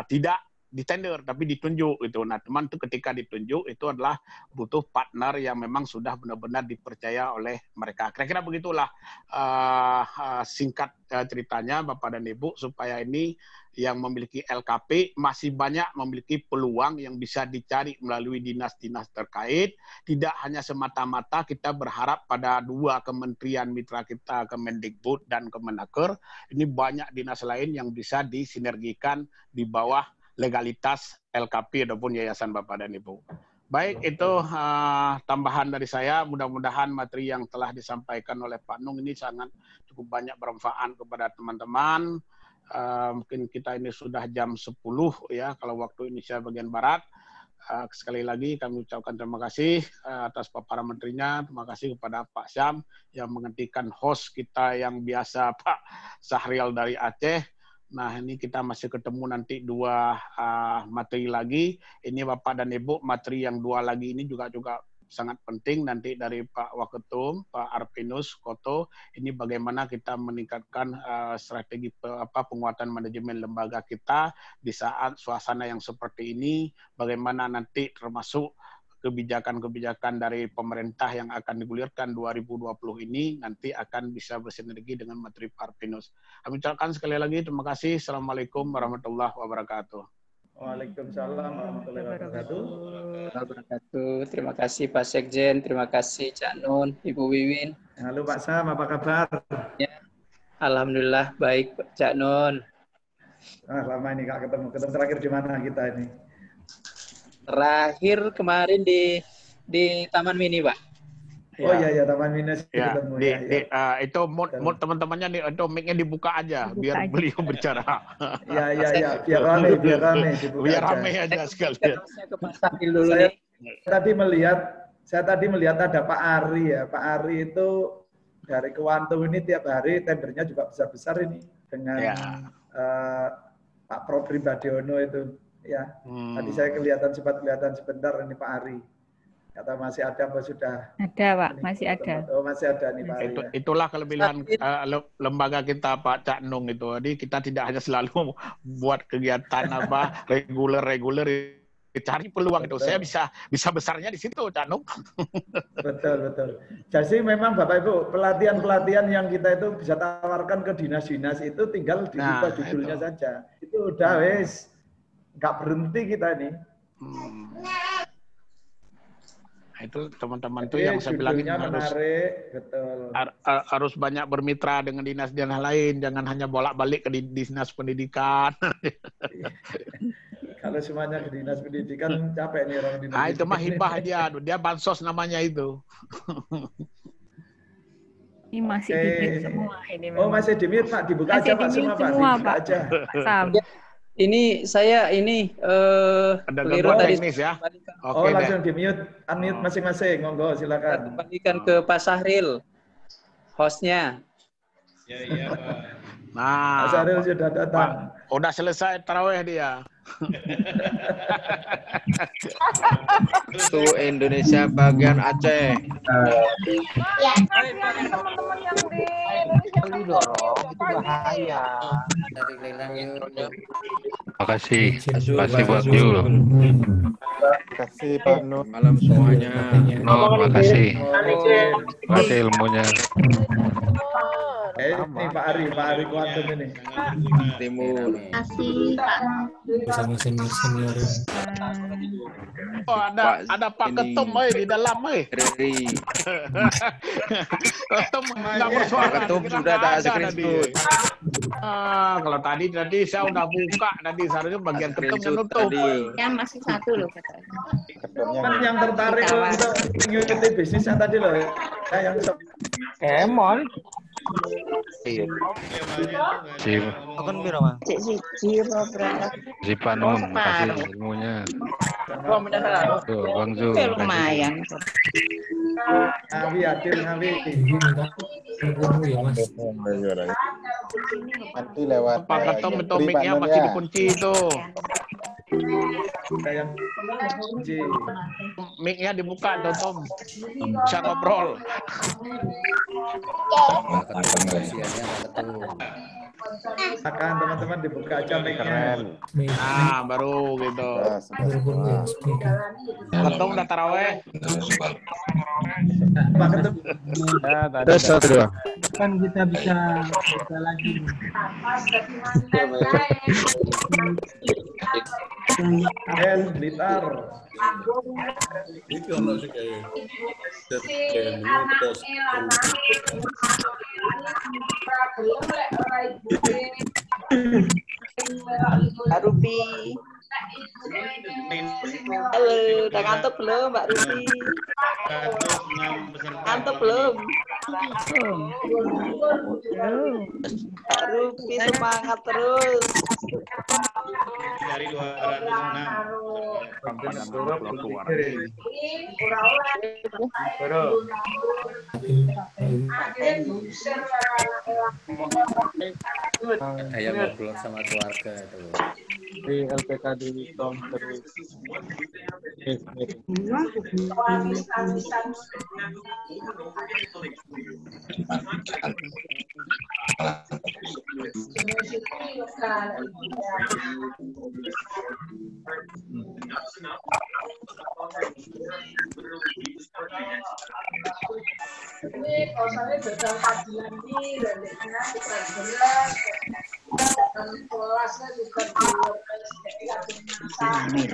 tidak ditender tapi ditunjuk itu. Nah, teman itu ketika ditunjuk itu adalah butuh partner yang memang sudah benar-benar dipercaya oleh mereka. Kira-kira begitulah singkat ceritanya Bapak dan Ibu, supaya ini yang memiliki LKP masih banyak memiliki peluang yang bisa dicari melalui dinas-dinas terkait. Tidak hanya semata-mata kita berharap pada 2 kementerian mitra kita, Kemendikbud dan Kemenaker. Ini banyak dinas lain yang bisa disinergikan di bawah legalitas LKP ataupun yayasan Bapak dan Ibu. Baik, itu tambahan dari saya. Mudah-mudahan materi yang telah disampaikan oleh Pak Nung ini sangat cukup banyak bermanfaat kepada teman-teman. Mungkin kita ini sudah jam 10 ya kalau waktu Indonesia bagian Barat. Sekali lagi kami ucapkan terima kasih atas paparan menterinya. Terima kasih kepada Pak Syam yang menggantikan host kita yang biasa Pak Sahrial dari Aceh. Nah, ini kita masih ketemu nanti 2 materi lagi. Ini Bapak dan Ibu, materi yang 2 lagi ini juga sangat penting nanti dari Pak Waketum, Pak Arpinus Koto. Ini bagaimana kita meningkatkan strategi penguatan manajemen lembaga kita di saat suasana yang seperti ini. Bagaimana nanti termasuk kebijakan-kebijakan dari pemerintah yang akan digulirkan 2020 ini nanti akan bisa bersinergi dengan materi Pak Arpinus. Kami ucapkan sekali lagi terima kasih. Assalamualaikum warahmatullahi wabarakatuh. Waalaikumsalam warahmatullahi wabarakatuh. Terima kasih Pak Sekjen, terima kasih Cak Nun, Ibu Wiwin. Halo Pak Sam, apa kabar? Ya, alhamdulillah baik Cak Nun. Lama ini Kak ketemu terakhir di mana kita ini? Terakhir kemarin di Taman Mini Pak. Oh iya Taman Mini ya, ketemu itu mood teman-temannya nih, itu mic-nya dibuka aja biar beliau bicara. Iya, biar rame biar rame aja sekalian. Saya tadi melihat ada Pak Ari ya. Pak Ari itu dari Kewantu ini tiap hari tendernya juga besar-besar ini dengan Pak Prof Pribadiono itu ya. Tadi saya sempat kelihatan sebentar ini Pak Ari. Kata masih ada apa sudah? Ada Pak, masih ada. Oh masih ada nih Pak. Itulah kelebihan lembaga kita Pak Cak Nung itu. Jadi kita tidak hanya selalu buat kegiatan apa reguler, cari peluang itu. Saya bisa besarnya di situ Cak Nung. Betul. Jadi memang Bapak Ibu pelatihan yang kita itu bisa tawarkan ke dinas-dinas itu tinggal dibuka judulnya saja. Itu udah wes nggak berhenti kita ini. Itu teman-teman tuh yang saya bilangin menarik, betul. Harus banyak bermitra dengan dinas-dinas lain, jangan hanya bolak-balik ke dinas pendidikan. Kalau semuanya ke dinas pendidikan capek nih orang dinas. Itu mah hibah dia bansos namanya itu. Ini masih di-mute semua ini. Oh masih di-mute Pak, dibuka aja Pak semua Pak, dibuka aja. Ini saya ada gangguan teknis ya. Oke, langsung di-mute, unmute masing-masing. Monggo silakan. Kembalikan ke Pak Sahril, hostnya. Ya Pak. Nah, Pak Sahril sudah datang. Udah selesai tarawih dia. Itu Indonesia bagian Aceh. Ya, teman-teman yang di Indonesia itu bahaya. Dari lelang itu. Makasih buat Yul. Makasih Pak Nur. Malam semuanya. Makasih ilmunya. Ini Pak Ari Kuantum ini. Timur. kasih Pak. Bersama senior. Oh ada Pak Ketum di dalam Riri. Ketum nggak bersuara. Ketum sudah tak screenshot. Kalau tadi saya udah buka tadi seharusnya bagian ketum yang nutup. Ya masih satu loh katanya. Kan yang tertarik untuk mengikuti bisnisnya tadi loh. Yang Emon. Akan berapa? Si Panun, makasih ilmunya. Tuh, Bang Zul. Lumayan. Nabi Adil Nabi. Nanti lewat. Pak Ketum itu mic-nya masih dikunci itu. Yang kunci. Mic-nya dibuka tuh Tom. Bisa ngobrol. Akan teman-teman dibuka aja mic-nya. Nah, baru gitu. Ketum udah taraweh. Pak Ketum. Kan kita bisa lagi. Blitar. Mbak Rupi. Halo, udah ngantuk belum Mbak Rupi? Ngantuk belum? Mbak Rupi semangat terus. Dari 206. Kayak ngobrol sama keluarga tuh. Di LPK di Tom terus. Ini kalau saya berdasarkan kajian ini, reliknya kita jelas, dan kelasnya juga di